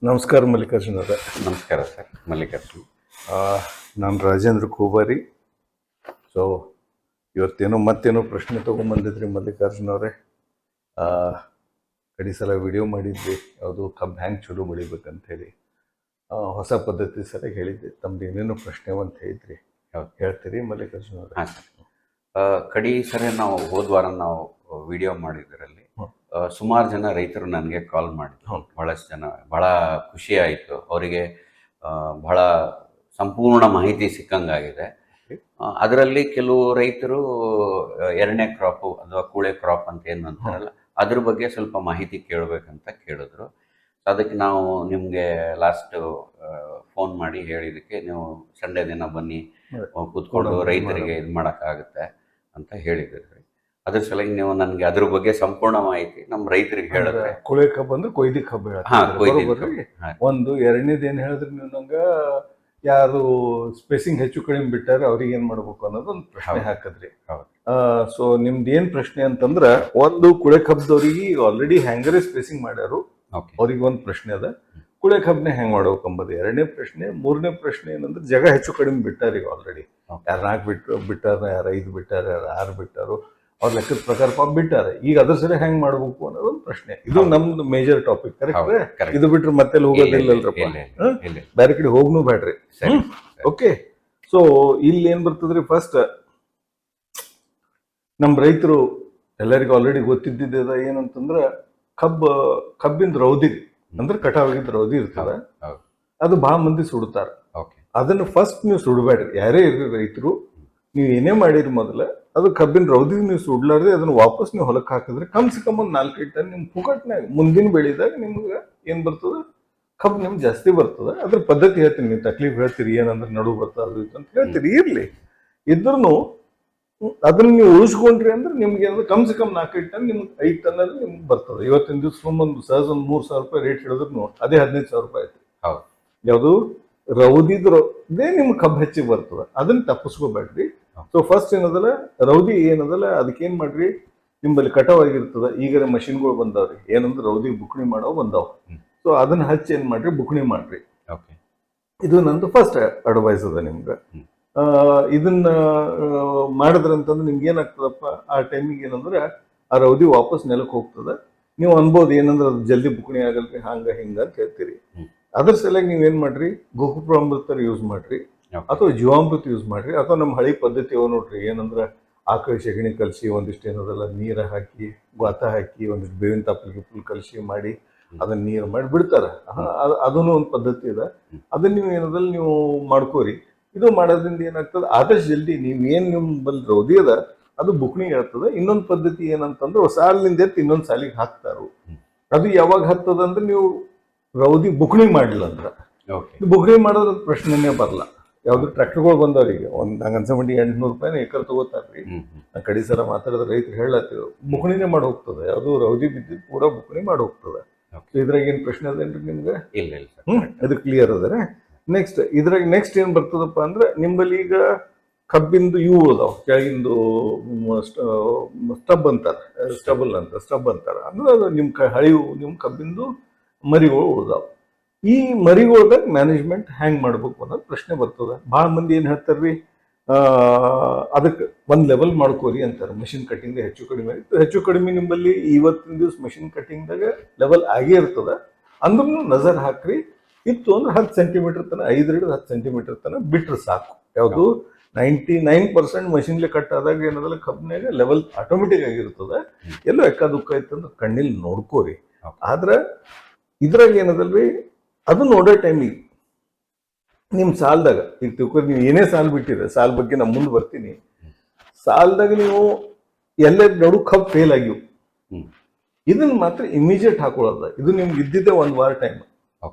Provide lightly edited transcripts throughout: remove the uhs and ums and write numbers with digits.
ನಮಸ್ಕಾರ ಮಲ್ಲಿಕಾರ್ಜುನ್ ಅವರೇ. ನಮಸ್ಕಾರ ಸರ್, ಮಲ್ಲಿಕಾರ್ಜುನ್. ನಾನು ರಾಜೇಂದ್ರ ಕೂಬಾರಿ. ಸೊ ಇವತ್ತೇನೋ ಮತ್ತೇನೋ ಪ್ರಶ್ನೆ ತೊಗೊಂಬಂದಿದ್ರಿ ಮಲ್ಲಿಕಾರ್ಜುನ್ ಅವರೇ. ಕಡೆ ಸಲ ವಿಡಿಯೋ ಮಾಡಿದ್ವಿ, ಯಾವುದು ಕಬ್ಬು ಹ್ಯಾಂಗೆ ಚಲೋ ಬೆಳಿಬೇಕಂತ ಹೇಳಿ ಹೊಸ ಪದ್ಧತಿ ಸರಿಯಾಗಿ ಹೇಳಿದ್ದೆ. ತಮ್ದು ಏನೇನೋ ಪ್ರಶ್ನೆ ಅಂತ ಹೇಳಿದ್ರಿ, ಹೇಳ್ತೀರಿ ಮಲ್ಲಿಕಾರ್ಜುನ್ ಅವರೇ? ಹಾಂ ಸರ್. ಕಡಿ ಸರಿ, ನಾವು ಹೋದ ವಾರ ನಾವು ವಿಡಿಯೋ ಮಾಡಿದ್ರಲ್ಲಿ ಸುಮಾರು ಜನ ರೈತರು ನನಗೆ ಕಾಲ್ ಮಾಡಿದ್ರು. ಭಾಳಷ್ಟು ಜನ ಭಾಳ ಖುಷಿ ಆಯಿತು. ಅವರಿಗೆ ಭಾಳ ಸಂಪೂರ್ಣ ಮಾಹಿತಿ ಸಿಕ್ಕಂಗಾಗಿದೆ. ಅದರಲ್ಲಿ ಕೆಲವು ರೈತರು ಎರಡನೇ ಕ್ರಾಪು ಅಥವಾ ಕೂಳೆ ಕ್ರಾಪ್ ಅಂತ ಏನು ಅಂತಾರಲ್ಲ, ಅದ್ರ ಬಗ್ಗೆ ಸ್ವಲ್ಪ ಮಾಹಿತಿ ಕೇಳಬೇಕಂತ ಕೇಳಿದ್ರು. ಅದಕ್ಕೆ ನಾವು ನಿಮಗೆ ಲಾಸ್ಟ್ ಫೋನ್ ಮಾಡಿ ಹೇಳಿದ್ದಕ್ಕೆ ನೀವು ಸಂಡೇ ದಿನ ಬನ್ನಿ ಕೂತ್ಕೊಂಡು ರೈತರಿಗೆ ಇದು ಮಾಡೋಕ್ಕಾಗುತ್ತೆ ಅಂತ ಹೇಳಿದ್ರಿ. ಅದ್ರ ಸಲುವಾಗಿ ನೀವು ನನಗೆ ಅದ್ರ ಬಗ್ಗೆ ಸಂಪೂರ್ಣ ಮಾಹಿತಿ ನಮ್ಮ ರೈತರಿಗೆ ಹೇಳಿದ್ರೆ. ಕುಳೆ ಕಬ್ಬು ಅಂದ್ರೆ ಕೊಯ್ದಿ ಕಬ್ಬು ಒಂದು. ಎರಡನೇದು ಏನು ಹೇಳಿದ್ರಿ ನೀವು ನಂಗೆ, ಯಾರು ಸ್ಪೇಸಿಂಗ್ ಹೆಚ್ಚು ಕಡಿಮೆ ಬಿಟ್ಟಾರೆ ಅವ್ರಿಗೆ ಏನ್ ಮಾಡ್ಬೇಕು ಅನ್ನೋದು ಒಂದು ಪ್ರಶ್ನೆ ಹಾಕಿದ್ರಿ. ಸೊ ನಿಮ್ದು ಏನ್ ಪ್ರಶ್ನೆ ಅಂತಂದ್ರ, ಒಂದು ಕುಳೆ ಕಬ್ಬದವ್ರಿಗೆ ಆಲ್ರೆಡಿ ಹ್ಯಾಂಗರೇ ಸ್ಪೇಸಿಂಗ್ ಮಾಡ್ಯಾರು, ಅವ್ರಿಗೆ ಒಂದು ಪ್ರಶ್ನೆ ಅದ. ಕುಳೆ ಕಬ್ಬನೆ ಹೆಂಗ್ ಮಾಡ್ಬೇಕು ಅಂಬದು ಎರಡನೇ ಪ್ರಶ್ನೆ. ಮೂರನೇ ಪ್ರಶ್ನೆ ಏನಂದ್ರೆ, ಜಾಗ ಹೆಚ್ಚು ಕಡಿಮೆ ಬಿಟ್ಟಾರ ಈಗ ಆಲ್ರೆಡಿ. ಯಾರು 4 ಬಿಟ್ಟಾರ, ಯಾರು 5 ಬಿಟ್ಟಾರ, ಯಾರು 6 ಬಿಟ್ಟಾರು, ಅವ್ರ ಲೆಕ್ಕದ ಪ್ರಕಾರ ಪಾಪ ಬಿಟ್ಟಾರೆ. ಈಗ ಅದ್ರ ಸರಿ ಹೆಂಗ್ ಮಾಡ್ಬೇಕು ಅನ್ನೋದು ಒಂದು ಪ್ರಶ್ನೆ. ಇದು ನಮ್ದು ಮೇಜರ್ ಟಾಪಿಕ್. ಕರೆಕ್ಟ್? ಇದು ಬಿಟ್ರೆ ಮತ್ತೆ ಹೋಗೋದಿಲ್ಲಲ್ರಪ್ಪ, ಬೇರೆ ಕಡೆ ಹೋಗ್ನೂ ಬೇಡ್ರಿ. ಓಕೆ. ಸೊ ಇಲ್ಲಿ ಏನ್ ಬರ್ತದ್ರಿ, ಫಸ್ಟ್ ನಮ್ ರೈತರು ಎಲ್ಲರಿಗೂ ಆಲ್ರೆಡಿ ಗೊತ್ತಿದ್ದ ಏನಂತಂದ್ರ, ಕಬ್ಬಿಂದ ರೌದಿ ಅಂದ್ರೆ ಕಟಾವಾಗಿದ್ದ ರೌದಿ ಇರ್ತದೆ, ಅದು ಬಹಳ ಮಂದಿ ಸುಡ್ತಾರ. ಅದನ್ನ ಫಸ್ಟ್ ನೀವು ಸುಡಬೇಡ್ರಿ, ಯಾರೇ ಇರ್ರಿ ರೈತರು. ನೀವು ಏನೇ ಮಾಡಿರಿ ಮೊದಲ, ಅದು ಕಬ್ಬಿನ ರೌದಿ ನೀವು ಸುಡ್ಲಾರ್ದೆ ಅದನ್ನ ವಾಪಸ್ ನೀವು ಹೊಲಕ್ಕೆ ಹಾಕಿದ್ರೆ ಕಮ್ ಸೆ ಕಮ್ 4 ಟನ್ ನಿಮ್ ಪುಕಟ್ನಾಗ ಮುಂದಿನ ಬೆಳೆದಾಗ ನಿಮ್ಗೆ ಏನ್ ಬರ್ತದ, ಕಬ್ಬು ನಿಮ್ಗೆ ಜಾಸ್ತಿ ಬರ್ತದ. ಅದ್ರ ಪದ್ಧತಿ ಹೇಳ್ತೀನಿ, ನೀವು ತಕ್ಲೀಫ್ ಹೇಳ್ತೀರಿ ಏನಂದ್ರೆ ನಡು ಬರ್ತದ ಅದು ಅಂತ ಹೇಳ್ತೀರಿ. ಇರ್ಲಿ, ಇದ್ರೂ ಅದನ್ನ ನೀವು ಉಳಿಸ್ಕೊಂಡ್ರಿ ಅಂದ್ರೆ ನಿಮ್ಗೆ ಏನಾದ್ರು ಕಮ್ ಸೆ ಕಮ್ 4 ಟನ್ ನಿಮ್ಗೆ 5 ಟನ್ ಅಲ್ಲಿ ನಿಮ್ಗೆ ಬರ್ತದೆ. ಇವತ್ತಿನ ದಿವಸ ಒಂದು ಸಹಜ ಒಂದು 3,000 ರೂಪಾಯಿ ರೇಟ್ ಹಿಡಿದ್ರು ಅದೇ 15,000 ರೂಪಾಯಿ ಐತಿ. ಯಾವುದು ರೌದಿದ್ರೇ ನಿಮ್ಗೆ ಕಬ್ಬು ಹೆಚ್ಚಿಗೆ ಬರ್ತದ, ಅದನ್ನ ತಪ್ಪಿಸ್ಕೋಬೇಡ್ರಿ. ಸೊ ಫಸ್ಟ್ ಏನದಲ್ಲ, ರೌದಿ ಏನದಲ್ಲ ಅದಕ್ಕೆ ಏನ್ ಮಾಡ್ರಿ, ನಿಮ್ಮಲ್ಲಿ ಕಟಾವ್ ಆಗಿರ್ತದ. ಈಗ ಮಷಿನ್ಗಳು ಬಂದಾವ್ರಿ, ಏನಂದ್ರೆ ರೌದಿ ಬುಕ್ಣಿ ಮಾಡೋ ಬಂದಾವ್. ಸೊ ಅದನ್ನ ಹಚ್ಚಿ ಏನ್ ಮಾಡ್ರಿ, ಬುಕ್ಣಿ ಮಾಡ್ರಿ. ಇದು ನಂದು ಫಸ್ಟ್ ಅಡ್ವೈಸ್ ಅದ ನಿಮ್ಗೆ. ಇದನ್ನ ಮಾಡಿದ್ರಂತಂದ್ರೆ ನಿಮ್ಗೆ ಏನಾಗ್ತದಪ್ಪ, ಆ ಟೈಮಿಗೆ ಏನಂದ್ರೆ ಆ ರೌದಿ ವಾಪಸ್ ನೆಲಕ್ಕೆ ಹೋಗ್ತದ. ನೀವು ಅನ್ಬೋದು ಏನಂದ್ರೆ ಅದು ಜಲ್ದಿ ಬುಕ್ಣಿ ಆಗಲ್ರಿ, ಹಂಗ ಹಿಂಗ ಅಂತ ಹೇಳ್ತೀರಿ. ಅದ್ರ ಸಲುವಾಗಿ ನೀವೇನ್ ಮಾಡ್ರಿ, ಗೋಕುಪ್ರಾಮೃತ ಯೂಸ್ ಮಾಡ್ರಿ, ಅಥವಾ ಜೀವಾಮೃತ ಯೂಸ್ ಮಾಡ್ರಿ, ಅಥವಾ ನಮ್ಮ ಹಳಿ ಪದ್ಧತಿ ಅವ ನೋಡ್ರಿ. ಏನಂದ್ರೆ ಆಕಳ ಸೆಗಣಿ ಕಲಸಿ ಒಂದಿಷ್ಟು ಏನದಲ್ಲ ನೀರ ಹಾಕಿ, ಗಾತ ಹಾಕಿ, ಒಂದಿಷ್ಟು ಬೇವಿನ ತಪ್ಪಲಿಗೆ ಫುಲ್ ಕಲಸಿ ಮಾಡಿ ಅದನ್ನ ನೀರು ಮಾಡಿ ಬಿಡ್ತಾರ. ಅದನ್ನು ಒಂದು ಪದ್ಧತಿ ಇದೆ. ಅದನ್ನ ನೀವು ಏನದಲ್ಲ ನೀವು ಮಾಡ್ಕೋರಿ. ಇದು ಮಾಡೋದ್ರಿಂದ ಏನಾಗ್ತದೆ, ಆದಷ್ಟು ಜಲ್ದಿ ನೀವೇನ್ ನಿಮ್ಮಲ್ಲಿ ರೌದಿ ಅದ ಅದು ಬುಕ್ಣಿಗೆ ಹೇಳ್ತದೆ. ಇನ್ನೊಂದು ಪದ್ಧತಿ ಏನಂತಂದ್ರೆ, ಸಾಲಿನಿಂದ ಎತ್ತು ಇನ್ನೊಂದು ಸಾಲಿಗೆ ಹಾಕ್ತಾರು. ಅದು ಯಾವಾಗ ಹತ್ತದ ಅಂದ್ರೆ, ನೀವು ರೌದಿ ಬುಕ್ಣಿ ಮಾಡಿಲ್ಲ ಅಂದ್ರ ಬುಕ್ಣಿ ಮಾಡೋದ್ರ ಪ್ರಶ್ನೆನೇ ಬರಲ್ಲ. ಯಾವ್ದು ಟ್ರ್ಯಾಕ್ಟರ್ಗಳು ಬಂದವ್ರಿಗೆ ಒಂದು ನಂಗೆ ಅನ್ಸಮಂಡಿ 800 ರೂಪಾಯಿನ ಏಕರ್ ತಗೋತಾರ್ರಿ. ಕಡಿ ಸಲ ಮಾತಾಡಿದ್ರೆ ರೈತರು ಹೇಳತ್ತೀವಿ, ಬುಕ್ಣಿನೇ ಮಾಡಿ ಹೋಗ್ತದೆ. ಯಾವುದು ರೌದಿ ಬಿದ್ದಿದ್ದು ಪೂರಾ ಬುಕ್ಣಿ ಮಾಡಿ ಹೋಗ್ತದೆ. ಇದ್ರಾಗ ಏನ್ ಪ್ರಶ್ನೆ ಅದೇನ್ರಿ ನಿಮ್ಗೆ? ಅದು ಕ್ಲಿಯರ್ ಅದರೆ. ನೆಕ್ಸ್ಟ್ ಇದ್ರಾಗ ನೆಕ್ಸ್ಟ್ ಏನ್ ಬರ್ತದಪ್ಪ ಅಂದ್ರೆ, ನಿಮ್ಮಲ್ಲಿ ಈಗ ಕಬ್ಬಿಂದು ಇವು ಅದಾವ, ಕೆಳಗಿಂದು ಸ್ಟಬ್ ಅಂತಾರ ಅಂದ್ರೆ ಅದು ನಿಮ್ಮ ಹಳಿವು, ನಿಮ್ಮ ಕಬ್ಬಿಂದು ಮರಿಗಳು ಉಳ್ದಾವ. ಈ ಮರಿಗಳ್ದಾಗ ಮ್ಯಾನೇಜ್ಮೆಂಟ್ ಹ್ಯಾಂಗ್ ಮಾಡ್ಬೇಕು ಅನ್ನೋದು ಪ್ರಶ್ನೆ ಬರ್ತದೆ. ಭಾಳ ಮಂದಿ ಏನ್ ಹೇಳ್ತಾರ್ರಿ, ಅದಕ್ಕೆ ಒಂದ್ ಲೆವೆಲ್ ಮಾಡ್ಕೋರಿ ಅಂತಾರೆ. ಮಷಿನ್ ಕಟಿಂಗ್ ಹೆಚ್ಚು ಕಡಿಮೆ ನಿಮ್ಮಲ್ಲಿ ಇವತ್ತಿನ ದಿವಸ ಮಷಿನ್ ಕಟಿಂಗ್ದಾಗ ಲೆವೆಲ್ ಆಗೇ ಇರ್ತದ. ಅಂದ್ರೂ ನಜರ್ ಹಾಕ್ರಿ. ಇತ್ತು ಅಂದ್ರೆ 10 ಸೆಂಟಿಮೀಟರ್ ತನ, 5 ಹಿಡಿದು 10 ಸೆಂಟಿಮೀಟರ್ ತನ ಬಿಟ್ರೆ ಸಾಕು. ಯಾವುದು 99% ಮಷಿನ್ಲೆ ಕಟ್ ಆದಾಗ ಏನದಲ್ಲ ಕಬ್ಬಿನಾಗ ಲೆವೆಲ್ ಆಟೋಮೆಟಿಕ್ ಆಗಿರ್ತದೆ. ಎಲ್ಲೋ ಎಕ್ಕ ದುಃಖ ಇತ್ತಂದ್ರೆ ಕಣ್ಣಿಲ್ ನೋಡ್ಕೋರಿ. ಆದ್ರೆ ಇದ್ರಾಗ ಏನದಲ್ರಿ, ಅದು ನೋಡೋ ಟೈಮಿಗೆ ನಿಮ್ಮ ಸಾಲದಾಗ ಈಗ ತಿಳ್ಕೊರಿ, ನೀವು ಏನೇ ಸಾಲ್ ಬಿಟ್ಟಿದ್ರೆ, ಸಾಲ್ ಬಗ್ಗೆ ನಾನು ಮುಂದೆ ಬರ್ತೀನಿ. ಸಾಲದಾಗ ನೀವು ಎಲ್ಲ ನಡು ಕಬ್ಬು ಫೇಲ್ ಆಗಿವು, ಇದನ್ನ ಮಾತ್ರ ಇಮಿಡಿಯೇಟ್ ಹಾಕೊಳ್ಳೋದ. ಇದು ನಿಮ್ಗೆ ಇದ್ದಿದ್ದೆ 1 ವಾರ ಟೈಮ್.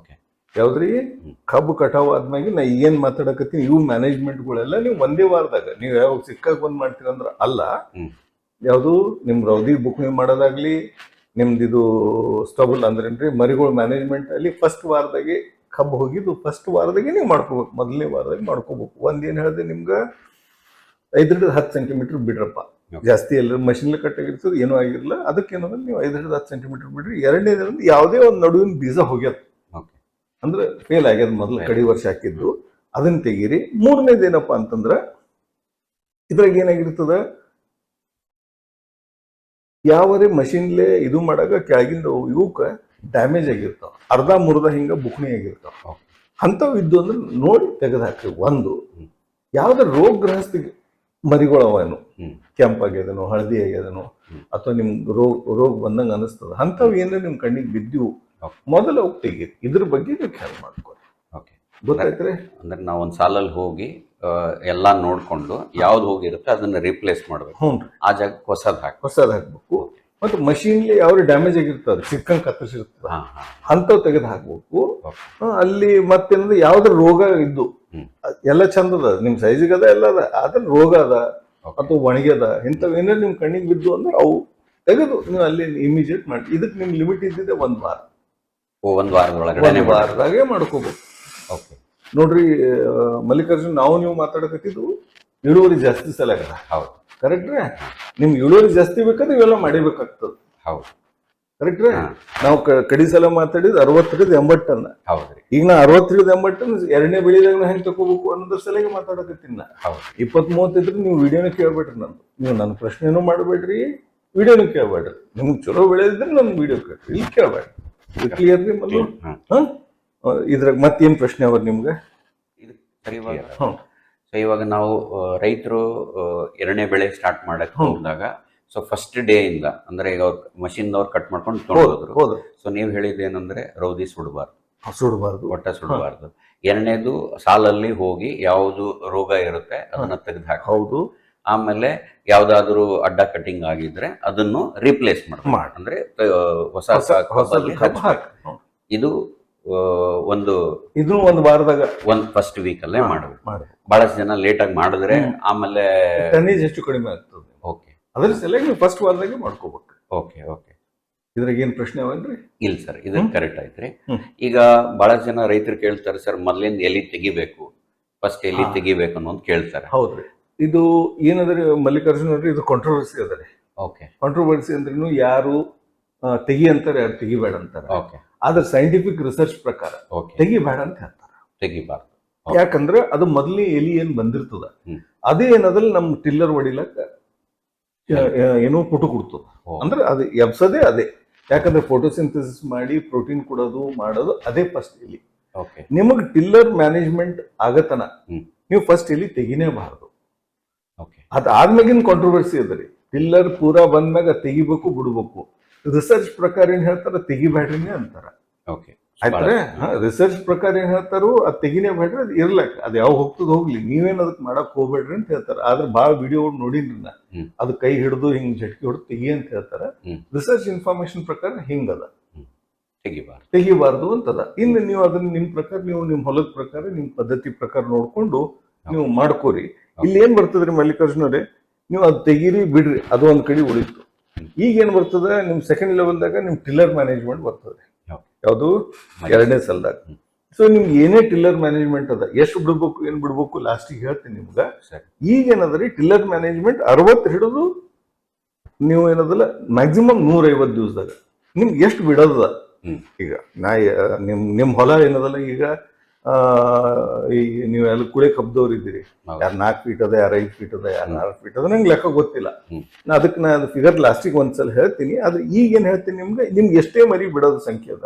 ಯಾವ್ದ್ರಿ, ಕಬ್ಬು ಕಟಾವ್ ಆದ್ಮೇಲೆ ನಾ ಏನ್ ಮಾತಾಡಕತ್ತೀನಿ, ಇವು ಮ್ಯಾನೇಜ್ಮೆಂಟ್ಗಳೆಲ್ಲ ನೀವು ಒಂದೇ ವಾರದಾಗ ನೀವು ಯಾವಾಗ ಸಿಕ್ಕಾಗ ಬಂದ್ ಮಾಡ್ತೀರಂದ್ರ ಅಲ್ಲ. ಯಾವುದು ನಿಮ್ ರೌದಿ ಬುಕ್ಣಿ ಮಾಡೋದಾಗ್ಲಿ, ನಿಮ್ದಿದು ಸ್ಟಬಲ್ ಅಂದ್ರೇನ್ರಿ ಮರಿಗಳ ಮ್ಯಾನೇಜ್ಮೆಂಟ್ ಅಲ್ಲಿ ಫಸ್ಟ್ ವಾರದಾಗೆ ಕಬ್ಬು ಹೋಗಿದ್ದು ಫಸ್ಟ್ ವಾರದಾಗೆ ನೀವು ಮಾಡ್ಕೋಬೇಕು. ಮೊದಲನೇ ವಾರದಾಗ ಮಾಡ್ಕೋಬೇಕು. ಒಂದೇನ್ ಹೇಳಿದೆ ನಿಮ್ಗೆ, 5 ಹಿಡಿದು 10 ಸೆಂಟಿಮೀಟರ್ ಬಿಡ್ರಪ್ಪ. ಜಾಸ್ತಿ ಎಲ್ಲ ಮಷಿನ್ ಕಟ್ಟಾಗಿರ್ತದೆ, ಏನೂ ಆಗಿರಲ್ಲ. ಅದಕ್ಕೆ ಏನಂದ್ರೆ ನೀವು 5 ಹಿಡಿದು 10 ಸೆಂಟಿಮೀಟರ್ ಬಿಡ್ರಿ. ಎರಡನೇದಂದ್ರೆ ಯಾವುದೇ ಒಂದು ನಡುವಿನ ಬೀಜ ಹೋಗ್ಯದ, ಅಂದ್ರೆ ಫೇಲ್ ಆಗ್ಯದ ಮೊದಲು ಕಡಿ ವರ್ಷ ಹಾಕಿದ್ದು ಅದನ್ನ ತೆಗೀರಿ. ಮೂರನೇದು ಏನಪ್ಪಾ ಅಂತಂದ್ರ ಇದ್ರಾಗ ಏನಾಗಿರ್ತದ, ಯಾವರೇ ಮಷಿನ್ಲೆ ಇದು ಮಾಡಾಗ ಕೆಳಗಿಂದ ಇವಕ್ಕ ಡ್ಯಾಮೇಜ್ ಆಗಿರ್ತಾವ, ಅರ್ಧ ಮುರ್ಧ ಹಿಂಗ ಬುಕ್ಣಿ ಆಗಿರ್ತಾವ. ಅಂಥವು ಇದ್ದು ಅಂದ್ರೆ ನೋಡಿ ತೆಗೆದು ಹಾಕ್ರಿ. ಒಂದು ಯಾವ್ದು ರೋಗ ಗ್ರಹಸ್ಥಿಗೆ ಮರಿಗಳವೇನು, ಕೆಂಪಾಗ್ಯದನೋ ಹಳದಿ ಆಗ್ಯದನೋ ಅಥವಾ ನಿಮ್ ರೋಗ ಬಂದಂಗ ಅನಿಸ್ತದ, ಅಂಥವು ಏನಾರ ನಿಮ್ ಕಣ್ಣಿಗೆ ಬಿದ್ದು ಮೊದಲು ಅವು ತೆಗೀರಿ. ಇದ್ರ ಬಗ್ಗೆ ನೀವು ಖ್ಯಾಲ್ ಮಾಡ್ಕೊರಿ. ಗೊತ್ತಾಯ್ತ್ರಿ? ಅಂದ್ರೆ ನಾವು ಒಂದ್ ಸಾಲಲ್ಲಿ ಹೋಗಿ ಎಲ್ಲಾ ನೋಡ್ಕೊಂಡು ಯಾವ್ದು ಹೋಗಿರುತ್ತೆ ಅದನ್ನ ರೀಪ್ಲೇಸ್ ಮಾಡ್ಬೇಕು. ಹ್ಞೂ, ಆ ಜಾಗಕ್ಕೆ ಹೊಸದ್ ಹಾಕ್ಬೇಕು. ಮತ್ತೆ ಮಷೀನ್ಲಿ ಯಾವ ಡ್ಯಾಮೇಜ್ ಆಗಿರ್ತದೆ, ಸಿಕ್ಕಂಗ್ ಕತ್ತರಿಸಿರ್ತದ, ಅಂಥವು ತೆಗೆದು ಹಾಕ್ಬೇಕು. ಅಲ್ಲಿ ಮತ್ತೇನಂದ್ರೆ ಯಾವ್ದ್ರ ರೋಗ ಇದ್ದು ಎಲ್ಲ ಚಂದದ, ನಿಮ್ ಸೈಜಿಗೆ ಅದ ಎಲ್ಲ ಅದ, ಅದ್ರ ರೋಗ ಅದ ಅಥವಾ ಒಣಗ್ಯದ ಇಂಥವ್ ಏನಾರು ನಿಮ್ ಕಣ್ಣಿಗೆ ಬಿದ್ದು ಅಂದ್ರೆ ಅವು ತೆಗೆದು ನೀವು ಅಲ್ಲಿ ಇಮಿಡಿಯೇಟ್ ಮಾಡಿ. ಇದಕ್ಕೆ ನಿಮ್ ಲಿಮಿಟ್ ಇದ್ದಿದೆ ಒಂದ್ ವಾರ. ಒಂದ್ ವಾರದೊಳಗಡೆ ವಾರದಾಗೆ ಮಾಡ್ಕೋಬೇಕು. ನೋಡ್ರಿ ಮಲ್ಲಿಕಾರ್ಜುನ್, ನಾವು ನೀವು ಮಾತಾಡಕತ್ತಿದ್ದು ಇಳುವರಿ ಜಾಸ್ತಿ ಸಲ ಆಗದ. ಹೌದು, ಕರೆಕ್ಟ್ರೆ? ನಿಮ್ಗೆ ಇಳುವರಿ ಜಾಸ್ತಿ ಬೇಕಾದ್ರೆ ಇವೆಲ್ಲ ಮಾಡಿಬೇಕಾಗ್ತದೆ. ಹೌದು, ಕರೆಕ್ಟ್ರೆ? ನಾವು ಕಡಿ ಸಲ ಮಾತಾಡಿದ್ 60-80 ಟನ್. ಹೌದ್ರಿ. ಈಗ ನಾ 60-80 ಟನ್ ಎರಡನೇ ಬೆಳೆದಾಗ ಹೆಂಗ್ ತಗೋಬೇಕು ಅನ್ನೋದ್ರ ಸಲಗೆ ಮಾತಾಡಕತ್ತೀನಿ ನಾ. 20-30 ಇದ್ರೆ ನೀವು ವಿಡಿಯೋನ ಕೇಳ್ಬೇಡ್ರಿ. ನಂದು ನೀವು ನನ್ನ ಪ್ರಶ್ನೆನೂ ಮಾಡ್ಬೇಡ್ರಿ, ವಿಡಿಯೋನು ಕೇಳ್ಬೇಡ್ರಿ. ನಿಮ್ಗೆ ಚಲೋ ಬೆಳೆದಿದ್ರೆ ನನ್ ವಿಡಿಯೋ ಕೇಳ್ರಿ, ಇಲ್ಲಿ ಕೇಳ್ಬೇಡ್ರಿ. ಕ್ಲಿಯರ್ ರೀ? ಮೊದಲು ಇದ್ರಾಗ ಮತ್ತೇನ್ ಪ್ರಶ್ನೆ ಅವ್ರ ನಿಮ್ಗೆ? ಸೊ ಇವಾಗ ನಾವು ರೈತರು ಎರಡನೇ ಬೆಳೆ ಸ್ಟಾರ್ಟ್ ಮಾಡಕ್ ಹೋದಾಗ, ಸೊ ಫಸ್ಟ್ ಡೇ ಇಂದ ಅಂದ್ರೆ ಈಗ ಅವ್ರು ಮಷಿನ್ ಅವ್ರು ಕಟ್ ಮಾಡ್ಕೊಂಡು ತೊಗೊಂಡೋದ್ರು. ಸೊ ನೀವ್ ಹೇಳಿದ್ದೇನಂದ್ರೆ ರೌದಿ ಸುಡಬಾರ್ದು, ಒಟ್ಟ ಸುಡಬಾರ್ದು. ಎರಡನೇದು ಸಾಲಲ್ಲಿ ಹೋಗಿ ಯಾವ್ದು ರೋಗ ಇರುತ್ತೆ ಅದನ್ನ ತೆಗೆದು ಹಾಕಿ. ಹೌದು. ಆಮೇಲೆ ಯಾವ್ದಾದ್ರು ಅಡ್ಡ ಕಟಿಂಗ್ ಆಗಿದ್ರೆ ಅದನ್ನು ರೀಪ್ಲೇಸ್ ಮಾಡ್ತಾರೆ, ಅಂದ್ರೆ ಹೊಸ ಇದು ಒಂದು ವಾರದಾಗ ಫಸ್ಟ್ ವೀಕ್ ಅಲ್ಲೇ ಮಾಡಬೇಕು. ಬಹಳಷ್ಟು ಜನ ಲೇಟ್ ಆಗಿ ಮಾಡಿದ್ರೆ ಆಮೇಲೆ ಟನ್ನೇಜ್ ಹೆಚ್ಚು ಕಡಿಮೆ ಆಗ್ತದೆ. ಓಕೆ, ಅದ್ರ ಸಲುವಾಗಿ ನೀವು ಫಸ್ಟ್ ವಾರದಾಗೆ ಮಾಡ್ಕೋಬೇಕು. ಓಕೆ, ಇದ್ರಾಗ ಏನ್ ಪ್ರಶ್ನೆ ಅವನ್ರಿ? ಇಲ್ಲ ಸರ್, ಇದು ಕರೆಕ್ಟ್ ಐತ್ರಿ. ಈಗ ಬಹಳಷ್ಟು ಜನ ರೈತರು ಕೇಳ್ತಾರೆ, ಸರ್ ಮೊದ್ಲಿಂದ ಎಲಿ ತೆಗಿಬೇಕು, ಫಸ್ಟ್ ಎಲಿ ತೆಗಿಬೇಕು ಅನ್ನೋದು ಕೇಳ್ತಾರೆ. ಹೌದ್ರಿ. ಇದು ಏನಂದ್ರೆ ಮಲ್ಲಿಕಾರ್ಜುನ್ ಅವ್ರಿ, ಇದು ಕಾಂಟ್ರವರ್ಸಿ ಅದರಿ. ಓಕೆ, ಕಾಂಟ್ರವರ್ಸಿ ಅಂದ್ರೂ ಯಾರು ತೆಗಿ ಅಂತಾರೆ, ಯಾರು ತೆಗಿಬೇಡ ಅಂತಾರೆ. ಓಕೆ, ಆದ್ರೆ ಸೈಂಟಿಫಿಕ್ ರಿಸರ್ಚ್ ಪ್ರಕಾರ ತೆಗಿಬೇಡ ಅಂತ ಹೇಳ್ತಾರೆ. ತೆಗಿಬಾರ್ದು. ಯಾಕಂದ್ರೆ ಅದು ಮೊದಲೇ ಎಲಿ ಏನ್ ಬಂದಿರ್ತದ ಅದೇ ಏನದಲ್ಲಿ ನಮ್ ಟಿಲ್ಲರ್ ಹೊಡಿಲಕ್ಕ ಏನೋ ಪುಟು ಕೊಡ್ತದ. ಅಂದ್ರೆ ಅದು ಎಬ್ಸದೇ ಅದೇ. ಯಾಕಂದ್ರೆ ಫೋಟೋಸಿಂಥಸಿಸ್ ಮಾಡಿ ಪ್ರೋಟೀನ್ ಕೊಡೋದು ಮಾಡೋದು ಅದೇ ಫಸ್ಟ್ ಎಲಿ. ನಿಮಗ್ ಟಿಲ್ಲರ್ ಮ್ಯಾನೇಜ್ಮೆಂಟ್ ಆಗತನ ನೀವು ಫಸ್ಟ್ ಎಲಿ ತೆಗಿನೇಬಾರದು. ಅದಾದ್ಮೇಗಿನ ಕಾಂಟ್ರವರ್ಸಿ ಅದರಿ. ಟಿಲ್ಲರ್ ಪೂರಾ ಬಂದ್ಮ್ಯಾಗ ತೆಗಿಬೇಕು ಬಿಡ್ಬೇಕು. ರಿಸರ್ಚ್ ಪ್ರಕಾರ ಏನ್ ಹೇಳ್ತಾರ, ತೆಗಿಬೇಡ್ರಿನೇ ಅಂತಾರ. ಆಯ್ತಾರೆ? ರಿಸರ್ಚ್ ಪ್ರಕಾರ ಏನ್ ಹೇಳ್ತಾರೋ ಅದ್ ತೆಗಿನೇ ಬೇಡ್ರಿ, ಅದ್ ಇರ್ಲಕ್, ಅದ್ ಯಾವ ಹೋಗ್ತದ ಹೋಗ್ಲಿ, ನೀವೇನ್ ಅದಕ್ ಮಾಡಕ್ ಹೋಗ್ಬೇಡ್ರಿ ಅಂತ ಹೇಳ್ತಾರ. ಆದ್ರೆ ಬಾಳ ವಿಡಿಯೋ ನೋಡಿನ್ರಿ ನಾ, ಅದು ಕೈ ಹಿಡಿದು ಹಿಂಗ್ ಜಟ್ಕಿ ಹೊಡೆದು ತೆಗಿ ಅಂತ ಹೇಳ್ತಾರ. ರಿಸರ್ಚ್ ಇನ್ಫಾರ್ಮೇಶನ್ ಪ್ರಕಾರ ಹಿಂಗದ, ತೆಗಿಬಾರ್ದು ಅಂತದ. ಇನ್ನು ನೀವು ಅದನ್ನ ನಿಮ್ ಪ್ರಕಾರ, ನೀವು ನಿಮ್ ಹೊಲದ ಪ್ರಕಾರ, ನಿಮ್ ಪದ್ಧತಿ ಪ್ರಕಾರ ನೋಡ್ಕೊಂಡು ನೀವು ಮಾಡ್ಕೋರಿ. ಇಲ್ಲಿ ಏನ್ ಬರ್ತದ್ರಿ ಮಲ್ಲಿಕಾರ್ಜುನ್ ಅವ್ರೆ, ನೀವು ಅದ್ ತೆಗೀರಿ ಬಿಡ್ರಿ, ಅದು ಒಂದ್ ಕಡೆ ಉಳಿತು. ಈಗ ಏನ್ ಬರ್ತದ, ನಿಮ್ ಸೆಕೆಂಡ್ ಲೆವೆಲ್ದಾಗ ನಿಮ್ ಟಿಲ್ಲರ್ ಮ್ಯಾನೇಜ್ಮೆಂಟ್ ಬರ್ತದೆ. ಯಾವುದು? ಎರಡನೇ ಸಲದಾಗ. ಸೊ ನಿಮ್ಗೆ ಏನೇ ಟಿಲ್ಲರ್ ಮ್ಯಾನೇಜ್ಮೆಂಟ್ ಅದ, ಎಷ್ಟು ಬಿಡ್ಬೇಕು ಏನ್ ಬಿಡ್ಬೇಕು ಲಾಸ್ಟಿಗೆ ಹೇಳ್ತೀನಿ ನಿಮ್ಗ. ಈಗ ಏನದ್ರಿ, ಟಿಲ್ಲರ್ ಮ್ಯಾನೇಜ್ಮೆಂಟ್ 60 ಹಿಡಿದು ನೀವು ಏನದಲ್ಲ ಮ್ಯಾಕ್ಸಿಮಮ್ 150 ದಿವಸದಾಗ ನಿಮ್ಗೆ ಎಷ್ಟು ಬಿಡೋದ. ಈಗ ನಾ ನಿಮ್ ಹೊಲ ಏನದಲ್ಲ, ಈಗ ನೀವು ಎಲ್ಲ ಕುಳೆ ಕಬ್ದವ್ರು ಇದ್ದೀರಿ, ಯಾರು 4 ಫೀಟ್ ಅದ, ಯಾರು 5 ಫೀಟ್ ಅದ, ಯಾರು 4 ಫೀಟ್ ಅದ, ನಂಗೆ ಲೆಕ್ಕ ಗೊತ್ತಿಲ್ಲ. ಅದಕ್ಕೆ ನಾ ಅದು ಫಿಗರ್ ಲಾಸ್ಟಿಗೆ ಒಂದ್ಸಲ ಹೇಳ್ತೀನಿ. ಆದ್ರೆ ಈಗ ಏನ್ ಹೇಳ್ತೀನಿ ನಿಮ್ಗೆ ಎಷ್ಟೇ ಮರಿ ಬಿಡೋದು ಸಂಖ್ಯೆ ಅದ,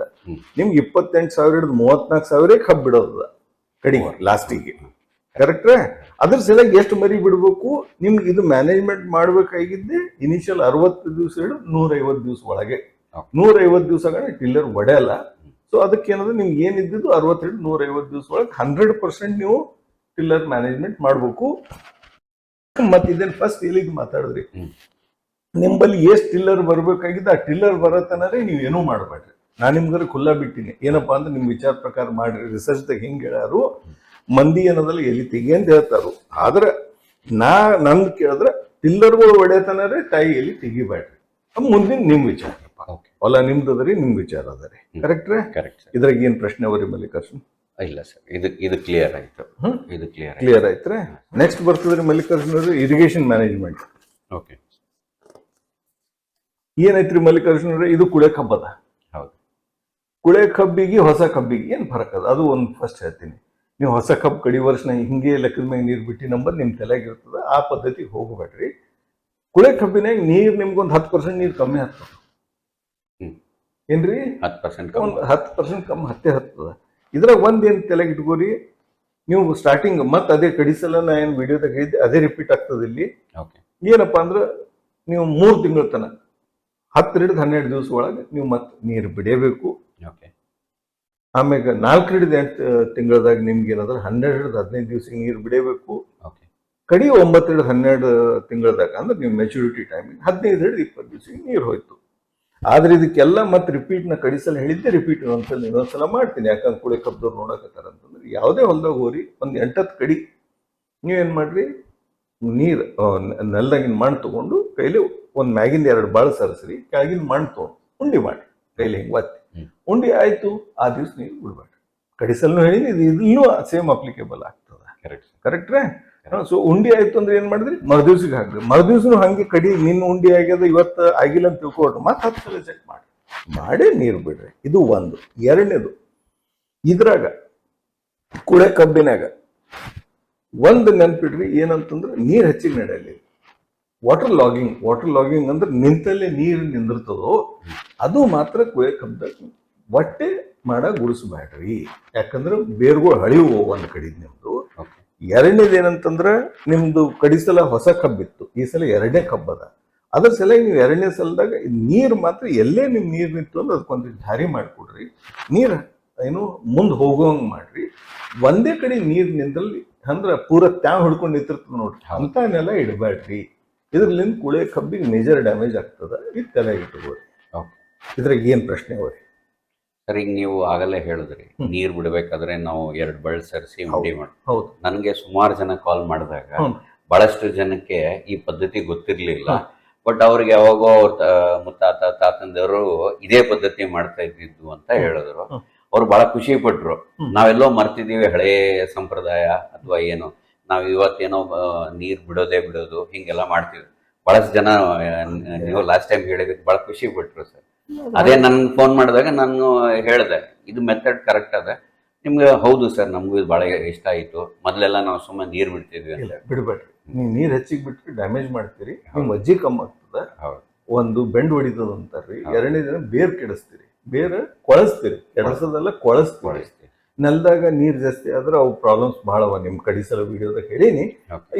ನಿಮ್ಗೆ 28,000 ಹಿಡಿದು 34,000 ಕಬ್ಬು ಬಿಡೋದ ಕಡಿಮೆ ಲಾಸ್ಟಿಗೆ. ಕರೆಕ್ಟ್ರೆ? ಅದ್ರ ಸಲುವಾಗಿ ಎಷ್ಟು ಮರಿ ಬಿಡ್ಬೇಕು ನಿಮ್ಗೆ ಇದು ಮ್ಯಾನೇಜ್ಮೆಂಟ್ ಮಾಡ್ಬೇಕಾಗಿದ್ದೆ ಇನಿಷಿಯಲ್ 60 ದಿವಸ ಹಿಡಿದು 150 ದಿವಸ ಒಳಗೆ. 150 ದಿವಸಗಳ ಟಿಲ್ಲರ್ ಒಡೆಯಲ್ಲ. ಸೊ ಅದಕ್ಕೆ ಏನಂದ್ರೆ ನಿಮ್ಗೆ ಏನಿದ್ದು 60 150 ದಿವಸ ಒಳಗೆ 100% ನೀವು ಟಿಲ್ಲರ್ ಮ್ಯಾನೇಜ್ಮೆಂಟ್ ಮಾಡ್ಬೇಕು. ಮತ್ತೆ ಇದನ್ನ ಫಸ್ಟ್ ಎಲ್ಲಿಗೆ ಮಾತಾಡಿದ್ರಿ, ನಿಮ್ಮಲ್ಲಿ ಎಷ್ಟು ಟಿಲ್ಲರ್ ಬರ್ಬೇಕಾಗಿದ್ದು ಆ ಟಿಲ್ಲರ್ ಬರತ್ತನರೇ ನೀವು ಏನೂ ಮಾಡಬೇಡ್ರಿ. ನಾನು ನಿಮ್ಗಾರ ಖುಲ್ಲಾ ಬಿಟ್ಟಿನಿ. ಏನಪ್ಪಾ ಅಂದ್ರೆ ನಿಮ್ ವಿಚಾರ ಪ್ರಕಾರ ಮಾಡ್ರಿ. ರಿಸರ್ಚ್ದಾಗ ಹಿಂಗ್ ಹೇಳ್ಯಾರು, ಮಂದಿ ಏನದಲ್ಲ ಎಲ್ಲಿ ತೆಗಿ ಅಂತ ಹೇಳ್ತಾರು. ಆದ್ರೆ ನನ್ ಕೇಳಿದ್ರೆ ಟಿಲ್ಲರ್ಗಳು ಹೊಡೆಯತನರೇ ತಾಯಿ ಎಲ್ಲಿ ತೆಗಿಬೇಡ್ರಿ. ಮುಂದಿನ ನಿಮ್ ವಿಚಾರ, ಹೊಲ ನಿಮ್ದದ್ರಿ, ನಿಮ್ ವಿಚಾರ ಅದರಿ. ಕರೆಕ್ಟ್ರೆ? ಕರೆಕ್ಟ್. ಇದ್ರಾಗ ಏನ್ ಪ್ರಶ್ನೆ ಅವರಿ ಮಲ್ಲಿಕಾರ್ಜುನ್? ಇಲ್ಲ ಸರ್, ಇದು ಕ್ಲಿಯರ್ ಆಯ್ತು. ಇದು ಕ್ಲಿಯರ್ ಆಯ್ತ್ರೆ. ನೆಕ್ಸ್ಟ್ ಬರ್ತದ್ರಿ ಮಲ್ಲಿಕಾರ್ಜುನ್ ಇರಿಗೇಷನ್ ಮ್ಯಾನೇಜ್ಮೆಂಟ್. ಓಕೆ, ಏನೈತ್ರಿ ಮಲ್ಲಿಕಾರ್ಜುನ್? ಇದು ಕುಳೆ ಕಬ್ಬದ. ಹೌದು. ಕುಳೆ ಕಬ್ಬಿಗೆ ಹೊಸ ಕಬ್ಬಿಗೆ ಏನು ಫರಕ್ ಅದ ಅದು ಒಂದು ಫಸ್ಟ್ ಹೇಳ್ತೀನಿ. ನೀವು ಹೊಸ ಕಬ್ಬು ಕಡಿ ವರ್ಷ ಹಿಂಗೆ ಲೆಕ್ಕದ ಮ್ಯಾಗ ನೀರು ಬಿಟ್ಟು ನಂಬರ್ ನಿಮ್ಮ ತಲೆಯಾಗಿರ್ತದೆ, ಆ ಪದ್ಧತಿಗೆ ಹೋಗಬೇಡ್ರಿ. ಕುಳೆ ಕಬ್ಬಿನಾಗ ನೀರು ನಿಮ್ಗೊಂದು 10% ನೀರು ಕಮ್ಮಿ ಆಗ್ತದೆ. ಏನ್ರಿ 10% ಒಂದು 10% ಕಮ್ಮಿ ಹತ್ತದ. ಇದ್ರಾಗ ಒಂದೇನು ತಲೆಗೆ ಇಟ್ಕೋರಿ, ನೀವು ಸ್ಟಾರ್ಟಿಂಗ್ ಮತ್ತೆ ಅದೇ ಕಡಿಸಲ ನಾ ಏನು ವಿಡಿಯೋದಾಗ ಹೇಳಿದ್ದೆ ಅದೇ ರಿಪೀಟ್ ಆಗ್ತದೆ ಇಲ್ಲಿ. ಏನಪ್ಪಾ ಅಂದ್ರೆ ನೀವು 3 ತಿಂಗಳ ತನಕ 10 ಹಿಡಿದು 12 ದಿವಸ ಒಳಗೆ ನೀವು ಮತ್ತೆ ನೀರು ಬಿಡಬೇಕು. ಆಮ್ಯಾಗ 4 ಹಿಡಿದು 8 ತಿಂಗಳದಾಗ ನಿಮ್ಗೆ ಏನಾದ್ರೆ 12 ಹಿಡಿದು 15 ದಿವಸ ನೀರು ಬಿಡಬೇಕು. ಕಡಿ 9 ಹಿಡಿದು 12 ತಿಂಗಳದಾಗ ಅಂದ್ರೆ ನೀವು ಮೆಚುರಿಟಿ ಟೈಮಿಂಗ್ 15 ಹಿಡಿದು 20 ದಿವಸ ನೀರು ಹೋಯ್ತು. ಆದ್ರೆ ಇದಕ್ಕೆಲ್ಲ ಮತ್ತೆ ರಿಪೀಟ್ ನಾ ಕಡಿಸಲ ಹೇಳಿದ್ದೆ ರಿಪೀಟ್ ಇನ್ನೊಂದ್ಸಲ ಮಾಡ್ತೀನಿ. ಯಾಕಂದ್ರೆ ಕುಳೆ ಕಬ್ದವ್ರು ನೋಡಕತ್ತಾರ ಅಂತಂದ್ರೆ ಯಾವುದೇ ಹೊಲ್ದಾಗ ಹೋರಿ ಒಂದು 8-10 ಕಡಿ ನೀವೇನ್ ಮಾಡ್ರಿ, ನೀರು ನೆಲದಾಗಿನ ಮಣ್ಣು ತಗೊಂಡು ಕೈಲಿ ಒಂದು ಮ್ಯಾಗಿಂದ 2 ಬಾಳ ಸರಿಸ್ರಿ, ಕೆಳಗಿನ ಮಣ್ಣು ತಗೊಂಡು ಉಂಡಿ ಮಾಡಿ ಕೈಲಿ ಹಿಂಗೆ ಒತ್ತಿ ಉಂಡಿ ಆಯ್ತು. ಆ ದಿವ್ಸ ನೀರು ಬಿಡ್ಬೇಡ್ರಿ. ಕಡಿಸಲ್ನು ಹೇಳಿದ್ರಿ, ಇದು ಇನ್ನೂ ಸೇಮ್ ಅಪ್ಲಿಕೇಬಲ್ ಆಗ್ತದ. ಕರೆಕ್ಟ್ರೇ? ಸೊ ಉಂಡಿ ಆಯ್ತು ಅಂದ್ರೆ ಏನ್ ಮಾಡಿದ್ರಿ, ಮರುದಿವ್ಸಿಗೆ ಹಾಕ್ರಿ. ಮರುದಿವ್ಸನು ಹಂಗೆ ಕಡಿ ನಿನ್ನ ಉಂಡಿ ಆಗ್ಯದ ಇವತ್ತು ಆಗಿಲ್ಲ ಅಂತ ತಿಳ್ಕೊಡ್ರಿ, ಮತ್ತೆ 10 ಸಲ ಚೆಕ್ ಮಾಡೇ ನೀರು ಬಿಡ್ರಿ. ಇದು ಒಂದು. ಎರಡನೇದು, ಇದ್ರಾಗ ಕುಳೆ ಕಬ್ಬಿನಾಗ ಒಂದು ನೆನ್ಪಿಡ್ರಿ, ಏನಂತಂದ್ರೆ ನೀರು ಹೆಚ್ಚಿಗೆ ನಡೆಯಲಿ. ವಾಟರ್ ಲಾಗಿಂಗ್ ಅಂದ್ರೆ ನಿಂತಲ್ಲೇ ನೀರು ನಿಂದಿರ್ತದೋ ಅದು ಮಾತ್ರ ಕುಳೆ ಕಬ್ಬದಾಗ ಒಟ್ಟೆ ಮಾಡಾಗ ಗುಡಿಸ್ಬೇಡ್ರಿ. ಯಾಕಂದ್ರೆ ಬೇರ್ಗಳು ಹಳಿವು ಒಂದ್ ಕಡಿದ್ ನಿಮ್ದು. ಎರಡನೇದು ಏನಂತಂದ್ರೆ ನಿಮ್ದು ಕಡಿಸಲ ಹೊಸ ಕಬ್ಬಿತ್ತು, ಈ ಸಲ 2ನೇ ಕಬ್ಬದ. ಅದ್ರ ಸಲ ನೀವು 2ನೇ ಸಲದಾಗ ನೀರು ಮಾತ್ರ ಎಲ್ಲೇ ನಿಮ್ ನೀರು ನಿಂತು ಅಂದ್ರೆ ಅದಕ್ಕೊಂದು ದಾರಿ ಮಾಡಿಕೊಡ್ರಿ. ನೀರು ಏನು ಮುಂದೆ ಹೋಗೋಂಗ್ ಮಾಡ್ರಿ. ಒಂದೇ ಕಡೆ ನೀರು ನಿಂದ್ರಲ್ಲಿ ಅಂದ್ರೆ ಪೂರ ತ್ಯಾವ್ ಹಿಡ್ಕೊಂಡು ನಿಂತಿರ್ತದೆ ನೋಡ್ರಿ, ಅಂತನೆಲ್ಲ ಇಡಬೇಡ್ರಿ. ಇದ್ರಲ್ಲಿಂದ ಕುಳೆ ಕಬ್ಬಿಗೆ ಮೇಜರ್ ಡ್ಯಾಮೇಜ್ ಆಗ್ತದ. ಇದು ತಲೆ ಇಟ್ಕೋರಿ. ಇದ್ರಾಗ ಏನ್ ಪ್ರಶ್ನೆ ಅವ್ರಿ? ಸರ್, ಈಗ ನೀವು ಆಗಲೇ ಹೇಳಿದ್ರಿ ನೀರ್ ಬಿಡ್ಬೇಕಾದ್ರೆ ನಾವು 2 ಬಳ್ಳಿ ಸರಿಸಿ ಉಂಡಿ ಮಾಡಿ. ನನಗೆ ಸುಮಾರು ಜನ ಕಾಲ್ ಮಾಡಿದಾಗ ಬಹಳಷ್ಟು ಜನಕ್ಕೆ ಈ ಪದ್ಧತಿ ಗೊತ್ತಿರ್ಲಿಲ್ಲ. ಬಟ್ ಅವ್ರಿಗೆ ಯಾವಾಗೋ ಅವ್ರ ಮುತ್ತಾತ ತಾತಂದವರು ಇದೇ ಪದ್ಧತಿ ಮಾಡ್ತಾ ಇದ್ದಿದ್ದು ಅಂತ ಹೇಳಿದ್ರು. ಅವ್ರು ಬಹಳ ಖುಷಿ ಪಟ್ರು. ನಾವೆಲ್ಲೋ ಮರ್ತಿದೀವಿ ಹಳೇ ಸಂಪ್ರದಾಯ ಅಥವಾ ಏನು, ನಾವ್ ಇವತ್ತೇನೋ ನೀರ್ ಬಿಡೋದು ಹಿಂಗೆಲ್ಲ ಮಾಡ್ತೀವಿ. ಬಹಳಷ್ಟು ಜನ ನೀವು ಲಾಸ್ಟ್ ಟೈಮ್ ಹೇಳಿದಕ್ಕೆ ಬಹಳ ಖುಷಿ ಪಟ್ರು ಸರ್. ಅದೇ ನನ್ ಫೋನ್ ಮಾಡಿದಾಗ ನಾನು ಹೇಳಿದೆ ಇದು ಮೆಥಡ್ ಕರೆಕ್ಟ್ ಅದ ನಿಮ್ಗೆ. ಹೌದು ಸರ್, ನಮಗೂ ಇದು ಬಹಳ ಇಷ್ಟ ಆಯ್ತು. ಮೊದ್ಲೆಲ್ಲ ನಾವು ಸುಮ್ಮನೆ ನೀರ್ ಬಿಡ್ತಿದ್ವಿ. ಬಿಡ್ಬೇಡ್ರಿ, ನೀವು ನೀರ್ ಹೆಚ್ಚಿಗೆ ಬಿಟ್ರಿ ಡ್ಯಾಮೇಜ್ ಮಾಡ್ತೀರಿ, ನಿಮ್ ಅಜ್ಜಿ ಕಮ್ಮಿ ಆಗ್ತದ. ಒಂದು ಬೆಂಡ್ ಹೊಡಿತದ ಅಂತಾರ್ರಿ. ಎರಡನೇ ದಿನ ಬೇರ್ ಕೆಡಿಸ್ತೀರಿ, ಬೇರೆ ಕೊಳಸ್ತೀರಿ. ಕೆಡಸೋದೆಲ್ಲ ಕೊಳಸ್ತೀರಿ. ನೆಲದಾಗ ನೀರ್ ಜಾಸ್ತಿ ಆದ್ರೆ ಅವು ಪ್ರಾಬ್ಲಮ್ಸ್ ಬಹಳ ಅವ. ನಿಮ್ ಕಡಿಸಲ ವಿಡಿಯೋದಾಗ ಹೇಳೀನಿ.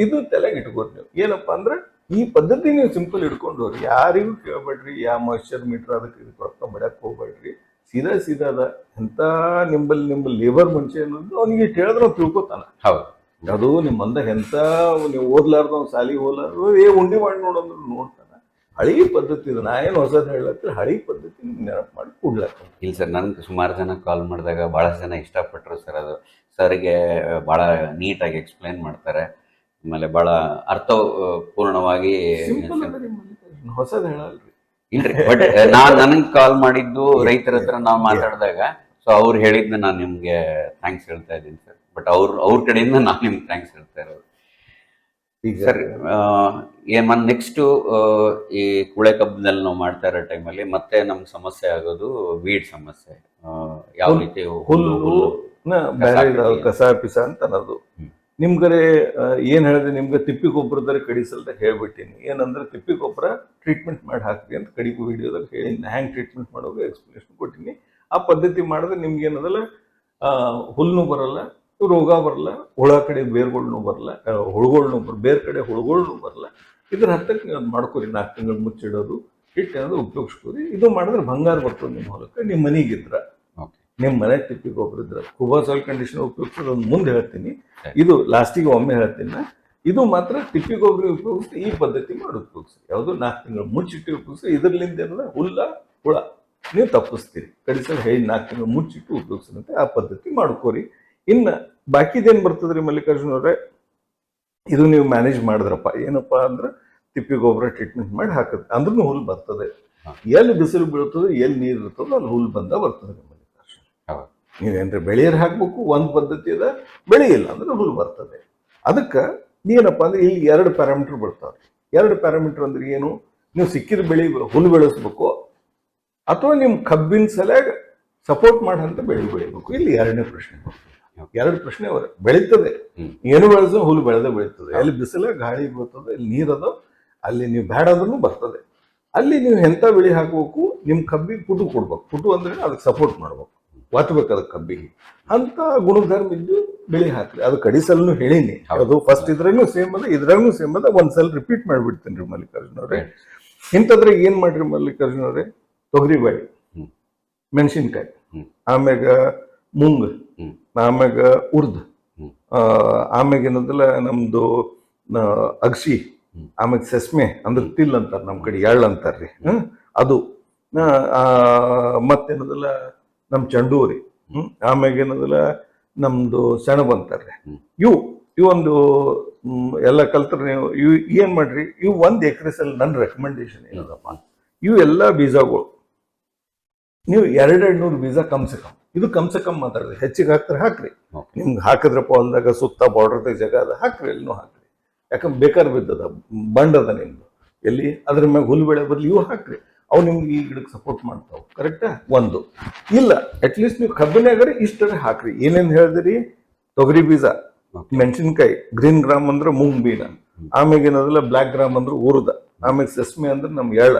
ಇದು ತಲೆಗೆ ಇಟ್ಕೋರಿ ನೀವು. ಏನಪ್ಪಾ ಅಂದ್ರೆ ಈ ಪದ್ಧತಿ ನೀವು ಸಿಂಪಲ್ ಹಿಡ್ಕೊಂಡು ಹೋಗ್ರಿ. ಯಾರಿಗೂ ಕೇಳ್ಬೇಡ್ರಿ, ಯಾವ ಮಾಯಿಶ್ಚರ್ ಮೀಟರ್ ಅದಕ್ಕೆ ರೊಕ್ಕ ಬಡಕ್ ಹೋಗ್ಬೇಡ್ರಿ. ಸೀದಾ ಅದ. ಎಂತ ನಿಂಬಲ್ಲಿ ಲೇಬರ್ ಮುಂಚೆ ಅನ್ನೋದು ಅವ್ನಿಗೆ ಹೇಳಿದ್ರೆ ಅವ್ನು ತಿಳ್ಕೊತಾನ. ಅದು ನಿಮ್ಮ ಮಂದಾಗ ಎಂತ ನೀವು ಓದ್ಲಾರ್ದು ಅವ್ನು ಸಾಲಿಗೆ ಹೋಗ್ಲಾರ್ದು ಉಂಡಿ ಮಾಡಿ ನೋಡಂದ್ರೆ ನೋಡ್ತಾನ. ಹಳಿ ಪದ್ಧತಿ ಇದು. ನಾ ಏನು ಹೊಸದು ಹೇಳತ್ತೀರಿ, ಹಳಿ ಪದ್ಧತಿ ನೆನಪು ಮಾಡಿ ಕೊಡ್ಲಕ್ಕ. ಇಲ್ಲ ಸರ್, ನನ್ಗೆ ಸುಮಾರು ಜನ ಕಾಲ್ ಮಾಡಿದಾಗ ಬಹಳಷ್ಟು ಜನ ಇಷ್ಟಪಟ್ಟರು ಸರ್. ಅದು ಸರ್ಗೆ ಬಹಳ ನೀಟಾಗಿ ಎಕ್ಸ್ಪ್ಲೈನ್ ಮಾಡ್ತಾರೆ. ಆಮೇಲೆ ಬಹಳ ಅರ್ಥಪೂರ್ಣವಾಗಿ. ಹೊಸದು ಹೇಳಲ್ರಿ. ಇಲ್ರಿ, ಬಟ್ ನನಗೆ ಕಾಲ್ ಮಾಡಿದ್ದು ರೈತರ ಹತ್ರ ನಾವು ಮಾತಾಡಿದಾಗ ಸೊ ಅವ್ರು ಹೇಳಿದ್ನ ನಾನು ನಿಮ್ಗೆ ಥ್ಯಾಂಕ್ಸ್ ಹೇಳ್ತಾ ಇದ್ದೀನಿ ಸರ್. ಬಟ್ ಅವ್ರ ಕಡೆಯಿಂದ ನಾನು ನಿಮ್ಗೆ ಥ್ಯಾಂಕ್ಸ್ ಹೇಳ್ತಾ ಇರೋದು. ಸರ್, ನೆಕ್ಸ್ಟ್ ಈ ಕುಳೆ ಕಬ್ಬದಲ್ಲಿ ನಾವು ಮಾಡ್ತಾ ಇರೋ ಟೈಮಲ್ಲಿ ಮತ್ತೆ ನಮ್ಗೆ ಸಮಸ್ಯೆ ಆಗೋದು ವೀಡ್ ಸಮಸ್ಯೆ. ಯಾವ ರೀತಿ ಹುಲ್ಲು ಕಸ ಪಿಸ ಅಂತ ಅನ್ನೋದು. ನಿಮ್ಗರೆ ಏನ್ ಹೇಳಿದ್ರೆ ನಿಮ್ಗೆ ತಿಪ್ಪಿ ಗೊಬ್ಬರದಲ್ಲಿ ಕಡಿಸಲ್ದ ಹೇಳ್ಬಿಟ್ಟಿನಿ. ಏನಂದ್ರೆ ತಿಪ್ಪಿ ಗೊಬ್ಬರ ಟ್ರೀಟ್ಮೆಂಟ್ ಮಾಡಿ ಹಾಕ್ರಿ ಅಂತ ಕಡಿಪು ವಿಡಿಯೋದಲ್ಲಿ ಹೇಳಿ ಹ್ಯಾಂಗ್ ಟ್ರೀಟ್ಮೆಂಟ್ ಮಾಡೋದು ಎಕ್ಸ್ಪ್ಲೇಷನ್ ಕೊಟ್ಟಿನಿ. ಆ ಪದ್ಧತಿ ಮಾಡಿದ್ರೆ ನಿಮ್ಗೆ ಏನದಲ್ಲ ಹುಲ್ಲು ಬರಲ್ಲ, ರೋಗ ಬರಲ್ಲ, ಹುಳ ಕಡೆ ಬೇರ್ಗಳ್ನು ಬರಲ್ಲ, ಬೇರೆ ಕಡೆ ಹುಳುಗಳ್ನು ಬರಲ್ಲ. ಇದ್ರ ಹತ್ತಕ್ಕೆ ನೀವು ಅದು ಮಾಡ್ಕೊರಿ. 4 ತಿಂಗಳು ಮುಚ್ಚಿಡೋದು ಹಿಟ್ಟು ಉಪಯೋಗಿಸ್ಕೊರಿ. ಇದು ಮಾಡಿದ್ರೆ ಬಂಗಾರ ಬರ್ತದೆ ನಿಮ್ಮ ಹೊಲಕ್ಕೆ. ನಿಮ್ಮ ಮನೆಗಿದ್ರ, ನಿಮ್ಮ ಮನೆ ತಿಪ್ಪಿ ಗೊಬ್ಬರ ಇದ್ರ ಕುಬಾ ಸಾಯಿಲ್ ಕಂಡೀಷನರ್ ಉಪಯೋಗಿಸೋದು ಒಂದು ಮುಂದೆ ಹೇಳ್ತೀನಿ. ಇದು ಲಾಸ್ಟಿಗೆ ಒಮ್ಮೆ ಹೇಳ್ತೀನಿ. ಇದು ಮಾತ್ರ ತಿಪ್ಪಿ ಗೊಬ್ಬರ ಉಪಯೋಗಿಸಿ ಈ ಪದ್ಧತಿ ಮಾಡಿ ಉಪಯೋಗಿಸಿ. ಯಾವುದು 4 ತಿಂಗಳು ಮುಚ್ಚಿಟ್ಟು ಉಪಯೋಗಿಸಿ. ಇದರ್ಲಿಂದ ಏನಂದ್ರೆ ಹುಳ ನೀವು ತಪ್ಪಿಸ್ತೀರಿ. ಕಡಿಸಲು 4 ತಿಂಗಳು ಮುಚ್ಚಿಟ್ಟು ಉಪಯೋಗಿಸಿದಂತೆ ಆ ಪದ್ಧತಿ ಮಾಡ್ಕೋರಿ. ಇನ್ನು ಬಾಕಿದೇನು ಬರ್ತದ್ರಿ ಮಲ್ಲಿಕಾರ್ಜುನ ಅವರೇ, ಇದು ನೀವು ಮ್ಯಾನೇಜ್ ಮಾಡಿದ್ರಪ್ಪ. ಏನಪ್ಪಾ ಅಂದ್ರೆ ತಿಪ್ಪಿ ಗೊಬ್ಬರ ಟ್ರೀಟ್ಮೆಂಟ್ ಮಾಡಿ ಹಾಕದ್ ಅಂದ್ರೂ ಹುಲ್ ಬರ್ತದೆ. ಎಲ್ಲಿ ಬಿಸಿಲು ಬೀಳ್ತದೆ, ಎಲ್ಲಿ ನೀರು ಇರ್ತದೋ ಅಲ್ಲಿ ಹುಲ್ ಬರ್ತದೆ. ಮಲ್ಲಿಕಾರ್ಜುನ ನೀವೇನ್ರಿ ಬೆಳೆಯರ್ ಹಾಕ್ಬೇಕು, ಒಂದು ಪದ್ಧತಿ ಅದ. ಬೆಳೆಯಿಲ್ಲ ಅಂದ್ರೆ ಹುಲ್ ಬರ್ತದೆ. ಅದಕ್ಕೆ ಏನಪ್ಪಾ ಅಂದ್ರೆ ಇಲ್ಲಿ 2 ಪ್ಯಾರಾಮೀಟರ್ ಬರ್ತಾವ್ರಿ. 2 ಪ್ಯಾರಾಮೀಟರ್ ಅಂದ್ರೆ ಏನು, ನೀವು ಸಿಕ್ಕಿದ ಬೆಳೆ ಹುಲ್ ಬೆಳೆಸ್ಬೇಕು ಅಥವಾ ನಿಮ್ ಕಬ್ಬಿನ ಸಲಗ ಸಪೋರ್ಟ್ ಮಾಡಂತ ಬೆಳಿಬೇಕು. ಇಲ್ಲಿ ಎರಡನೇ ಪ್ರಶ್ನೆ, ಎರಡು ಪ್ರಶ್ನೆ ಅವರ ಬೆಳೀತದೆ, ಏನು ಬೆಳೆದ್ರೆ ಹುಲ್ಲು ಬೆಳೀತದೆ. ಎಲ್ಲಿ ಬಿಸಿಲ ಗಾಳಿ ಬರ್ತದೆ, ಇಲ್ಲಿ ನೀರದ, ಅಲ್ಲಿ ನೀವು ಬೇಡಾದ್ರೂ ಬರ್ತದೆ. ಅಲ್ಲಿ ನೀವು ಎಂತ ಬೆಳೆ ಹಾಕ್ಬೇಕು, ನಿಮ್ ಕಬ್ಬಿಗೆ ಪುಟು ಕೊಡ್ಬೇಕು. ಪುಟು ಅಂದ್ರೆ ಅದಕ್ಕೆ ಸಪೋರ್ಟ್ ಮಾಡ್ಬೇಕು, ಒತ್ತಬೇಕು ಅದಕ್ಕೆ ಕಬ್ಬಿಗೆ ಅಂತ ಗುಣಧರ್ಮ ಇದ್ದು ಬೆಳೆ ಹಾಕ್ರಿ. ಅದು ಕಡಿಸಲ್ನು ಹೇಳಿನಿ, ಅದು ಫಸ್ಟ್ ಇದ್ರಾಗೂ ಸೇಮ್ ಅದ, ಇದ್ರಾಗೂ ಸೇಮ್ ಅದ. ಒಂದ್ಸಲ ರಿಪೀಟ್ ಮಾಡ್ಬಿಡ್ತೇನೆ ರೀ ಮಲ್ಲಿಕಾರ್ಜುನ ಅವ್ರೆ. ಇಂಥದ್ರಾಗ ಏನ್ ಮಾಡ್ರಿ ಮಲ್ಲಿಕಾರ್ಜುನ ಅವ್ರೆ, ತೊಗರಿ ಬೇಳೆ, ಮೆಣಸಿನ್ಕಾಯಿ, ಆಮ್ಯಾಗ ಮುಂಗ್, ಆಮ್ಯಾಗ ಉರ್ದ್, ಆಮ್ಯಾಗ ಏನದಲ್ಲ ನಮ್ದು ಅಗಸಿ, ಆಮ್ಯಾಗ ಸೆಸ್ಮೆ ಅಂದ್ರೆ ತಿಲ್ ಅಂತಾರ, ನಮ್ ಕಡೆ ಎಳ್ಳು ಅಂತಾರ್ರಿ, ಅದು ಮತ್ತೇನದಲ್ಲ ನಮ್ ಚಂಡೂರಿ, ಆಮ್ಯಾಗ ಏನದಲ್ಲ ನಮ್ದು ಸೆಣಬ್ ಅಂತಾರ್ರಿ. ಇವೊಂದು ಎಲ್ಲ ಕಲ್ತ್ರ ನೀವು ಇವ್ ಏನ್ ಮಾಡ್ರಿ, ಇವು 1 ಎಕರೆಸಲ್ಲಿ ನನ್ನ ರೆಕಮೆಂಡೇಶನ್ ಏನದಪ್ಪ, ಇವು ಎಲ್ಲ ಬೀಜಗಳು ನೀವು 200 ಬೀಜ ಕಮ್ಸೆ ಕಮ್, ಇದು ಕಮ್ಸೆ ಕಮ್ ಮಾತಾಡ್ರಿ. ಹೆಚ್ಚಿಗೆ ಹಾಕ್ತಾರೆ ಹಾಕ್ರಿ, ನಿಮ್ಗೆ ಹಾಕಿದ್ರಪ್ಪ ಹೊಲ್ದಾಗ ಸುತ್ತ ಬಾರ್ಡರ್ದಾಗ ಜಾಗ ಅದ ಹಾಕ್ರಿ, ಎಲ್ಲಿನೂ ಹಾಕ್ರಿ. ಯಾಕಂದ್ರೆ ಬೇಕಾದ್ರೆ ಬಿದ್ದದ ಬಂಡದ ನಿಮ್ದು ಎಲ್ಲಿ, ಅದ್ರ ಮ್ಯಾಗ ಹುಲ್ಲು ಬೆಳೆ ಬದಲು ಇವು ಹಾಕ್ರಿ, ಅವು ನಿಮ್ಗೆ ಈ ಗಿಡಕ್ಕೆ ಸಪೋರ್ಟ್ ಮಾಡ್ತಾವ. ಕರೆಕ್ಟಾ? ಒಂದು ಇಲ್ಲ, ಅಟ್ಲೀಸ್ಟ್ ನೀವು ಕಬ್ಬಿನಾಗರೆ ಇಷ್ಟರೇ ಹಾಕ್ರಿ. ಏನೇನು ಹೇಳಿದ್ರಿ, ತೊಗರಿ ಬೀಜ, ಮೆಣಸಿನ್ಕಾಯಿ, ಗ್ರೀನ್ ಗ್ರಾಮ್ ಅಂದ್ರೆ ಮುಂಗ್ ಬೀನ, ಆಮ್ಯಾಗ ಏನದಲ್ಲ ಬ್ಲಾಕ್ ಗ್ರಾಮ್ ಅಂದ್ರೆ ಉರ್ದ, ಆಮ್ಯಾಗ ಸೆಸ್ಮೆ ಅಂದ್ರೆ ನಮ್ ಎಳ್ಳ,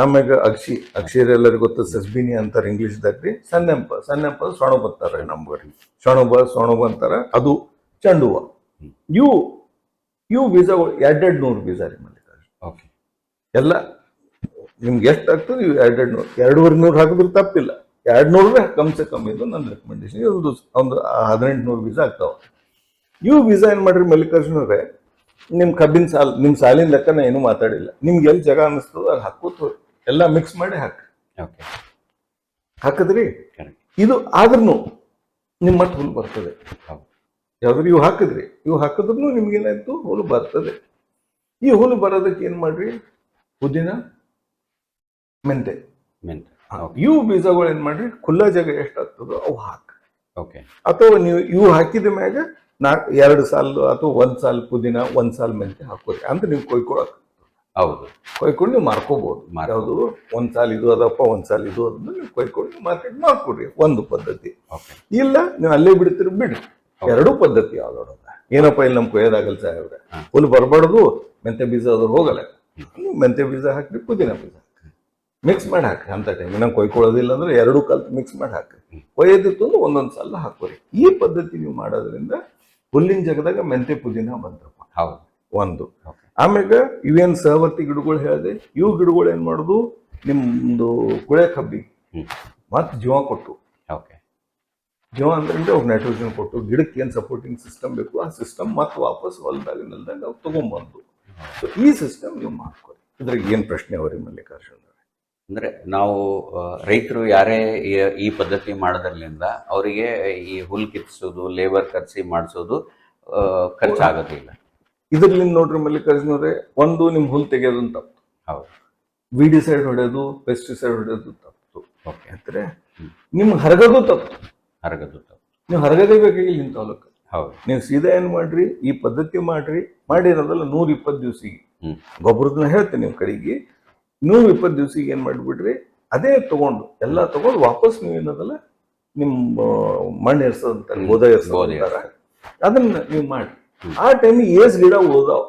ಆಮ್ಯಾಗ ಅಕ್ಷಿ ಎಲ್ಲರಿಗೂ ಗೊತ್ತ, ಸೆಸ್ಬಿನಿ ಅಂತಾರ ಇಂಗ್ಲಿಷ್ದಾಗ್ರಿ. ಸಣ್ಣೆಂಪ ಸೊಣಬ ಅಂತಾರ ನಮ್ಗೆ, ಸೊಣಬ ಅಂತಾರ, ಅದು ಚಂಡುವ. ಇವು ಬೀಜಗಳು 200 ಬೀಜ ರೀ ಮಲ್ಲಿಕಾರ್ಜುನ. ಎಲ್ಲ ನಿಮ್ಗೆ ಎಷ್ಟು ಆಗ್ತದೆ, ಇವು 200, 200 ಹಾಕಿದ್ರೆ ತಪ್ಪಿಲ್ಲ. 200 ಕಮ್ಸೆ ಕಮ್ಮಿ ಇದು ನನ್ನ ರೆಕಮೆಂಡೇಶನ್. ಒಂದು 1800 ಬೀಜ ಆಗ್ತಾವ. ಇವು ಬೀಜ ಏನ್ ಮಾಡ್ರಿ ಮಲ್ಲಿಕಾರ್ಜುನ ಅವ್ರೆ, ನಿಮ್ ಕಬ್ಬಿನ ಸಾಲ್, ನಿಮ್ ಸಾಲಿನ ಲೆಕ್ಕನ ಏನು ಮಾತಾಡಿಲ್ಲ, ನಿಮ್ಗೆ ಎಲ್ಲಿ ಜಾಗ ಅನಿಸ್ತದ ಅಲ್ಲಿ ಹಾಕೋತ ಎಲ್ಲ ಮಿಕ್ಸ್ ಮಾಡಿ ಹಾಕ್ರಿ. ಹಾಕಿದ್ರಿ, ಇದು ಆದ್ರೂ ನಿಮ್ ಮತ್ತೆ ಹುಲ್ಲು ಬರ್ತದೆ. ಯಾವ್ದು ಇವು ಹಾಕಿದ್ರಿ, ಇವು ಹಾಕಿದ್ರು ನಿಮ್ಗೇನಾಯ್ತು, ಹುಲ್ಲು ಬರ್ತದೆ. ಈ ಹುಲ್ಲು ಬರೋದಕ್ಕೆ ಏನ್ ಮಾಡ್ರಿ, ಪುದೀನ, ಮೆಂತೆ, ಇವು ಬೀಜಗಳು ಏನ್ ಮಾಡ್ರಿ, ಖುಲ್ಲಾ ಜಾಗ ಎಷ್ಟಾಗ್ತದೋ ಅವು ಹಾಕ್ರಿ. ಅಥವಾ ನೀವು ಇವು ಹಾಕಿದ ಮ್ಯಾಗ 2 ಸಾಲು ಅಥವಾ 1 ಸಾಲು ಪುದೀನ, 1 ಸಾಲು ಮೆಂತೆ ಹಾಕೋರಿ. ಅಂದ್ರೆ ನೀವು ಕೊಯ್ಕೊಳಕ್, ಹೌದು, ಕೊಯ್ಕೊಂಡು ನೀವು ಮಾರ್ಕೋಬಹುದು. ಯಾವುದು 1 ಸಾಲು ಇದು ಅದಪ್ಪ, 1 ಸಾಲು ಇದು ಅದನ್ನ ನೀವು ಕೊಯ್ಕೊಂಡು ಮಾರ್ಕೆಟ್ ಮಾಡ್ಕೊಡ್ರಿ, ಒಂದು ಪದ್ಧತಿ. ಇಲ್ಲ ನೀವು ಅಲ್ಲೇ ಬಿಡ್ತೀರಿ, ಬಿಡ್ರಿ. ಎರಡೂ ಪದ್ಧತಿ ಯಾವ್ದೋಡ. ಏನಪ್ಪ ಇಲ್ಲಿ ನಮ್ ಕೊಯ್ಯೋದಾಗಲ್ಲ ಸಾಹೇಬ್ರೆ, ಹುಲ್ಲು ಬರಬಾರ್ದು, ಮೆಂತೆ ಬೀಜ ಅದು ಹೋಗಲ್ಲ, ನೀವು ಮೆಂತೆ ಬೀಜ ಹಾಕ್ರಿ, ಪುದೀನ ಬೀಜ ಹಾಕ್ರಿ, ಮಿಕ್ಸ್ ಮಾಡಿ ಹಾಕ್ರಿ. ಅಂತ ಟೈಮ್ ನಂಗೆ ಕೊಯ್ಕೊಳ್ಳೋದಿಲ್ಲ ಅಂದ್ರೆ 2 ಕಲ್ತು ಮಿಕ್ಸ್ ಮಾಡಿ ಹಾಕ್ರಿ. ಕೊಯ್ಯೋದಿತ್ತು ಅಂದ್ರೆ 1 ಸಾಲ ಹಾಕೋರಿ. ಈ ಪದ್ಧತಿ ನೀವು ಮಾಡೋದ್ರಿಂದ ಹುಲ್ಲಿನ ಜಾಗದಾಗ ಮೆಂತೆ ಪುದೀನ ಬಂತಪ್ಪ. ಹೌದು, ಒಂದು. ಆಮ್ಯಾಗ ಇವೇನ್ ಸಹವರ್ತಿ ಗಿಡಗಳು ಹೇಳಿದೆ, ಇವು ಗಿಡಗಳು ಏನ್ ಮಾಡುದು, ನಿಮ್ದು ಕುಳೆ ಕಬ್ಬಿ ಮತ್ ಜೀವ ಕೊಟ್ಟು, ಜೀವ ಅಂದ್ರೆ ಅವ್ರು ನೈಟ್ರೋಜನ್ ಕೊಟ್ಟು, ಗಿಡಕ್ಕೆ ಏನ್ ಸಪೋರ್ಟಿಂಗ್ ಸಿಸ್ಟಮ್ ಬೇಕು ಆ ಸಿಸ್ಟಮ್ ಮತ್ತೆ ವಾಪಸ್ ಹೊಲದಾಗ ನಾವು ತಗೊಂಡ್ಬಂದು. ಸೊ ಈ ಸಿಸ್ಟಮ್ ನೀವು ಮಾಡ್ಕೊರಿ. ಇದ್ರಾಗ ಏನ್ ಪ್ರಶ್ನೆ ಅವರಿ ಮಲ್ಲಿಕಾರ್ಜುನ? ಅಂದ್ರೆ ನಾವು ರೈತರು ಯಾರೇ ಈ ಪದ್ಧತಿ ಮಾಡೋದ್ರಲ್ಲಿಂದ ಅವರಿಗೆ ಈ ಹುಲ್ ಕಿತ್ಸೋದು, ಲೇಬರ್ ಖರ್ಚಿ ಮಾಡಿಸೋದು ಖರ್ಚಾಗೋದಿಲ್ಲ. ಇದ್ರಲ್ಲಿಂದ ನೋಡ್ರಿ ಮಲ್ಲಿಕಾರ್ಜುನ ಅವರೇ, ಒಂದು ನಿಮ್ ಹುಲ್ ತೆಗೆಯೋದು ತಪ್ಪು. ಹೌದು, ವಿಡಿಸೈಡ್ ಹೊಡೆಯೋದು, ಪೆಸ್ಟಿಸೈಡ್ ಹೊಡೆಯೋದು ತಪ್ಪು. ಅಂದ್ರೆ ನಿಮ್ ಹರಗೋದು ತಪ್ಪು. ನೀವು ಹರಗದೇ ಬೇಕಾಗಿಲ್ಲ ಇಂಥ ಹೊಲಕ್ಕೆ. ಹೌದು, ನೀವು ಸೀದಾ ಏನ್ ಮಾಡ್ರಿ, ಈ ಪದ್ಧತಿ ಮಾಡ್ರಿ. ಮಾಡಿರೋದಲ್ಲ 120 ದಿವಸಿಗೆ ಗೊಬ್ಬರದನ್ನ ಹೇಳ್ತೇನೆ ನಿಮ್ ಕಡೆಗೆ. 120 ದಿವಸಿಗೆ ಏನ್ ಮಾಡ್ಬಿಡ್ರಿ, ಅದೇ ತಗೊಂಡು ಎಲ್ಲ ತಗೊಂಡು ವಾಪಸ್ ನೀವು ಏನದಲ್ಲ ನಿಮ್ ಮಣ್ಣು ಎರ್ಸೋದಂತಾರೆ, ಬೋಧ ಎರ್ಸೋದಾರ, ಅದನ್ನ ನೀವು ಮಾಡಿ. ಆ ಟೈಮಿಗೆ ಏಸ್ ಗಿಡ ಉಳ್ದಾವ್,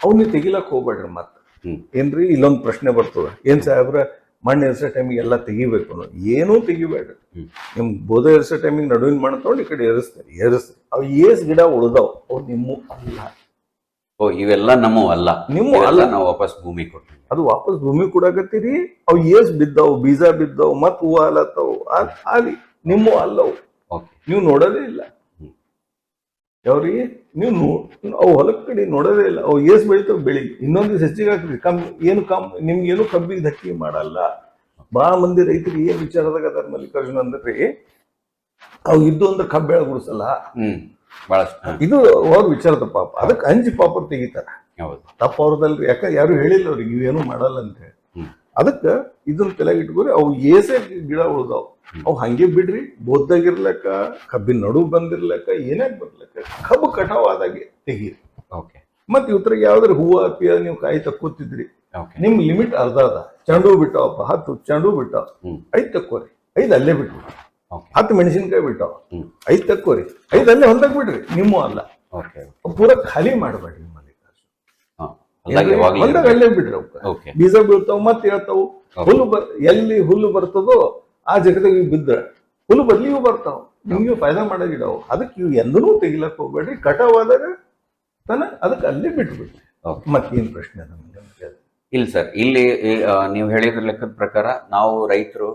ಅವ್ ನೀವು ತೆಗಿಲಕ್ ಹೋಗ್ಬೇಡ್ರಿ. ಮತ್ತೆ ಏನ್ರಿ ಇಲ್ಲೊಂದು ಪ್ರಶ್ನೆ ಬರ್ತದ, ಏನ್ ಸಾಹೇಬ್ರ ಮಣ್ಣು ಎರ್ಸೋ ಟೈಮಿಗೆ ಎಲ್ಲ ತೆಗಿಬೇಕು ಅನ್ನೋದು. ಏನೂ ತೆಗಿಬೇಡ್ರಿ. ನಿಮ್ ಬೋಧ ಎರ್ಸೋ ಟೈಮಿಗೆ ನಡುವಿನ ಮಣ್ಣು ತಗೊಂಡು ಈ ಕಡೆ ಏರಿಸ್ತೀರಿ. ಅವ್ ಏಸ್ ಗಿಡ ಉಳ್ದಾವ್, ಅವ್ ನಿಮ್ಮ ಅಲ್ಲ. ಇವೆಲ್ಲ ನಮ್ಮೂ ಅಲ್ಲ, ನಿಮ್ಮ ಅಲ್ಲ, ನಾವು ವಾಪಸ್ ಭೂಮಿ ಕೊಡ್ತೀವಿ. ಅದು ವಾಪಸ್ ಭೂಮಿ ಕೊಡಾಕತ್ತೀರಿ. ಅವ್ ಏಸ್ ಬಿದ್ದಾವ್, ಬೀಜ ಬಿದ್ದಾವ್, ಮತ್ ಹೂವು ಆಲತ್ತಾವ್, ಆಲಿ ನಿಮ್ಮ ಅಲ್ಲವು. ನೀವು ನೋಡೋದೇ ಇಲ್ಲ. ಯಾವ್ರಿಗೆ ನೀವು ಅವು ಹೊಲಕ್ ಕಡೆ ನೋಡೋದೇ ಇಲ್ಲ. ಅವು ಏಸ್ ಬೆಳಿತಾವ, ಬೆಳಿ ಇನ್ನೊಂದು ಹೆಚ್ಚಿಗೆ ಹಾಕ್ರಿ. ನಿಮ್ಗೇನು ಕಬ್ಬಿಗೆ ಧಕ್ಕಿ ಮಾಡಲ್ಲ. ಬಹಳ ಮಂದಿ ರೈತರಿಗೆ ಏನ್ ವಿಚಾರದಾಗ ಅದಾರ ಮಲ್ಲಿಕಾರ್ಜುನ ಅಂದ್ರೆ, ಅವು ಇದ್ದು ಅಂದ್ರೆ ಕಬ್ಬು ಬೆಳೆ ಗುಡಿಸಲ್ಲ. ಇದು ಅವ್ರ ವಿಚಾರದ ಪಾಪ. ಅದಕ್ಕೆ ಅಂಜಿ ಪಾಪ ತೆಗಿತಾರ. ತಪ್ಪ ಅವ್ರದಲ್ರಿ, ಯಾಕಂದ್ರೆ ಯಾರು ಹೇಳಿಲ್ಲ ಅವ್ರಿಗೆ ಇವೇನು ಮಾಡಲ್ಲ ಅಂತ ಹೇಳಿ. ಅದಕ್ಕೆ ಇದನ್ನ ತಲೆಗೆ ಇಟ್ಕೋರಿ. ಅವು ಏಸೇ ಗಿಡ ಉಳ್ದಾವ್, ಅವು ಹಂಗೆ ಬಿಡ್ರಿ. ಬೋದ್ದಾಗಿರ್ಲಕ್ಕ, ಕಬ್ಬಿನ ನಡು ಬಂದಿರ್ಲಕ್ಕ, ಏನಾಗ ಬರ್ಲಕ್ಕ, ಕಬ್ಬು ಕಟಾವ್ ಆದಾಗೆ ತೆಗೀರಿ. ಮತ್ ಇವ್ರಾಗ ಯಾವ್ದಾರ ಹೂವ ಪಿಯ ನೀವು ಕಾಯಿ ತಕ್ಕೋತಿದ್ರಿ, ನಿಮ್ ಲಿಮಿಟ್ ಅರ್ಧ ಅದ. ಚೆಂಡು ಬಿಟ್ಟಾವಪ್ಪ, 10 ಚೆಂಡು ಬಿಟ್ಟಾವ, 5 ತಕ್ಕೋರಿ, 5 ಅಲ್ಲೇ ಬಿಟ್ಬಿಡ್ರಿ. ಓಕೆ 10 ಮೆಣಸಿನ್ಕಾಯಿ ಬಿಟ್ಟಾವ, ಹ್ಮ್ 5 ತಕ್ಕೋರಿ, 5 ಅಲ್ಲೇ ಹೊಲ್ದಾಗ ಬಿಡ್ರಿ, ನಿಮ್ಮ ಅಲ್ಲ, ಓಕೆ ಪೂರ ಖಾಲಿ ಮಾಡಬೇಡ್ರಿ ಮಲ್ಲಿಕಾರ್ಜುನ್. ಹಾ ಹೊಲ್ದಾಗ ಯಾವಾಗ್ಲೂ ಹೊಲ್ದಾಗ ಅಲ್ಲೇ ಬಿಡ್ರಿ ಅವಕ್ಕ, ಓಕೆ ಬೀಜ ಬೀಳ್ತಾವ ಮತ್ತೆ ಹೇಳ್ತಾವು. ಎಲ್ಲಿ ಹುಲ್ಲು ಬರ್ತದೋ ಆ ಜಾಗದಾಗ ಇವು ಬಿದ್ದ ಹುಲ್ಲು ಬರ್ಲಿ ಇವು ಬರ್ತಾವ, ನಿಮ್ಗೆ ಫಾಯ್ದಾ ಮಾಡಾಗಿಡವು. ಅದಕ್ಕೆ ಇವು ಎಂದೂ ತೆಗಿಲಕ್ ಹೋಗ್ಬೇಡ್ರಿ, ಕಟಾವಾದಾಗ ತಾನ ಅದಕ್ಕೆ ಅಲ್ಲೇ ಬಿಟ್ಬಿಡ್ರಿ. ಓಕೆ ಮತ್ತೇನ್ ಪ್ರಶ್ನೆ ಅದ ನಮ್ಗೆ? ಇಲ್ಲ ಸರ್, ಇಲ್ಲಿ ನೀವು ಹೇಳಿದ್ರ ಲೆಕ್ಕದ ಪ್ರಕಾರ ನಾವು ರೈತರು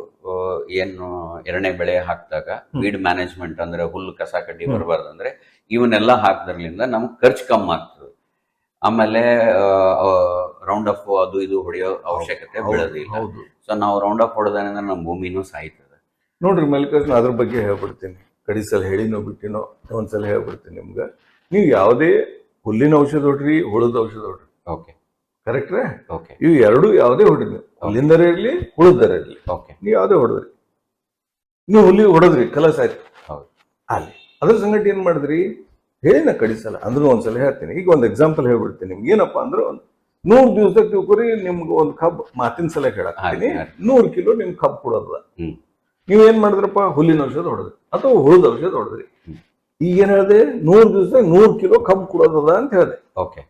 ಏನು ಎರಡನೇ ಬೆಳೆ ಹಾಕಿದಾಗ ವೀಡ್ ಮ್ಯಾನೇಜ್ಮೆಂಟ್ ಅಂದ್ರೆ ಹುಲ್ಲು ಕಸ ಕಡ್ಡಿ ಬರಬಾರ್ದು ಅಂದ್ರೆ ಇವನ್ನೆಲ್ಲ ಹಾಕಿದ್ರಲಿಂದ ನಮ್ಗೆ ಖರ್ಚು ಕಮ್ಮಿ ಆಗ್ತದೆ. ಆಮೇಲೆ ರೌಂಡ್ ಅಪ್ ಅದು ಇದು ಹೊಡೆಯೋ ಅವಶ್ಯಕತೆ ಬೀಳೋದಿಲ್ಲ. ಹೌದು. ಸೊ ನಾವು ರೌಂಡ್ ಅಪ್ ಹೊಡೆದ್ರೆ ನಮ್ಮ ಭೂಮಿನೂ ಸಾಯ್ತದೆ. ನೋಡ್ರಿ ಮಲ್ಲಿಕಾರ್ಜುನ್, ಅದ್ರ ಬಗ್ಗೆ ಹೇಳ್ಬಿಡ್ತೀನಿ. ಕಡಿ ಸಲ ಹೇಳಿನೋ ಬಿಟ್ಟಿನೋ ಒಂದ್ಸಲ ಹೇಳ್ಬಿಡ್ತೀನಿ ನಿಮ್ಗೆ. ನೀವು ಯಾವುದೇ ಹುಲ್ಲಿನ ಔಷಧ ಹೊಡ್ರಿ, ಹುಳದ ಔಷಧ ಹೊಡ್ರಿ, ಓಕೆ ಕರೆಕ್ಟ್ರೇ? ಓಕೆ ಇವು ಎರಡು ಯಾವುದೇ ಹೊಡಿದ್ರಿ, ಹುಲ್ಲಿಂದರ ಇರ್ಲಿ ಹುಳದರ ಇರ್ಲಿ, ಓಕೆ ನೀವು ಯಾವುದೇ ಹೊಡೆದ್ರಿ, ನೀವು ಹುಲ್ಲಿಗೆ ಹೊಡೆದ್ರಿ ಕಲಸ್ ಆಯ್ತು ಹೌದು ಅಲ್ಲಿ. ಅದ್ರ ಸಂಗತಿ ಏನ್ ಮಾಡಿದ್ರಿ ಹೇಳಿನ ಕಡಿಸಲ ಅಂದ್ರೂ ಒಂದ್ಸಲ ಹೇಳ್ತೀನಿ. ಈಗ ಒಂದು ಎಕ್ಸಾಂಪಲ್ ಹೇಳ್ಬಿಡ್ತೀನಿ ನಿಮ್ಗೆ. ಏನಪ್ಪಾ ಅಂದ್ರೆ 100 ದಿವಸದಾಗ ತಿಳ್ಕೊರಿ, ನಿಮ್ಗೆ ಒಂದು ಕಬ್ಬು ಮಾತಿನ ಸಲ ಹೇಳಕ್ತೀನಿ, 100 ಕಿಲೋ ನಿಮ್ಗೆ ಕಬ್ಬು ಕೊಡೋದ. ಹ್ಮ್ ನೀವೇನ್ ಮಾಡಿದ್ರಪ್ಪ, ಹುಲ್ಲಿನ ಔಷಧ ಹೊಡೆದ್ರಿ ಅಥವಾ ಹುಳದ ಔಷಧ ಹೊಡೆದ್ರಿ. ಈಗ ಏನ್ ಹೇಳಿದೆ, 100 ದಿವಸದಾಗ 100 ಕಿಲೋ ಕಬ್ಬು ಕೊಡೋದದ ಅಂತ ಹೇಳಿದೆ. ಓಕೆ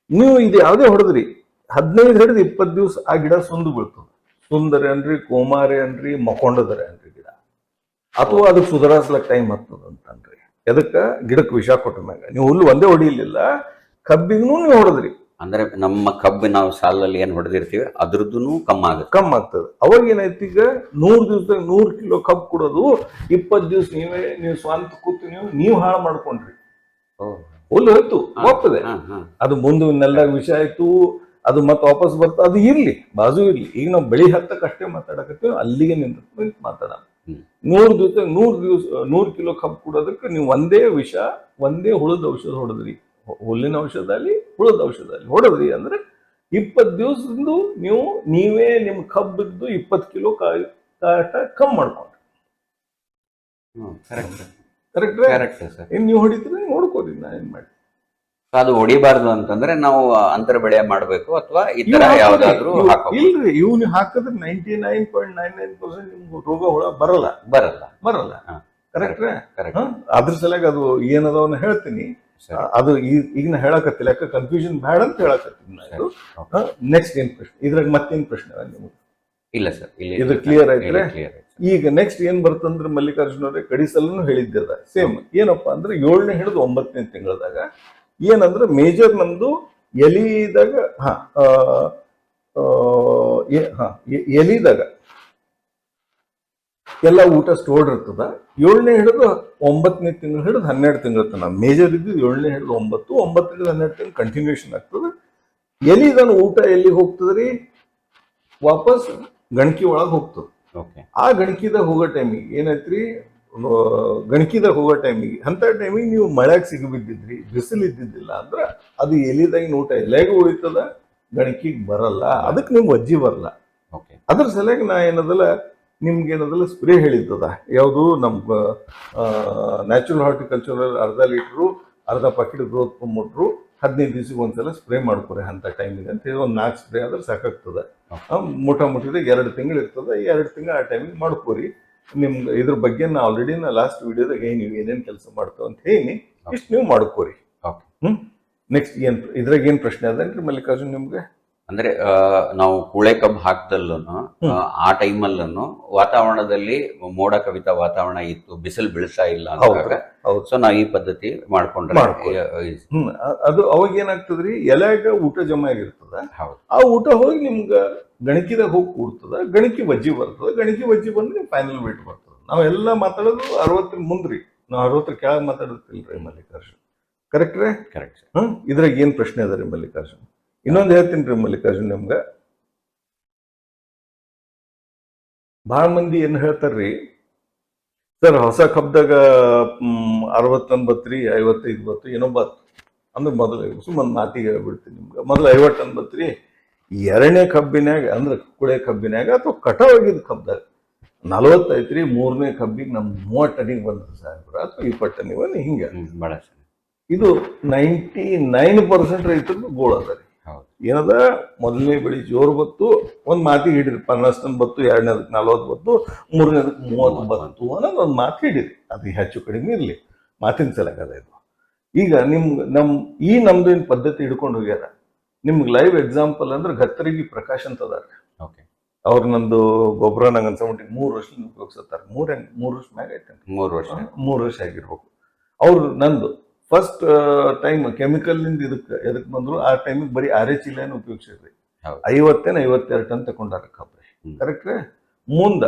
ನೀವು ಇದು ಯಾವುದೇ ಹೊಡೆದ್ರಿ 15 ಹಿಡಿದು 20 ದಿವಸ ಆ ಗಿಡ ಸುಂದು ಬೀಳ್ತದೆ. ಸುಂದರ ಅನ್ರಿ, ಕೋಮಾರಿ ಅನ್ರಿ, ಮಕೊಂಡದರೆ ಅನ್ರಿ ಗಿಡ, ಅಥವಾ ಅದಕ್ಕೆ ಸುಧಾರಿಸ್ಲಕ್ ಟೈಮ್ ಆಗ್ತದ ಅಂತನ್ರಿ. ಎದಕ್ಕ ಗಿಡಕ್ಕೆ ವಿಷ ಕೊಟ್ಟ ಮ್ಯಾಗ ನೀವು ಹುಲ್ಲು ಒಂದೇ ಹೊಡಿಲಿಲ್ಲ, ಕಬ್ಬಿಗೂ ನೀವು ಹೊಡೆದ್ರಿ ಅಂದ್ರೆ ನಮ್ಮ ಕಬ್ಬು ನಾವು ಸಾಲಲ್ಲಿ ಏನ್ ಹೊಡೆದಿರ್ತೀವಿ ಅದ್ರದ್ದು ಕಮ್ಮಿ ಆಗುತ್ತೆ, ಕಮ್ಮಿ ಆಗ್ತದೆ. ಅವಾಗ ಏನಾಯ್ತು, ಈಗ 100 ದಿವಸದಾಗ 100 ಕಿಲೋ ಕಬ್ಬು ಕೊಡೋದು 20 ದಿವಸ ನೀವು ಸ್ವಂತ ಕೂತು ನೀವು ಹಾಳು ಮಾಡ್ಕೊಂಡ್ರಿ. ಹುಲ್ಲು ಹೋಯ್ತು, ಹೋಗ್ತದೆ ಅದು, ಮುಂದೆ ನೆಲ್ಲಾಗ ವಿಷ ಆಯ್ತು, ಅದು ಮತ್ತೆ ವಾಪಸ್ ಬರ್ತಾ, ಅದು ಇರ್ಲಿ ಬಾಜು ಇರ್ಲಿ. ಈಗ ನಾವು ಬೆಳಿ ಹತ್ತಕ್ಕೆ ಅಷ್ಟೇ ಮಾತಾಡಕತ್ತೀವಿ, ಅಲ್ಲಿಗೆ ನಿಂತು ಮಾತಾಡೋಣ. 100 ಕಿಲೋ ಕಬ್ಬು ಕೊಡೋದಕ್ಕೆ ನೀವು ಒಂದೇ ವಿಷ, ಒಂದೇ ಹುಳದ ಔಷಧ ಹೊಡೆದ್ರಿ, ಹುಲ್ಲಿನ ಔಷಧ ಅಲ್ಲಿ ಹುಳದ ಔಷಧ ಅಲ್ಲಿ ಹೊಡೆದ್ರಿ ಅಂದ್ರೆ 20 ದಿವಸದಿಂದ ನೀವೇ ನಿಮ್ ಕಬ್ಬಿದ್ದು 20 ಕಿಲೋ ಕಾಟ ಕಮ್ಮಿ ಮಾಡ್ಕೊಂಡ್ರಿ. Correct sir. ಏನ್ ನೀವು ಹೊಡಿತೀರಿ ನೋಡ್ಕೋರಿ, ನಾ ಏನ್ ಮಾಡಿ. ಅದು ಹೊಡಿಬಾರ್ದು ಅಂತಂದ್ರೆ ನಾವು ಅಂತರ ಬೆಳೆ ಮಾಡಬೇಕು ಅಥವಾ ಈ ತರ ಯಾವ್ದಾದ್ರು ಇಲ್ರಿ, ಇವ್ ನೀವು ಹಾಕಿದ್ರೆ 99.99% ನಿಮ್ಗೆ ರೋಗ ಹುಳ ಬರಲ್ಲ. ಕರೆಕ್ಟ್ರೇ? ಅದ್ರ ಸಲುವಾಗಿ ಅದು ಏನದವನ್ನ ಹೇಳ್ತೀನಿ. ಅದು ಈಗ ನಾ ಹೇಳಕತ್ತಿಲ್ಲ, ಯಾಕೆ ಕನ್ಫ್ಯೂಷನ್ ಬೇಡ ಅಂತ ಹೇಳಕತ್ತೀನಿ. ನೆಕ್ಸ್ಟ್ ಏನ್ ಪ್ರಶ್ನೆ ಇದ್ರಾಗ ಮತ್ತೇನ್ ಪ್ರಶ್ನೆ ನಿಮ್ಗೆ? ಇಲ್ಲ ಸರ್, ಇದು ಕ್ಲಿಯರ್ ಆಯ್ತಾರೆ. ಈಗ ನೆಕ್ಸ್ಟ್ ಏನ್ ಬರ್ತಂದ್ರೆ ಮಲ್ಲಿಕಾರ್ಜುನ ಅವರೇ, ಕಡಿಸಲನ್ನು ಹೇಳಿದ್ದದ ಸೇಮ್. ಏನಪ್ಪಾ ಅಂದ್ರೆ 7ನೇ ಹಿಡಿದು 9ನೇ ತಿಂಗಳದಾಗ ಏನಂದ್ರೆ ಮೇಜರ್ ನಮ್ದು ಎಲಿದಾಗ ಎಲಿದಾಗ ಎಲ್ಲ ಊಟ ಸ್ಟೋರ್ಡ್ ಇರ್ತದ. 7ನೇ ಹಿಡಿದು 9ನೇ ತಿಂಗಳು ಹಿಡಿದು 12 ತಿಂಗಳ ತನಕ ಮೇಜರ್ ಇದ್ದು 7ನೇ ಹಿಡಿದು 9, 9 ಹಿಡಿದು 12 ತಿಂಗಳು ಕಂಟಿನ್ಯೂಷನ್ ಆಗ್ತದೆ. ಎಲಿದನ್ನ ಊಟ ಎಲ್ಲಿಗೆ ಹೋಗ್ತದ್ರಿ, ವಾಪಸ್ ಗಣಕಿ ಒಳಗೆ ಹೋಗ್ತದೆ. ಆ ಗಣಕಿದಾಗ ಹೋಗೋ ಟೈಮಿಗೆ ಏನಾಯ್ತ್ರಿ, ಗಣಕಿದಾಗ ಹೋಗೋ ಟೈಮಿಗೆ ಅಂತ ಟೈಮಿಗೆ ನೀವು ಮಳೆಯಾಗ ಸಿಗಬಿದ್ದಿದ್ರಿ, ಬಿಸಿಲು ಇದ್ದಿದ್ದಿಲ್ಲ ಅಂದ್ರೆ ಅದು ಎಲಿದಾಗಿನ ಊಟ ಎಲೆಗೂ ಉಳಿತದ, ಗಣಕಿಗೆ ಬರಲ್ಲ, ಅದಕ್ಕೆ ನಿಮ್ಗೆ ಅಜ್ಜಿ ಬರಲ್ಲ. ಅದ್ರ ಸಲುವಾಗಿ ನಾ ಏನದಲ್ಲ ನಿಮ್ಗೆ ಏನದಲ್ಲ ಸ್ಪ್ರೇ ಹೇಳಿದ್ದದ. ಯಾವುದು ನಮ್ಗೆ ನ್ಯಾಚುರಲ್ ಹಾರ್ಟಿಕಲ್ಚರಲ್ ಅರ್ಧ ಪಾಕೆಟ್ ಗ್ರೋತ್ ಪ್ರಮೋಟ್ರು 15 ದಿವಸಕ್ಕೆ ಒಂದ್ಸಲ ಸ್ಪ್ರೇ ಮಾಡ್ಕೊರಿ ಅಂತ ಟೈಮಿಗೆ ಅಂತ ಹೇಳಿ. ಒಂದು 4 ಸ್ಪ್ರೇ ಆದ್ರೆ ಸಾಕಾಗ್ತದೆ. ಮುಟ್ಟಿದಾಗ 2 ತಿಂಗಳು ಇರ್ತದೆ, 2 ತಿಂಗಳು ಆ ಟೈಮಿಗೆ ಮಾಡ್ಕೋರಿ. ನಿಮ್ಗೆ ಇದ್ರ ಬಗ್ಗೆ ನಾ ಆಲ್ರೆಡಿ ಲಾಸ್ಟ್ ವಿಡಿಯೋದಾಗ ನೀವು ಏನೇನು ಕೆಲಸ ಮಾಡ್ತಾವ ಅಂತ ಹೇಳಿ ಇಷ್ಟು ನೀವು ಮಾಡ್ಕೋರಿ. ನೆಕ್ಸ್ಟ್ ಇದ್ರಾಗ ಏನ್ ಪ್ರಶ್ನೆ ಅದೇನ್ರಿ ಮಲ್ಲಿಕಾರ್ಜುನ್ ನಿಮ್ಗೆ? ಅಂದ್ರೆ ನಾವು ಕೂಳೆ ಕಬ್ಬು ಹಾಕ್ದಲ್ಲೂ ಆ ಟೈಮಲ್ಲೂ ವಾತಾವರಣದಲ್ಲಿ ಮೋಡ ಕವಿತಾ ವಾತಾವರಣ ಇತ್ತು, ಬಿಸಿಲು ಬೀಳ್ತಾ ಇಲ್ಲ ಅಂದಾಗ ಸೊ ನಾವು ಈ ಪದ್ಧತಿ ಮಾಡ್ಕೊಂಡ್ರೆ ಅದು ಅವಾಗ ಏನಾಗ್ತದ್ರಿ, ಎಲೆಗ ಊಟ ಜಮಾ ಆಗಿರ್ತದ. ಆ ಊಟ ಹೋಗಿ ನಿಮ್ಗ ಗಣಕಿದಾಗ ಹೋಗಿ ಕೂಡ್ತದ, ಗಣಕಿ ವಜ್ಜಿ ಬರ್ತದ. ಗಣಕಿ ವಜ್ಜಿ ಬಂದ್ರೆ ಫೈನಲ್ ವೇಟ್ ಬರ್ತದ. ನಾವೆಲ್ಲ ಮಾತಾಡೋದು 60 ಮುಂದ್ರಿ, ನಾವು 60 ಕೆಳಗೆ ಮಾತಾಡೋದಿಲ್ರಿ ಮಲ್ಲಿಕಾರ್ಜುನ್. ಕರೆಕ್ಟ್ರೇ? ಕರೆಕ್ಟ್. ಇದ್ರಾಗ ಏನ್ ಪ್ರಶ್ನೆ ಅದ ರೀ ಮಲ್ಲಿಕಾರ್ಜುನ್? ಇನ್ನೊಂದು ಹೇಳ್ತೀನಿ ರೀ ಮಲ್ಲಿಕಾರ್ಜುನ್ ನಿಮ್ಗೆ. ಬಹಳ ಮಂದಿ ಏನ್ ಹೇಳ್ತಾರ್ರಿ, ಸರ್ ಹೊಸ ಕಬ್ದಾಗ 60 80 ರೀ, 55 ಬತ್ತು ಏನೋ ಬತ್ತು ಅಂದ್ರೆ ಮೊದಲು ಸುಮ್ಮನೆ ಮಾತಿಗೆ ಹೇಳ್ಬಿಡ್ತೀನಿ ನಿಮ್ಗೆ. ಮೊದಲು 50 ಟನ್ ಬತ್ರಿ, 2ನೇ ಕಬ್ಬಿನಾಗ ಅಂದ್ರೆ ಕುಳೆ ಕಬ್ಬಿನಾಗ ಅಥವಾ ಕಟಾವಾಗಿದ್ದ ಕಬ್ದಾಗ 40 ಐತ್ರಿ, 3ನೇ ಕಬ್ಬಿಗೆ ನಮ್ 30 ಟನ್ನಿಗೆ ಬಂದ್ರಿ ಸಾಹೇಬ್ರ, ಅಥವಾ 20 ಟನ್ನಿಗೆ ಹಿಂಗೆ. ಇದು 99% ರೈತರು ಗೋಳ ಅದ ರೀ. ಏನದ ಮೊದಲನೇ ಬೆಳಿ ಜೋರು ಬತ್ತು, ಒಂದ್ ಮಾತಿಗೆ ಹಿಡಿರಿ 50 ಟನ್ ಬತ್ತು, 2ನೇದಕ್ಕೆ 40 ಬತ್ತು, 3ನೇದಕ್ಕೆ 30 ಬತ್ತು ಅನ್ನೋದು ಒಂದು ಮಾತು ಹಿಡಿರಿ. ಅದು ಹೆಚ್ಚು ಕಡಿಮೆ ಇರಲಿ, ಮಾತಿನ ಸಲಕದ ಇದು. ಈಗ ನಮ್ದು ಏನ್ ಪದ್ಧತಿ ಹಿಡ್ಕೊಂಡು ಹೋಗ್ಯಾರ, ನಿಮ್ಗೆ ಲೈವ್ ಎಕ್ಸಾಂಪಲ್ ಅಂದ್ರೆ ಗತ್ತರಿಗೆ ಪ್ರಕಾಶ್ ಅಂತ ಅದಾರ. ಅವ್ರು ನಂದು ಗೊಬ್ಬರ ನಂಗೆ ಅನ್ಸಮಟ್ಟಿಗೆ 3 ವರ್ಷದಿಂದ ಉಪಯೋಗಿಸ್ತಾರೆ. 3 ವರ್ಷ ಮ್ಯಾಗ ಐತೆ, 3 ವರ್ಷ ಆಗಿರ್ಬೇಕು. ಅವ್ರು ನಂದು ಫಸ್ಟ್ ಟೈಮ್ ಕೆಮಿಕಲ್ ನಿಂದ ಎದಕ್ ಬಂದ್ರು, ಆ ಟೈಮಿಗೆ ಬರೀ 6 ಚೀಲ ಉಪಯೋಗಿಸಿದ್ರಿ. 52 ಟನ್ ತಗೊಂಡಾರ ಕಬ್ರಿ. ಕರೆಕ್ಟ್. ಮುಂದ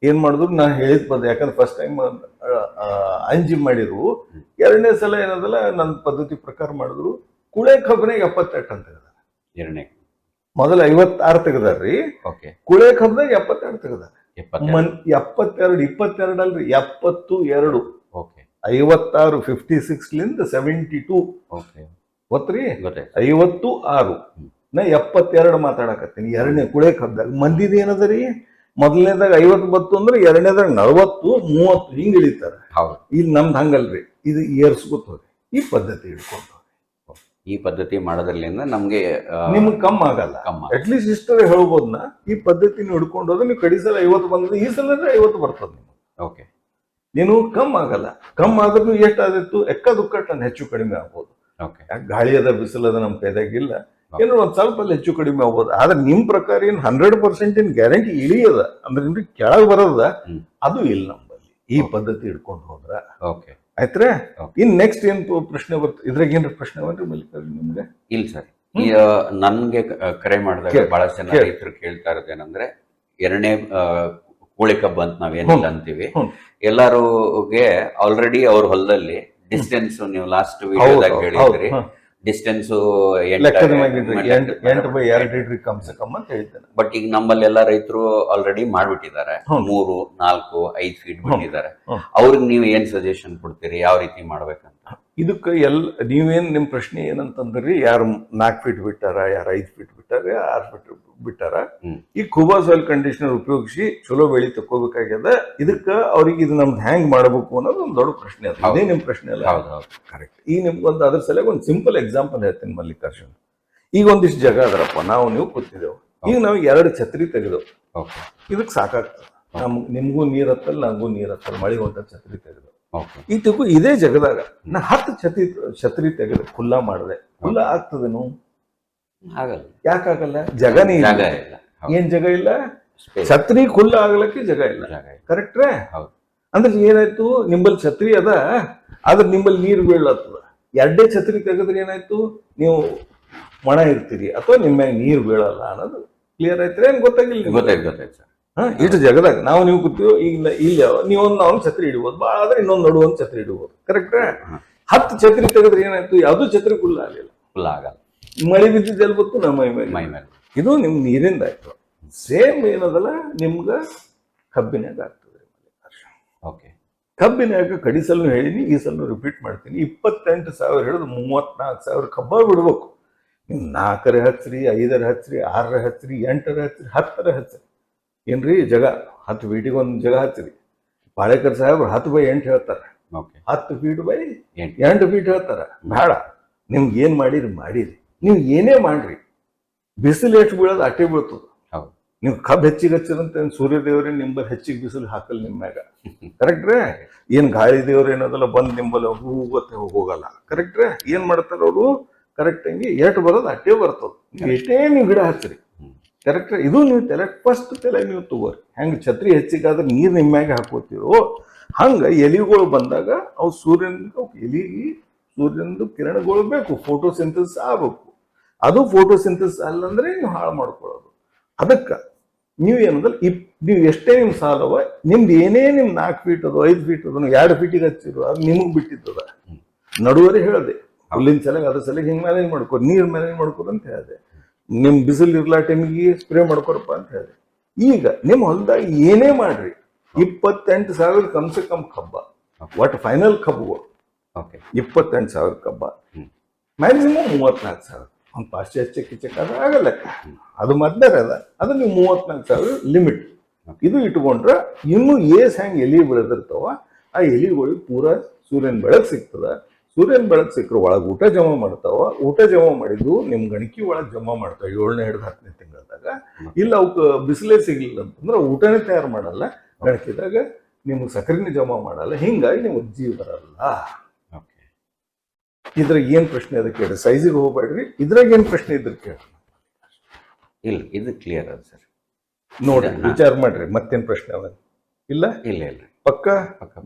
ಏನ್ ಮಾಡಿದ್ರು, ನಾ ಹೇಳಿದ್ ಪದ, ಯಾಕಂದ್ರೆ ಫಸ್ಟ್ ಟೈಮ್ ಅಂಜಿ ಮಾಡಿರು. 2ನೇ ಸಲ ಏನದಲ್ಲ ನನ್ನ ಪದ್ಧತಿ ಪ್ರಕಾರ ಮಾಡಿದ್ರು, ಕುಳೆ ಕಬ್ಬಿನಾಗ 72 ಟನ್ ತೆಗದಾರ. ಮೊದಲ 56 ತೆಗದಾರ್ರಿ, ಕುಳೆ ಕಬ್ಬಿನಾಗ 72 ತೆಗದಾರ. 22 ಅಲ್ರಿ, 72. 56 56 72 ಗೊತ್ತ್ರಿ, 56. ನಾ 72 ಮಾತಾಡಕತ್ತೀನಿ. 2ನೇ ಕುಳೆ ಕಬ್ದಾಗ ಮಂದಿದ ಏನದರಿ, ಮೊದಲನೇದಾಗ 50 ಬತ್ತು ಅಂದ್ರೆ 2ನೇದಾಗ 40 30 ಹಿಂಗ್ ಇಳಿತಾರೆ. ಇಲ್ಲಿ ನಮ್ದು ಹಂಗಲ್ರಿ, ಇದು ಏರ್ಸ್ಕೊತವ್ರಿ. ಈ ಪದ್ಧತಿ ಹಿಡ್ಕೊಂಡು ಈ ಪದ್ಧತಿ ಮಾಡೋದ್ರಲ್ಲಿಂದ ನಿಮ್ಗೆ ಕಮ್ಮಿ ಆಗಲ್ಲ. ಅಟ್ಲೀಸ್ಟ್ ಇಷ್ಟೇ ಹೇಳ್ಬೋದ್ನ, ಈ ಪದ್ಧತಿನ ಹಿಡ್ಕೊಂಡು ಹೋದ್ರೆ ನೀವು ಕಡಿ ಸಲ 50 ಬಂದ್ರೆ ಈ ಸಲ 50 ಬರ್ತದ ನಿಮ್ಗೆ. ನೀನು ಕಮ್ಮಿ ಆಗಲ್ಲ. ಕಮ್ಮಿ ಆದ್ರೂ ಎಷ್ಟಾದಿತ್ತು ಎಕ್ಕ ದುಕ್ಕ ಟನ್ ಹೆಚ್ಚು ಕಡಿಮೆ ಆಗ್ಬೋದು. ಗಾಳಿ ಅದ, ಬಿಸಿಲದ ನಮ್ಮ ಕೈದಾಗಿಲ್ಲ, ಏನೋ ಒಂದ್ ಸ್ವಲ್ಪ ಹೆಚ್ಚು ಕಡಿಮೆ ಆಗ್ಬೋದು. ಆದ್ರೆ ನಿಮ್ ಪ್ರಕಾರ ಏನ್ 100% ಏನ್ ಗ್ಯಾರಂಟಿ ಇಳಿಯದ ಅಂದ್ರೆ ನಿಮ್ಗೆ ಕೆಳಗ್ ಬರೋದ ಅದು ಇಲ್ಲ ನಮ್ಮಲ್ಲಿ. ಈ ಪದ್ಧತಿ ಹಿಡ್ಕೊಂಡು ಹೋದ್ರ ಆಯ್ತ್ರೆ. ಇನ್ ನೆಕ್ಸ್ಟ್ ಏನ್ ಪ್ರಶ್ನೆ ಬರ್ತದೆ ಇದ್ರಾಗ? ಏನ್ರ ಪ್ರಶ್ನೆ ಬಂದ್ರೆ ಮಲ್ಲಿಕಾರ್ಜುನ್ ನಿಮ್ಗೆ? ಇಲ್ಲ ಸರ್, ನನ್ಗೆ ಕರೆ ಮಾಡಿದಾಗ ಬಹಳಷ್ಟು ಜನ ರೈತರು ಕೇಳ್ತಾ ಇರೋದೇನಂದ್ರೆ, 2ನೇ ಕೋಳಿ ಕಬ್ಬು ಅಂತ ನಾವೇನಿಲ್ಲ ಅಂತೀವಿ, ಎಲ್ಲಾರಿಗೆ ಆಲ್ರೆಡಿ ಅವ್ರ ಹೊಲದಲ್ಲಿ ಡಿಸ್ಟೆನ್ಸ್, ನೀವು ಲಾಸ್ಟ್ ವಿಡಿಯೋದಾಗ ಹೇಳಿದ್ರಿ ಡಿಸ್ಟೆನ್ಸ್ 8/2 ಕಮ್ಸೆ ಕಮ್ ಅಂತ ಹೇಳ್ತೇನೆ. ಬಟ್ ಈಗ ನಮ್ಮಲ್ಲಿ ಎಲ್ಲಾ ರೈತರು ಆಲ್ರೆಡಿ ಮಾಡ್ಬಿಟ್ಟಿದ್ದಾರೆ, 3, 4, 5 ಫೀಟ್ ಬಿಟ್ಟಿದ್ದಾರೆ. ಅವ್ರಿಗೆ ನೀವು ಏನ್ ಸಜೆಷನ್ ಕೊಡ್ತೀರಿ, ಯಾವ ರೀತಿ ಮಾಡ್ಬೇಕಂತ? ಇದಕ್ಕೆ ನೀವೇನ್ ನಿಮ್ ಪ್ರಶ್ನೆ ಏನಂತಂದ್ರಿ, ಯಾರು 4 ಫೀಟ್ ಬಿಟ್ಟಾರ, ಯಾರು 5 ಫೀಟ್ ಬಿಟ್ಟಾರ, 6 ಫೀಟ್ ಬಿಟ್ಟಾರ. ಈ ಕುಬಾ ಸಾಯಿಲ್ ಕಂಡೀಷನರ್ ಉಪಯೋಗಿಸಿ ಚಲೋ ಬೆಳಿ ತಕೋಬೇಕಾಗ್ಯದ. ಇದಕ್ಕ ಅವ್ರಿಗೆ ಇದು ನಮ್ದು ಹ್ಯಾಂಗ್ ಮಾಡ್ಬೇಕು ಅನ್ನೋದು ಒಂದು ದೊಡ್ಡ ಪ್ರಶ್ನೆ ಅದ. ಇದೇ ನಿಮ್ ಪ್ರಶ್ನೆ ಅಲ್ಲ? ಕರೆಕ್ಟ್. ಈಗ ನಿಮ್ಗೊಂದು ಅದ್ರ ಸಲಗ ಒಂದು ಸಿಂಪಲ್ ಎಕ್ಸಾಂಪಲ್ ಹೇಳ್ತೀನಿ ಮಲ್ಲಿಕಾರ್ಜುನ್. ಈಗ ಒಂದಿಷ್ಟು ಜಾಗ ಅದರಪ್ಪ, ನೀವು ಕೂತಿದ್ದೇವು. ಈಗ ನಾವು 2 ಛತ್ರಿ ತೆಗೆದೆವು, ಇದಕ್ ಸಾಕಾಗ್ತದೆ. ನಿಮ್ಗೂ ನೀರ್ ಹತ್ತಲ್ಲ, ನಂಗೂ ನೀರ್ ಹತ್ತಲ್ಲ, ಮಳೆ ಹೊಂಟ ಛತ್ರಿ ತೆಗೆದೆವು. ಇದಕ್ಕೂ ಇದೇ ಜಗದಾಗ ನಾ 10 ಛತ್ರಿ ತೆಗೆದು ಖುಲ್ಲಾ ಮಾಡಿದೆ, ಖುಲ್ಲಾ ಆಗ್ತದೇನು? ಯಾಕಾಗಲ್ಲ? ಜಗನೇ ಇಲ್ಲ. ಏನ್ ಜಾಗ ಇಲ್ಲ? ಛತ್ರಿ ಖುಲ್ಲಾ ಆಗ್ಲಕ್ಕೆ ಜಾಗ ಇಲ್ಲ. ಕರೆಕ್ಟ್ರೇ? ಅಂದ್ರೆ ಏನಾಯ್ತು, ನಿಂಬಲ್ಲಿ ಛತ್ರಿ ಅದ, ಆದ್ರೆ ನಿಂಬಲ್ಲಿ ನೀರು ಬೀಳತ್ತದ. 2 ಛತ್ರಿ ತೆಗೆದ್ರೆ ಏನಾಯ್ತು, ನೀವು ಮಣ ಇರ್ತೀರಿ ಅಥವಾ ನಿಮ್ಮ ನೀರು ಬೀಳಲ್ಲ ಅನ್ನೋದು ಕ್ಲಿಯರ್ ಆಯ್ತ್ರಿ? ಏನ್ ಗೊತ್ತಾಗಿಲ್ಲ? ಗೊತ್ತಾಯ್ತು ಸರ್. ಇಷ್ಟು ಜಗದಾಗ ನಾವು ನೀವು ಕೂತೀವಿ. ಈಗ ಇಲ್ಲ ನೀವೊಂದು ನಾವು ಛತ್ರಿ ಹಿಡಿಬೋದು, ಭಾಳ ಆದ್ರೆ ಇನ್ನೊಂದು ನಡುವೊಂದು ಛತ್ರಿ ಹಿಡಿಬೋದು. ಕರೆಕ್ಟ್. 10 ಛತ್ರಿ ತೆಗೆದ್ರೆ ಏನಾಯ್ತು, ಯಾವ್ದು ಛತ್ರಿ ಫುಲ್ ಆಗಲಿಲ್ಲ. ಫುಲ್ ಆಗಲ್ಲ. ಮಳೆ ಬಿದ್ದಿದ್ದೆಲ್ಲ ಗೊತ್ತು ನಮ್ಮ ಮೈ ಮೇಲೆ. ಇದು ನಿಮ್ ನೀರಿಂದ ಆಯ್ತು. ಸೇಮ್ ಏನದಲ್ಲ ನಿಮ್ಗ ಕಬ್ಬಿನಾಗ ಆಗ್ತದೆ. ಕಬ್ಬಿನಾಗ ಕಡಿಸಲು ಹೇಳಿನಿ, ಈ ಸಲ ರಿಪೀಟ್ ಮಾಡ್ತೀನಿ. 28,000 ಹಿಡಿದು 34,000 ಕಬ್ಬ ಬಿಡ್ಬೇಕು. ನೀವು 4 ಹಚ್ಚ್ರಿ, 5 ಹಚ್ಚ್ರಿ, 6 ಹಚ್ಚ್ರಿ, 8 ಹಚ್ಚ್ರಿ, 10 ಹಚ್ಚ್ರಿ. ಏನ್ರಿ ಜಗ 10 ಫೀಟಿಗೆ ಒಂದು ಜಗ ಹಚ್ಚ್ರಿ. ಪಾಳೇಕರ್ ಸಾಹೇಬ್ರು 10/8 ಹೇಳ್ತಾರೆ. 10 ಫೀಟ್ ಬೈ 8 ಫೀಟ್ ಹೇಳ್ತಾರ. ಬೇಡ, ನಿಮ್ಗೆ ಏನ್ ಮಾಡಿರಿ. ನೀವು ಏನೇ ಮಾಡ್ರಿ, ಬಿಸಿಲು ಎಷ್ಟು ಬೀಳೋದು ಅಟ್ಟೆ ಬೀಳ್ತದ. ನೀವು ಕಬ್ಬು ಹೆಚ್ಚಿಗೆ ಹಚ್ಚಿದಂತ ಸೂರ್ಯ ದೇವ್ರೇ ನಿಂಬಲ್ಲಿ ಹೆಚ್ಚಿಗೆ ಬಿಸಿಲು ಹಾಕಲ್ ನಿಮ್ಮ ಮ್ಯಾಗ. ಕರೆಕ್ಟ್ರೇ? ಏನ್ ಗಾಳಿ ದೇವ್ರ ಏನದಲ್ಲ ಬಂದ್ ನಿಂಬಲ್ಲಿ ಹೂಗತ್ತೆ ಹೋಗಲ್ಲ. ಕರೆಕ್ಟ್ರೇ? ಏನ್ ಮಾಡ್ತಾರ ಅವರು? ಕರೆಕ್ಟ್ ಆಗಿ ಎಷ್ಟು ಬರೋದು ಅಟ್ಟೆ ಬರ್ತದ. ನೀವು ಎಷ್ಟೇ ನೀವು ಗಿಡ ಹಚ್ಚ್ರಿ. ಕರೆಕ್ಟ್. ಇದು ನೀವು ಫಸ್ಟ್ ತಲೆ ನೀವು ತಗೋರಿ. ಹೆಂಗ್ ಛತ್ರಿ ಹೆಚ್ಚಿಗಾದ್ರೆ ನೀರ್ ನಿಮ್ಮ್ಯಾಗ ಹಾಕೋತಿರೋ ಹಂಗ ಎಲಿಗಳು ಬಂದಾಗ ಅವು ಎಲಿಗೆ ಸೂರ್ಯನದು ಕಿರಣಗಳು ಬೇಕು, ಫೋಟೋಸಿಂಥಸಿಸ್ ಆಗ್ಬೇಕು. ಅದು ಫೋಟೋಸಿಂಥಸಿಸ್ ಅಲ್ಲಂದ್ರೆ ನೀವು ಹಾಳು ಮಾಡ್ಕೊಳ್ಳೋದು. ಅದಕ್ಕ ನೀವು ಏನಂದ್ರೆ ನೀವು ಎಷ್ಟೇ ನಿಮ್ ಸಾಲವ, ನಿಮ್ದು ಏನೇ ನಿಮ್ 4 ಫೀಟ್ ಅದು 5 ಫೀಟ್ ಅದು 2 ಫೀಟಿಗೆ ಹಚ್ಚಿರೋ ಅದು ನಿಮಗ್ ಬಿಟ್ಟಿದ್ದದ. ನಡುವರೆ ಹೇಳಿದೆ ಹುಲ್ಲಿನ ಸಲಗ ಅದ್ರ ಸಲಗ ಹಿಂಗ್ ಮ್ಯಾನೇಜ್ ಮಾಡ್ಕೊ, ನೀರ್ ಮ್ಯಾನೇಜ್ ಮಾಡ್ಕೊರ್ ಅಂತ ಹೇಳಿದೆ. ನಿಮ್ ಬಿಸಿಲು ಇರ್ಲಾ ಟೈಮಿಗೆ ಸ್ಪ್ರೇ ಮಾಡ್ಕೊರಪ್ಪ ಅಂತ ಹೇಳಿದೆ. ಈಗ ನಿಮ್ ಹೊಲದಾಗ ಏನೇ ಮಾಡ್ರಿ 28,000 ಕಮ್ಸೆ ಕಮ್ ಕಬ್ಬ, ಒಟ್ಟು ಫೈನಲ್ ಕಬ್ಬು 28,000 ಕಬ್ಬ, ಮ್ಯಾಕ್ಸಿಮಮ್ 34,000. ಒಂದು ಪಾಸ್ಟೆ ಹೆಚ್ಚಕ್ಕೆ ಆಗಲ್ಲ, ಅದು ಮಧ್ಯಾಹ್ನ ಅದ. ಅದು ನೀವು 34,000 ಲಿಮಿಟ್ ಇದು ಇಟ್ಕೊಂಡ್ರೆ ಇನ್ನೂ ಹೆಂಗೆ ಎಲಿ ಬೆಳೆದಿರ್ತಾವ ಆ ಎಲಿಗಳಿಗೆ ಪೂರಾ ಸೂರ್ಯನ ಬೆಳಕು ಸಿಗ್ತದ. ಸೂರ್ಯನ ಬೆಳಕು ಸಿಕ್ಕರು ಒಳಗೆ ಊಟ ಜಮಾ ಮಾಡ್ತಾವ. ಊಟ ಜಮಾ ಮಾಡಿದ್ದು ನಿಮ್ ಗಣಕಿ ಒಳಗೆ ಜಮಾ ಮಾಡ್ತಾವ 7ನೇ ಹಿಡಿದು 10ನೇ ತಿಂಗಳದಾಗ. ಇಲ್ಲ ಅವಕ್ಕೆ ಬಿಸಿಲೇ ಸಿಗ್ಲಿಲ್ಲ ಅಂತಂದ್ರೆ ಊಟನೇ ತಯಾರು ಮಾಡಲ್ಲ ಗಣಕಿದಾಗ, ನಿಮ್ಗೆ ಸಕ್ಕರೆನೇ ಜಮಾ ಮಾಡಲ್ಲ. ಹಿಂಗಾಗಿ ನಿಮ್ಗೆ ಜೀವ ಬರಲ್ಲ. ಇದ್ರಾಗ ಏನ್ ಪ್ರಶ್ನೆ ಅದ ಕೇಳ್ರಿ, ಸೈಜಿಗೆ ಹೋಗ್ಬೇಡ್ರಿ. ಇದ್ರಾಗ ಏನ್ ಪ್ರಶ್ನೆ ಇದ್ರ ಕೇಳ್ರಿ. ಇಲ್ಲ, ಇದು ಕ್ಲಿಯರ್ ಅದ ಸರ್. ನೋಡ್ರಿ, ವಿಚಾರ ಮಾಡ್ರಿ, ಮತ್ತೇನ್ ಪ್ರಶ್ನೆ ಅವ? ಇಲ್ಲ ಇಲ್ಲ ಇಲ್ಲ ಪಕ್ಕ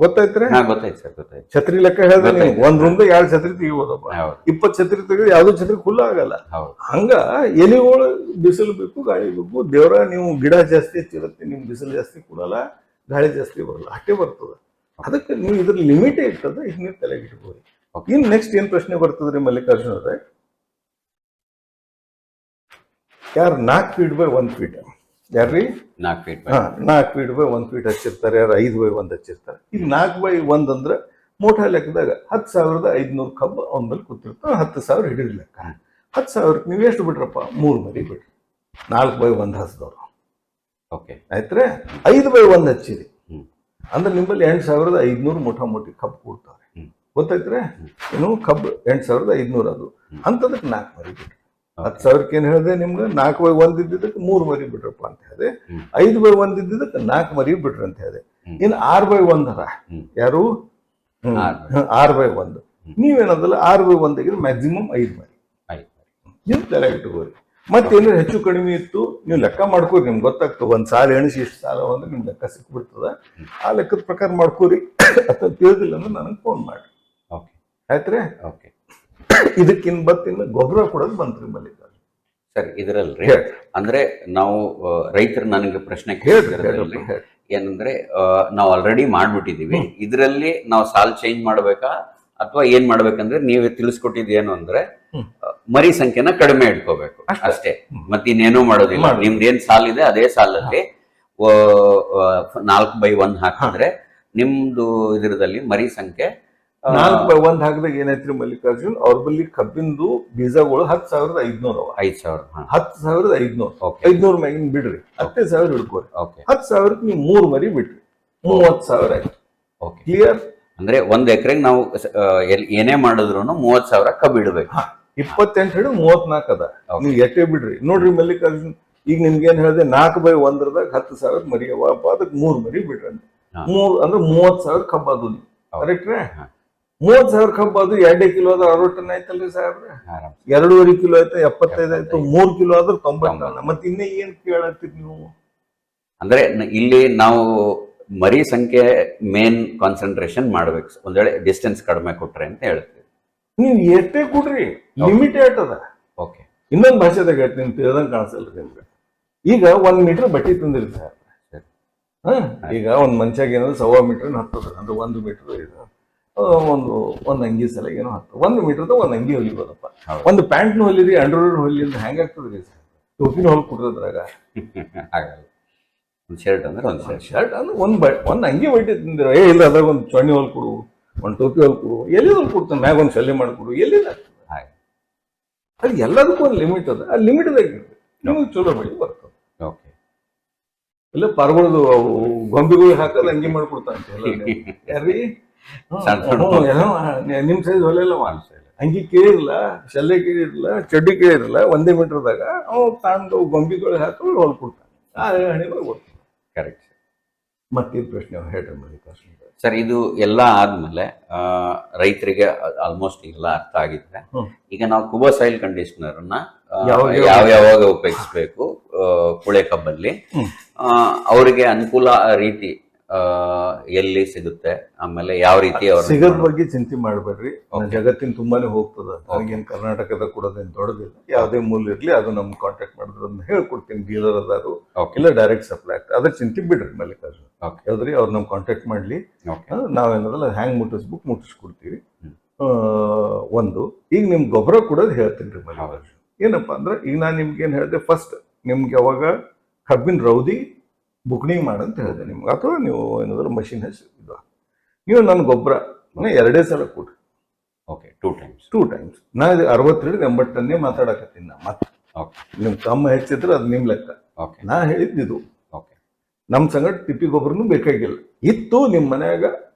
ಗೊತ್ತಾಯ್ತ್ರಿ? ಗೊತ್ತಾಯ್ತು ಸರ್, ಗೊತ್ತಾಯ್ತು. ಛತ್ರಿ ಲೆಕ್ಕ ಹೇಳ್ದೆ ನೀವು, ಒಂದ್ ರೂಮ್ದಾಗ 2 ಛತ್ರಿ ತೆಗಿಬೋದಪ್ಪ. 20 ಛತ್ರಿ ತೆಗೆದು ಯಾವ್ದು ಛತ್ರಿ ಖುಲ್ಲ ಆಗಲ್ಲ. ಹಂಗ ಎಲಿಗಳು ಬಿಸಿಲು ಬೇಕು, ಗಾಳಿ ಬೇಕು. ದೇವ್ರ ನೀವು ಗಿಡ ಜಾಸ್ತಿ ಹಚ್ಚಿರುತ್ತೆ, ನಿಮ್ ಬಿಸಿಲು ಜಾಸ್ತಿ ಕೊಡಲ್ಲ, ಗಾಳಿ ಜಾಸ್ತಿ ಬರಲ್ಲ, ಅಷ್ಟೇ ಬರ್ತದ. ಅದಕ್ಕೆ ನೀವು ಇದ್ರ ಲಿಮಿಟೇ ಇರ್ತದ, ಇದು ನೀವು ತಲೆಗೆ ಇಟ್ಕೋರಿ. ಇನ್ ನೆಕ್ಸ್ಟ್ ಏನ್ ಪ್ರಶ್ನೆ ಬರ್ತದ್ರಿ ಮಲ್ಲಿಕಾರ್ಜುನ ಅವ್ರೆ? ಯಾರು 4 ಫೀಟ್ ಬೈ 1 ಫೀಟ್? ಯಾರ್ರಿ? 4 ಫೀಟ್ 4 ಫೀಟ್ ಬೈ 1 ಫೀಟ್ ಹಚ್ಚಿರ್ತಾರೆ, ಯಾರು 5 ಬೈ 1 ಹಚ್ಚಿರ್ತಾರೆ. ಈಗ 4 ಬೈ 1 ಅಂದ್ರೆ ಮೋಟಾ ಲೆಕ್ಕದಾಗ 10,500 ಕಬ್ಬು ಅವನ ಮೇಲೆ ಕೂತಿರ್ತಾವ. 10,000 ಹಿಡಿದ ಲೆಕ್ಕ. 10,000ಕ್ಕೆ ನೀವು ಎಷ್ಟು ಬಿಟ್ರಪ್ಪ? 3 ಮರಿ ಬಿಟ್ರಿ. 4 ಬೈ 1 ಹಚ್ಚಿದವ್ರು. ಓಕೆ ಆಯ್ತ್ರೆ? 5 ಬೈ 1 ಹಚ್ಚಿರಿ ಅಂದ್ರೆ ನಿಮ್ಮಲ್ಲಿ 8,500 ಮೋಟಾ ಮೋಟಿ ಕಬ್ಬು ಕೊಡ್ತಾರೆ. ಗೊತ್ತಾಯ್ತ್ರೆ? ಏನು ಕಬ್ಬು 8,500 ಅದು ಅಂತದಕ್ಕೆ 4 ಮರಿ ಬಿಟ್ರಿ. 10,000ಕ್ಕೆ ಏನ್ ಹೇಳಿದೆ ನಿಮ್ಗೆ? 4 ಬೈ 1 ಇದ್ದಿದ್ದಕ್ಕೆ 3 ಮರಿ ಬಿಟ್ರಪ್ಪ ಅಂತ ಹೇಳಿದೆ. 5 ಬೈ 1 ಇದ್ದಿದ್ದಕ್ಕೆ 4 ಮರಿ ಬಿಟ್ರಿ ಅಂತ ಹೇಳಿದೆ. ಇನ್ನು 6 ಬೈ 1 ಅರ ಯಾರು? 6 ಬೈ 1 ನೀವೇನದಲ್ಲ 6 ಬೈ 1 ತೆಗೆದ್ರೆ ಮ್ಯಾಕ್ಸಿಮಮ್ 5 ಮರಿ. ನೀವು ತಲೆ ಇಟ್ಟುಕೋರಿ. ಮತ್ತೇನಾದ್ರು ಹೆಚ್ಚು ಕಡಿಮೆ ಇತ್ತು ನೀವು ಲೆಕ್ಕ ಮಾಡ್ಕೋರಿ, ನಿಮ್ಗೆ ಗೊತ್ತಾಗ್ತದೆ. ಒಂದ್ ಸಾಲ ಎಣಿಸಿ ಇಷ್ಟು ಸಾಲ ಅಂದ್ರೆ ನಿಮ್ಗೆ ಲೆಕ್ಕ ಸಿಕ್ಬಿಡ್ತದ. ಆ ಲೆಕ್ಕದ ಪ್ರಕಾರ ಮಾಡ್ಕೋರಿ. ಅಥವಾ ತಿಳಿದಿಲ್ಲ ಅಂದ್ರೆ ನನಗೆ ಫೋನ್ ಮಾಡಿ. ಆಯ್ತ್ರಿ? ಇದಕ್ಕಿನ್ ಬತ್ತಿನ ಗೊಬ್ಬರ ಕೊಡೋದು ಬಂತ್ರಿ ಮಲ್ಲಿಕಾರ್ಜುನ ಸರ್. ಇದರಲ್ರಿ ಅಂದ್ರೆ ನಾವು ರೈತರು ನನಗೆ ಪ್ರಶ್ನೆ ಕೇಳಿದ್ರಲ್ಲಿ ಏನಂದ್ರೆ, ನಾವು ಆಲ್ರೆಡಿ ಮಾಡ್ಬಿಟ್ಟಿದೀವಿ, ಇದರಲ್ಲಿ ನಾವು ಸಾಲ್ ಚೇಂಜ್ ಮಾಡ್ಬೇಕಾ ಅಥವಾ ಏನ್ ಮಾಡ್ಬೇಕಂದ್ರೆ ನೀವೇ ತಿಳಿಸ್ಕೊಟ್ಟಿದ್ ಏನು ಅಂದ್ರೆ ಮರಿ ಸಂಖ್ಯೆನ ಕಡಿಮೆ ಇಟ್ಕೋಬೇಕು ಅಷ್ಟೇ, ಮತ್ತಿನ್ನೇನೂ ಮಾಡೋದಿಲ್ಲ. ನಿಮ್ದೇನ್ ಸಾಲ್ ಇದೆ ಅದೇ ಸಾಲಲ್ಲಿ 4 ಬೈ 1 ಹಾಕಿದ್ರೆ ನಿಮ್ದು ಇದರದಲ್ಲಿ ಮರಿ ಸಂಖ್ಯೆ 4 ಬೈ 1 ಹಾಕಿದಾಗ ಏನೈತ್ರಿ ಮಲ್ಲಿಕಾರ್ಜುನ್, ಅವ್ರ ಬಲ್ಲಿ ಕಬ್ಬಿಂದು ಬೀಜಗಳು 10,500 ಅವ. 10,500 500 ಮ್ಯಾಗಿನ ಬಿಡ್ರಿ, 10,000 ಹಿಡ್ಕೋರಿ. 10,000ಕ್ಕೆ ನೀವು 3 ಮರಿ ಬಿಟ್ರಿ, 30,000 ಆಯ್ತು. ಕ್ಲಿಯರ್? ಅಂದ್ರೆ 1 ಎಕರೆಗೆ ನಾವು ಏನೇ ಮಾಡಿದ್ರು 30,000 ಕಬ್ಬು ಇಡಬೇಕು. 28 ಹಿಡಿದು 34 ಅದ. ನೀವು ಎಟ್ಟೆ ಬಿಡ್ರಿ. ನೋಡ್ರಿ ಮಲ್ಲಿಕಾರ್ಜುನ್, ಈಗ ನಿಮ್ಗೇನ್ ಹೇಳಿದೆ 4 ಬೈ 1ದಾಗ 10,000 ಮರಿ ಅವಪ್ಪ, ಅದಕ್ಕೆ 3 ಮರಿ ಬಿಡ್ರಿ ಅಂತ. 3 ಅಂದ್ರೆ 30,000 ಕಬ್ಬು ಅದು. ಕರೆಕ್ಟ್ ರೀ? 30,000 ಕಬ್ಬು ಅದು 2 ಕಿಲೋ ಆದ್ರೆ 60 ಟನ್ ಆಯ್ತಲ್ರಿ ಸಾಹೇಬ್ರೆ? 2.5 ಕಿಲೋ ಆಯ್ತು 75 ಆಯ್ತು, 3 ಕಿಲೋ ಆದ್ರೆ 90. ಮತ್ತೆ ಇನ್ನೇ ಏನ್ ಕೇಳತ್ತೀರಿ ನೀವು? ಅಂದ್ರೆ ಇಲ್ಲಿ ನಾವು ಮರಿ ಸಂಖ್ಯೆ ಮೇನ್ ಕಾನ್ಸಂಟ್ರೇಷನ್ ಮಾಡ್ಬೇಕು. ಒಂದ್ ವೇಳೆ ಡಿಸ್ಟೆನ್ಸ್ ಕಡಿಮೆ ಕೊಟ್ರೆ ಅಂತ ಹೇಳ್ತೀವಿ. ನೀವು ಎಷ್ಟೇ ಕೊಡ್ರಿ, ಲಿಮಿಟ್ ಅದ. ಓಕೆ, ಇನ್ನೊಂದು ಭಾಷೆದಾಗ ಹೇಳ್ತೀನಿ, ತಿಳಿದಂಗೆ ಕಾಣಿಸಲ್ರಿ ನಿಮ್ಗೆ. ಈಗ 1 ಮೀಟರ್ ಬಟ್ಟೆ ತಂದಿರಿ ಸರ್. ಈಗ ಒಂದ್ ಮನುಷ್ಯಾಗ ಏನಾದ್ರು 1.25 ಮೀಟರ್ ಹತ್ತದ ಅಂದ್ರೆ 1 ಮೀಟರ್ ಇದು ಒಂದು ಅಂಗಿ ಸಲ ಏನೋ ಹತ್ತು 1 ಮೀಟರ್ದ ಒಂದು ಅಂಗಿ ಹೊಲಿಬೋದಪ್ಪ. ಒಂದು ಪ್ಯಾಂಟ್ನು ಹೊಲಿರಿ, ಅಂಡರ್ವೇರ್ ಹೊಲಿ ಅಂದ್ರೆ ಹೆಂಗ ಆಗ್ತದ್ರಿ ಸರ್? ಟೋಪಿನ ಹೊಲ್ ಕೊಡ್ರದ್ರಾಗ ಒಂದು ಶರ್ಟ್ ಅಂದ್ರೆ ಒಂದು ಅಂಗಿ ಬಟ್ಟೆ ತಂದಿರ. ಇಲ್ಲ ಅದ್ರಾಗ ಒಂದು ಚೊಣ್ಣಿ ಹೊಲ್ ಕೊಡು, ಒಂದು ಟೋಪಿ ಹೊಲ್ ಕೊಡು, ಎಲ್ಲಿ ಹೊಲ್ ಕೊಡ್ತಾನೆ, ಮ್ಯಾಗ ಒಂದು ಶಲ್ಯ ಮಾಡ್ಕೊಡು, ಎಲ್ಲಿಲ್ಲ. ಅದು ಎಲ್ಲದಕ್ಕೂ ಒಂದು ಲಿಮಿಟ್ ಅದ. ಆ ಲಿಮಿಟ್ದಾಗ ನಿಮಗೆ ಚಲೋ ಮಾಡಿ ಬರ್ತದೆ. ಇಲ್ಲ ಪಾರ್ಗೊಳ್ದು ಗೊಂಬೆಗಳು ಹಾಕಲ್ಲ ಅಂಗಿ ಮಾಡ್ಕೊಡ್ತಾನೆ ಯಾರೀ? ನಿಮ್ ಸೈಜ್ ಹೊಲೆಲ್ಲ ಅಂಗಿ ಕೇಳಿರಲ್ಲ, ಶಲ್ಯ ಕೇಳಿರಲ್ಲ, ಚಡ್ಡಿ ಕೇಳಿರಲ್ಲ, 1 ಮೀಟರ್ದಾಗ ಅವ್ ತಾಂಡು ಗೊಂಬೆಗಳು ಹಾಕಿ ಹೊಲ್ಕೊಡ್ತಾನೆ. ಆ ಹಣೆ ಬರ್ಬೋದು. ಕರೆಕ್ಟ್. ಮತ್ತೇನು ಪ್ರಶ್ನೆ ಹೇಳ್ರಿ ಮಲ್ಲಿಕಾರ್ಜುನ ಸರ್? ಇದು ಎಲ್ಲ ಆದ್ಮೇಲೆ ರೈತರಿಗೆ ಆಲ್ಮೋಸ್ಟ್ ಎಲ್ಲ ಅರ್ಥ ಆಗಿದ್ರೆ, ಈಗ ನಾವು ಕುಬಾ ಸಾಯಿಲ್ ಕಂಡೀಷನರ್ ನ ಯಾವ್ಯಾವಾಗ ಉಪಯೋಗಿಸ್ಬೇಕು ಕುಳೆ ಕಬ್ಬಲ್ಲಿ, ಅವರಿಗೆ ಅನುಕೂಲ ರೀತಿ ಎಲ್ಲಿ ಸಿಗುತ್ತೆ, ಆಮೇಲೆ ಯಾವ ರೀತಿ ಸಿಗದ ಬಗ್ಗೆ ಚಿಂತೆ ಮಾಡಬೇಡ್ರಿ. ಜಗತ್ತಿನ ತುಂಬಾನೇ ಹೋಗ್ತದ. ನನಗೇನು ಕರ್ನಾಟಕದ ಕೊಡೋದೇನು ದೊಡ್ಡದಿಲ್ಲ. ಯಾವುದೇ ಮೂಲ ಇರ್ಲಿ ಅದು ನಮ್ಗೆ ಕಾಂಟ್ಯಾಕ್ಟ್ ಮಾಡಿದ್ರೆ ಅದನ್ನ ಹೇಳ್ಕೊಡ್ತೀನಿ. ಡೀಲರ್ ಅದಾರು ಇಲ್ಲ ಡೈರೆಕ್ಟ್ ಸಪ್ಲೈ ಆಗ್ತದೆ. ಅದ್ರ ಚಿಂತೆ ಬಿಡ್ರಿ ಮಲ್ಲಿಕಾರ್ಜುನ್. ಯಾವ್ದ್ರಿ ಅವ್ರು ನಮ್ಗೆ ಕಾಂಟ್ಯಾಕ್ಟ್ ಮಾಡ್ಲಿ, ನಾವೇನದಲ್ಲ ಹ್ಯಾಂಗ್ ಮುಟ್ಟಿಸ್ಕೊಡ್ತೀವಿ. ಒಂದು ಈಗ ನಿಮ್ ಗೊಬ್ಬರ ಕೊಡೋದು ಹೇಳ್ತೀನಿ ರೀ ಮಲ್ಲಿಕಾರ್ಜುನ್. ಏನಪ್ಪಾ ಅಂದ್ರೆ ಈಗ ನಾನು ನಿಮ್ಗೆ ಏನ್ ಹೇಳಿದೆ, ಫಸ್ಟ್ ನಿಮ್ಗೆ ಯಾವಾಗ ಕಬ್ಬಿನ ರೌದಿ ಬುಕ್ನಿಂಗ್ ಮಾಡಂತ ಹೇಳಿದೆ ನಿಮ್ಗೆ, ಅಥವಾ ನೀವು ಏನಾದ್ರು ಮಷಿನ್ ಹಚ್ಚಿ ಇದು ನೀವು ನನ್ನ ಗೊಬ್ಬರ 2 ಸಲ ಕೊಡ್ರಿ. Okay, 2 times. ನಾ 60-80 ಟನ್ನೇ ಮಾತಾಡಕತ್ತೀನಿ. ನಾ ಮತ್ತೆ ನಿಮ್ ಕಮ್ಮ ಹೆಚ್ಚಿದ್ರೆ ಅದು ನಿಮ್ ಲೆಕ್ಕ. ನಾ ಹೇಳಿದ್ದು ಇದು. ನಮ್ ಸಂಗಡ ತಿಪ್ಪಿ ಗೊಬ್ಬರನು ಬೇಕಾಗಿಲ್ಲ. ಇತ್ತು ನಿಮ್ ಮನ್ಯಾಗ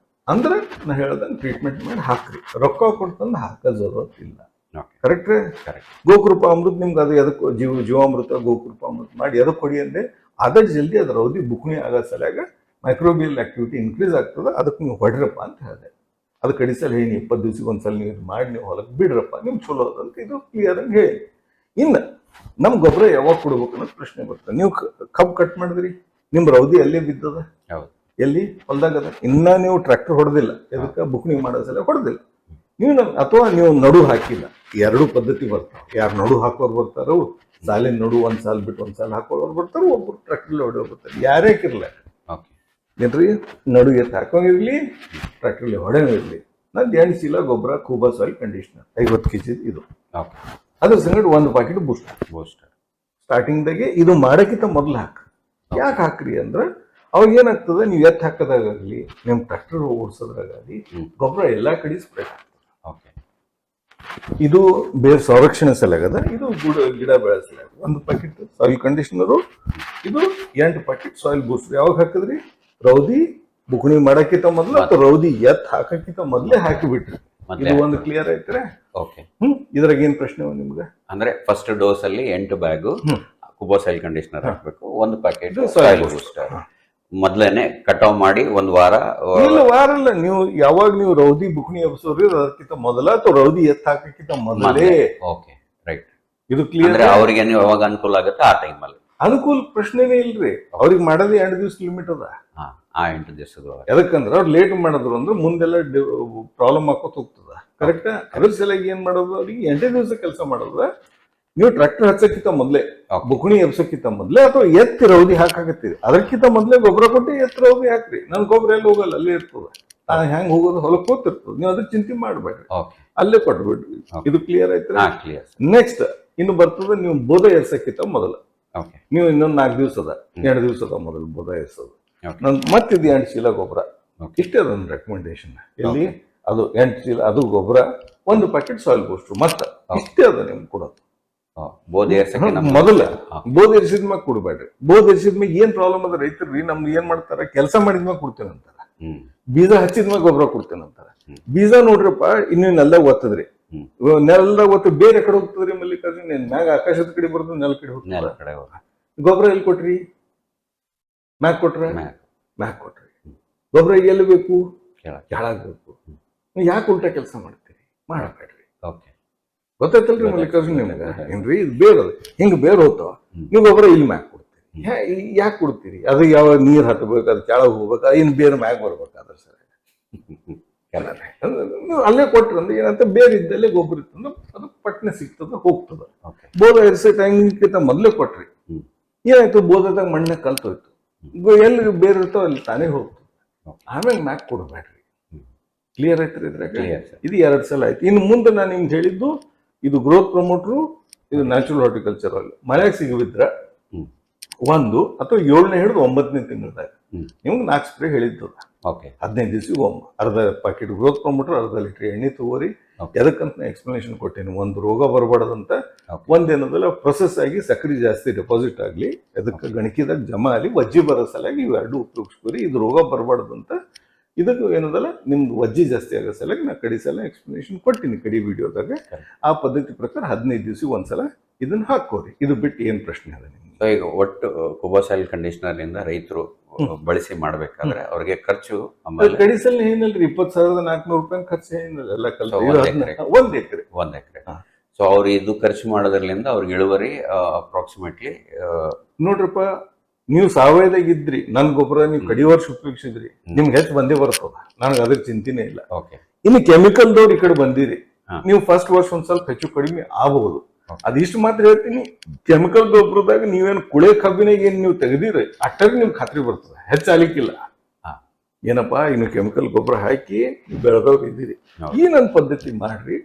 ಅಂದ್ರೆ ನಾ ಹೇಳ್ದಂಗೆ ಟ್ರೀಟ್ಮೆಂಟ್ ಮಾಡಿ ಹಾಕ್ರಿ, ರೊಕ್ಕ ಕೊಡ್ತಂದು ಹಾಕೋ ಜರೂರತ್ ಇಲ್ಲ. ಓಕೆ ಕರೆಕ್ಟ್ ರೀ? ಕರೆಕ್ಟ್. ಗೋಕೃಪ ಅಮೃತ ನಿಮ್ಗೆ ಅದು ಎದಕ್ಕೆ ಜೀವಾಮೃತ ಗೋಕೃಪ ಅಮೃತ ಮಾಡಿ ಎದಕ್ಕೆ ಕೊಡಿ ಅಂದ್ರೆ ಆದಷ್ಟು ಜಲ್ದಿ ಅದ್ರ ಅವಧಿ ಬುಕ್ಣಿ ಆಗೋ ಸಲುವಾಗ ಮೈಕ್ರೋಬಿಯಲ್ ಆಕ್ಟಿವಿಟಿ ಇನ್ಕ್ರೀಸ್ ಆಗ್ತದೆ, ಅದಕ್ಕೆ ನೀವು ಹೊಡ್ರಪ್ಪ ಅಂತ ಹೇಳಿದೆ. ಅದು ಕಡಿಸಲ ಹೇಳಿ 20 ದಿವ್ಸಕ್ಕೆ ಒಂದ್ಸಲ ನೀವು ಮಾಡಿ ನೀವು ಹೊಲಕ್ಕೆ ಬಿಡ್ರಪ್ಪ, ನಿಮ್ಗೆ ಚಲೋ ಅದಂತ ಇದು ಕ್ಲಿಯರ್ ಆಗಿ ಹೇಳಿ. ಇನ್ನು ನಮ್ ಗೊಬ್ಬರ ಯಾವಾಗ ಕೊಡ್ಬೇಕು ಅನ್ನೋದು ಪ್ರಶ್ನೆ ಬರ್ತದೆ. ನೀವು ಕಬ್ಬು ಕಟ್ ಮಾಡಿದ್ರಿ, ನಿಮ್ ರೌದಿ ಅಲ್ಲೇ ಬಿದ್ದದ, ಹೌದು, ಎಲ್ಲಿ ಹೊಲ್ದಾಗ ಅದ, ಇನ್ನ ನೀವು ಟ್ರ್ಯಾಕ್ಟರ್ ಹೊಡೆದಿಲ್ಲ, ಎದಕ್ಕೆ ಬುಕ್ಣಿ ಮಾಡೋ ಸಲ ಹೊಡೆದಿಲ್ಲ ನೀವು, ಅಥವಾ ನೀವು ನಡು ಹಾಕಿಲ್ಲ. ಎರಡು ಪದ್ಧತಿ ಬರ್ತಾವೆ. ಯಾರು ನಡು ಹಾಕೋರು ಬರ್ತಾರೋ, ಸಾಲಿನ ನಡು ಒಂದ್ ಸಾಲ ಬಿಟ್ಟು ಒಂದ್ ಸಾಲ ಹಾಕೋರು ಬರ್ತಾರೋ, ಒಬ್ರು ಟ್ರ್ಯಾಕ್ಟರ್ ಹೊಡೆಯೋರು ಬರ್ತಾರೆ. ಯಾರೇ ಕಿರ್ಲ ಓಕೆ ಏನ್ರಿ, ನಡು ಎತ್ತು ಹಾಕೋಂಗಿರ್ಲಿ, ಟ್ರ್ಯಾಕ್ಟರ್ಲಿ ಹೊಡೆಯೋಂಗಿರ್ಲಿ, ನಂದು 8 ಚೀಲ ಗೊಬ್ಬರ ಕೂಬಾ ಸಾಯಿಲ್ ಕಂಡೀಷನರ್ 50 kg ಇದು. ಓಕೆ, ಅದ್ರ ಸಂಗಡ 1 ಪಾಕೆಟ್ ಬೂಸ್ಟರ್ ಸ್ಟಾರ್ಟಿಂಗ್ದಾಗೆ ಇದು ಮಾಡೋಕ್ಕಿಂತ ಮೊದಲು ಯಾಕೆ ಹಾಕ್ರಿ ಅಂದ್ರೆ ಅವಾಗ ಏನಾಗ್ತದೆ, ನೀವು ಎತ್ತು ಹಾಕೋದಾಗಲಿ ನಿಮ್ಮ ಟ್ರ್ಯಾಕ್ಟರ್ ಓಡಿಸೋದ್ರಾಗಲಿ ಗೊಬ್ಬರ ಎಲ್ಲಾ ಕಡೆ ಸ್ಪ್ರೆಡ್ ಆಗ್ತದೆ. ಓಕೆ, ಇದು ಬೇರೆ ಸಂರಕ್ಷಣೆ ಸಲಗದ, ಇದು ಗಿಡ ಬೆಳೆಸಲಾಗ 1 ಪಾಕೆಟ್ ಸಾಯಿಲ್ ಕಂಡೀಷನರು, ಇದು 8 ಪಾಕೆಟ್ ಸಾಯಿಲ್ ಬೂಸ್ಟರ್. ಯಾವಾಗ ಹಾಕಿದ್ರಿ, ರೌದಿ ಬುಕ್ಣಿ ಮಾಡಕ್ಕಿಂತ ಮೊದಲು ಅಥವಾ ರೌದಿ ಎತ್ ಹಾಕಕ್ಕಿಂತ ಮೊದಲೇ ಹಾಕಿಬಿಟ್ರಿ. ಇದು ಒಂದು ಕ್ಲಿಯರ್ ಐತ್ರೆ? ಓಕೆ. ಇದ್ರಾಗ ಏನ್ ಪ್ರಶ್ನೆ ನಿಮ್ಗೆ? ಅಂದ್ರೆ ಫಸ್ಟ್ ಡೋಸ್ ಅಲ್ಲಿ 8 ಬ್ಯಾಗ್ ಕುಬೋ ಸಾಯಿಲ್ ಕಂಡೀಷನರ್ ಹಾಕ್ಬೇಕು, 1 ಪ್ಯಾಕೆಟ್ ಸಾಯಿಲ್ ಸಾಯಿಲ್ ಬೂಸ್ಟರ್ ಮೊದ್ಲೇನೆ ಕಟಾವ್ ಮಾಡಿ 1 ವಾರ. ಇಲ್ಲ, ವಾರ ಇಲ್ಲ, ನೀವು ಯಾವಾಗ ನೀವು ರೌದಿ ಬುಕ್ಣಿ ಎಬ್ಸೋರಿ ಅದಕ್ಕಿಂತ ಮೊದಲ ಅಥವಾ ರೌದಿ ಎತ್ ಹಾಕಕ್ಕಿಂತ ಮೊದಲೇ. Okay, right. ಇದು ಕ್ಲಿಯರ್. ಅವ್ರಿಗೆ ನೀವು ಯಾವಾಗ ಅನುಕೂಲ ಆಗುತ್ತೆ ಆ ಟೈಮಲ್ಲಿ. ಅನುಕೂಲ ಪ್ರಶ್ನೆನೇ ಇಲ್ರಿ, ಅವ್ರಿಗೆ ಮಾಡೋದೇ 8 ದಿವಸ ಲಿಮಿಟ್ ಅದ. ಆ 8 ದಿವಸದೊಳಗೆ ಯಾಕಂದ್ರೆ ಅವ್ರು ಲೇಟ್ ಮಾಡಿದ್ರು ಅಂದ್ರೆ ಮುಂದೆಲ್ಲ ಪ್ರಾಬ್ಲಮ್ ಹಾಕೋತ ಹೋಗ್ತದ. ಕರೆಕ್ಟ್? ಅದ್ರ ಸಲುವಾಗಿ ಏನ್ ಮಾಡೋದು, ಅವ್ರಿಗೆ 8 ದಿವಸ ಕೆಲಸ ಮಾಡೋದು. ನೀವು ಟ್ರ್ಯಾಕ್ಟರ್ ಹಚ್ಚಕ್ಕಿಂತ ಮೊದಲೇ, ಬುಕ್ಣಿ ಎಬ್ಸಕ್ಕಿಂತ ಮೊದಲೇ ಅಥವಾ ಎತ್ತಿ ರೌದಿ ಹಾಕಾಕತ್ತೀರಿ, ಅದಕ್ಕಿಂತ ಮೊದಲೇ ಗೊಬ್ಬರ ಕೊಟ್ಟು ಎತ್ತಿ ರೌದಿ ಹಾಕ್ರಿ. ನನ್ ಗೊಬ್ಬರ ಎಲ್ಲಿ ಹೋಗಲ್ಲ, ಅಲ್ಲೇ ಇರ್ತದ. ಹೆಂಗ್ ಹೋಗೋದು, ಹೊಲಕ್ಕೆ ಹೋಗ್ತಿರ್ತದ. ನೀವು ಅದ್ರ ಚಿಂತೆ ಮಾಡ್ಬೇಡ್ರಿ, ಅಲ್ಲೇ ಕೊಟ್ಬಿಡ್ರಿ. ಇದು ಕ್ಲಿಯರ್ ಐತ್ರಿ? ನೆಕ್ಸ್ಟ್ ಇನ್ನು ಬರ್ತದ, ನೀವು ಬೋಧ ಎರ್ಸಕ್ಕಿಂತ ಮೊದಲು ನೀವು ಇನ್ನೊಂದು 4 ದಿವಸ ಅದ, 2 ದಿವಸ ಅದ ಮೊದಲು ಬೋಧ ಎರ್ಸೋದು. ಮತ್ತಿದ್ 8 ಚೀಲ ಗೊಬ್ಬರ. ಇಷ್ಟೇ ಅದೊಂದು ರೆಕಮೆಂಡೇಶನ್. ಇಲ್ಲಿ ಅದು 8 ಚೀಲ ಅದು ಗೊಬ್ಬರ, 1 ಪ್ಯಾಕೆಟ್ ಸಾಯಿಲ್ ಬೂಸ್ಟರ್, ಮತ್ತೆ ಇಷ್ಟೇ ಅದ ನಿಮ್ಗೆ ಕೊಡೋದು. ಮೊದಲ ಬೋಧ ಎರ್ಸಿದ್ಮ್ಯಾಗ ಕೊಡ್ಬೇಡ್ರಿ. ಬೋಧ ಎರ್ಸಿದ್ಮ್ಯಾಗ ಏನ್ ಪ್ರಾಬ್ಲಮ್ ಅದ, ರೈತರ್ರಿ ನಮ್ದು ಏನ್ ಮಾಡ್ತಾರ, ಕೆಲಸ ಮಾಡಿದ್ಮ್ಯಾಗ ಕೊಡ್ತೇನೆ ಅಂತಾರ, ಬೀಜ ಹಚ್ಚಿದ್ಮ್ಯಾಗ ಗೊಬ್ಬರ ಕೊಡ್ತೇನೆ ಅಂತಾರ. ಬೀಜ ನೋಡ್ರಪ್ಪ ಇನ್ನೂ ನೆಲ ಒತ್ತದ್ರಿ, ನೆಲ ಒತ್ತು ಬೇರೆ ಕಡೆ ಹೋಗ್ತದ್ರಿ. ಮಲ್ಲಿಕಾರ್ಜುನ್ ಮ್ಯಾಗ ಆಕಾಶದ ಕಡೆ ಬರ್ತದ, ನೆಲ ಕಡೆ ಹೋಗ್ತದೆ. ಗೊಬ್ಬರ ಎಲ್ಲಿ ಕೊಟ್ರಿ, ಮ್ಯಾಕ್ ಕೊಟ್ರ, ಮ್ಯಾಕ್ ಕೊಟ್ರಿ. ಗೊಬ್ಬರ ಎಲ್ಲಿ ಬೇಕು, ಕೆಳಗ್ ಬೇಕು. ಯಾಕೆ ಉಲ್ಟಾ ಕೆಲಸ ಮಾಡ್ತೀರಿ, ಮಾಡಬೇಡ್ರಿ. ಗೊತ್ತಾಯ್ತಲ್ರಿ ಮಲ್ಲಿಕಾರ್ಜುನ್ ನಿಮ್ಗೆ? ಏನ್ರಿ ಇದು ಬೇರೆ ಹಿಂಗ ಬೇರೆ ಹೋಗ್ತಾವ, ನೀವು ಗೊಬ್ಬರ ಇಲ್ಲಿ ಮ್ಯಾಕ್ ಕೊಡ್ತೀರಿ. ಯಾಕೆ ಕೊಡ್ತೀರಿ? ಅದು ಯಾವ ನೀರ್ ಹತ್ಬೇಕು, ಅದು ಕೆಳಗೆ ಹೋಗ್ಬೇಕು, ಇನ್ ಬೇರೆ ಮ್ಯಾಗ್ ಬರ್ಬೇಕು. ಅದ್ರ ಸರಿ ನೀವು ಅಲ್ಲೇ ಕೊಟ್ರಿ ಅಂದ್ರೆ ಏನಂತ, ಬೇರೆ ಇದ್ದಲ್ಲೇ ಗೊಬ್ಬರ ಇತ್ತಂದ್ರೆ ಅದು ಪಟ್ನೆ ಸಿಗ್ತದ, ಹೋಗ್ತದ. ಬೋಧ ಎರ್ಸೋ ಟೈಮಿಂಗ್ಕಿಂತ ಮೊದಲೇ ಕೊಟ್ರಿ, ಏನಾಯ್ತು, ಬೋಧದಾಗ ಮಣ್ಣ ಕಲ್ತೋಯ್ತು, ಎಲ್ಲಿ ಬೇರೆ ಇರ್ತಾವ ಅಲ್ಲಿ ತಾನೇ ಹೋಗ್ತದೆ. ಆಮೇಲೆ ಮ್ಯಾಕ್ ಕೊಡ್ಬೇಡ್ರಿ. ಕ್ಲಿಯರ್ ಐತ್ರಿ ಇದ್ರಾಗ? ಇದು 2 ಸಲ ಆಯ್ತು. ಇನ್ನು ಮುಂದೆ ನಾನು ನಿಮ್ಗೆ ಹೇಳಿದ್ದು, ಇದು ಗ್ರೋತ್ ಪ್ರಮೋಟ್ರು, ಇದು ನ್ಯಾಚುರಲ್ ಹಾರ್ಟಿಕಲ್ಚರ್ ಆಯಿಲ್. ಮಳೆಯಾಗ ಸಿಗಬಿದ್ರ 1 ಅಥವಾ 7ನೇ ಹಿಡಿದು 9ನೇ ತಿಂಗಳದಾಗ ನಿಮ್ಗೆ 4 ಸ್ಪ್ರೇ ಹೇಳಿದ್ದದ. 15 ದಿವಸಕ್ಕೆ ಒಮ್ಮೆ ಅರ್ಧ ಪ್ಯಾಕೆಟ್ ಗ್ರೋತ್ ಪ್ರಮೋಟರ್, ಅರ್ಧ ಲೀಟರ್ ಎಣ್ಣೆ ತಗೋರಿ. ಎದಕ್ಕಂತ ನಾ ಎಕ್ಸ್ಪ್ಲನೇಷನ್ ಕೊಟ್ಟೇನಿ. ಒಂದು ರೋಗ ಬರಬಾರ್ದಂತ, ಒಂದೇನದಲ್ಲ ಪ್ರೊಸೆಸ್ ಆಗಿ ಸಕ್ಕರೆ ಜಾಸ್ತಿ ಡೆಪಾಸಿಟ್ ಆಗಲಿ, ಅದಕ್ಕೆ ಗಣಕಿದಾಗ ಜಮಾ ಆಗಲಿ, ವಜ್ಜಿ ಬರೋ ಸಲುವಾಗಿ ಇವೆರಡು ಉಪಯೋಗಿಸ್ಕೋರಿ. ಇದು ರೋಗ ಬರಬಾರ್ದಂತ, ಇದಕ್ಕೆ ಏನದಲ್ಲ ನಿಮ್ದು ವಜ್ಜಿ ಜಾಸ್ತಿ ಆಗೋ ಸಲುವಾಗಿ ನಾ ಕಡಿ ಸಲ ಎಕ್ಸ್ಪ್ಲನೇಷನ್ ಕೊಟ್ಟಿನಿ ಕಡಿ ವಿಡಿಯೋದಾಗ. ಆ ಪದ್ಧತಿ ಪ್ರಕಾರ 15 ದಿವಸಕ್ಕೆ ಒಂದ್ಸಲ ಇದನ್ನ ಹಾಕೋರಿ. ಇದು ಬಿಟ್ಟು ಏನ್ ಪ್ರಶ್ನೆ ಅದ ನಿಮ್ಗೆ? ಈಗ ಒಟ್ಟು ಕುಬೋ ಸಾಯಿಲ್ ಕಂಡೀಷನರ್ ಇಂದ ರೈತರು ಬಳಸಿ ಮಾಡ್ಬೇಕಾದ್ರೆ ಅವ್ರಿಗೆ ಖರ್ಚು ಕಡಿಸಲ್ ಏನಿಲ್ರಿ, 20,400 ರೂಪಾಯಿ ಖರ್ಚು ಏನಿಲ್ಲ. ಎಲ್ಲ ಕಲ್ತು 1 ಎಕರೆ. ಸೊ ಅವ್ರು ಇದು ಖರ್ಚು ಮಾಡೋದ್ರಲ್ಲಿಂದ ಅವ್ರಿಗೆ ಇಳುವರಿ ಅಪ್ರಾಕ್ಸಿಮೇಟ್ಲಿ ನೋಡ್ರಪ್ಪ, ನೀವು ಸಾವಯವದಾಗ ಇದ್ರಿ, ನನ್ ಗೊಬ್ಬರ ನೀವು ಕಡಿ ವರ್ಷ ಉಪಯೋಗಿಸಿದ್ರಿ, ನಿಮ್ಗೆ ಹೆಚ್ಚು ಬಂದೇ ಬರ್ತದ, ನನಗೆ ಅದ್ರ ಚಿಂತೆನೇ ಇಲ್ಲ. ಇನ್ನು ಕೆಮಿಕಲ್ದವ್ರು ಈ ಕಡೆ ಬಂದಿರಿ, ನೀವು ಫಸ್ಟ್ ವರ್ಷ ಒಂದ್ ಸ್ವಲ್ಪ ಹೆಚ್ಚು ಕಡಿಮೆ ಆಗಬಹುದು. ಅದಿಷ್ಟು ಮಾತ್ರ ಹೇಳ್ತೀನಿ, ಕೆಮಿಕಲ್ ಗೊಬ್ಬರದಾಗ ನೀವೇನು ಕುಳೆ ಕಬ್ಬಿನಾಗ ಏನ್ ನೀವು ತೆಗೆದಿರಿ ಅಷ್ಟಾಗಿ ನಿಮ್ಗೆ ಖಾತ್ರಿ ಬರ್ತದೆ, ಹೆಚ್ಚಾಲಿಕ್ಕಿಲ್ಲ. ಏನಪ್ಪಾ, ಇನ್ನು ಕೆಮಿಕಲ್ ಗೊಬ್ಬರ ಹಾಕಿ ಬೆಳೆದವ್ರು ಇದ್ದೀರಿ, ಈ ನನ್ನ ಪದ್ಧತಿ ಮಾಡ್ರಿ.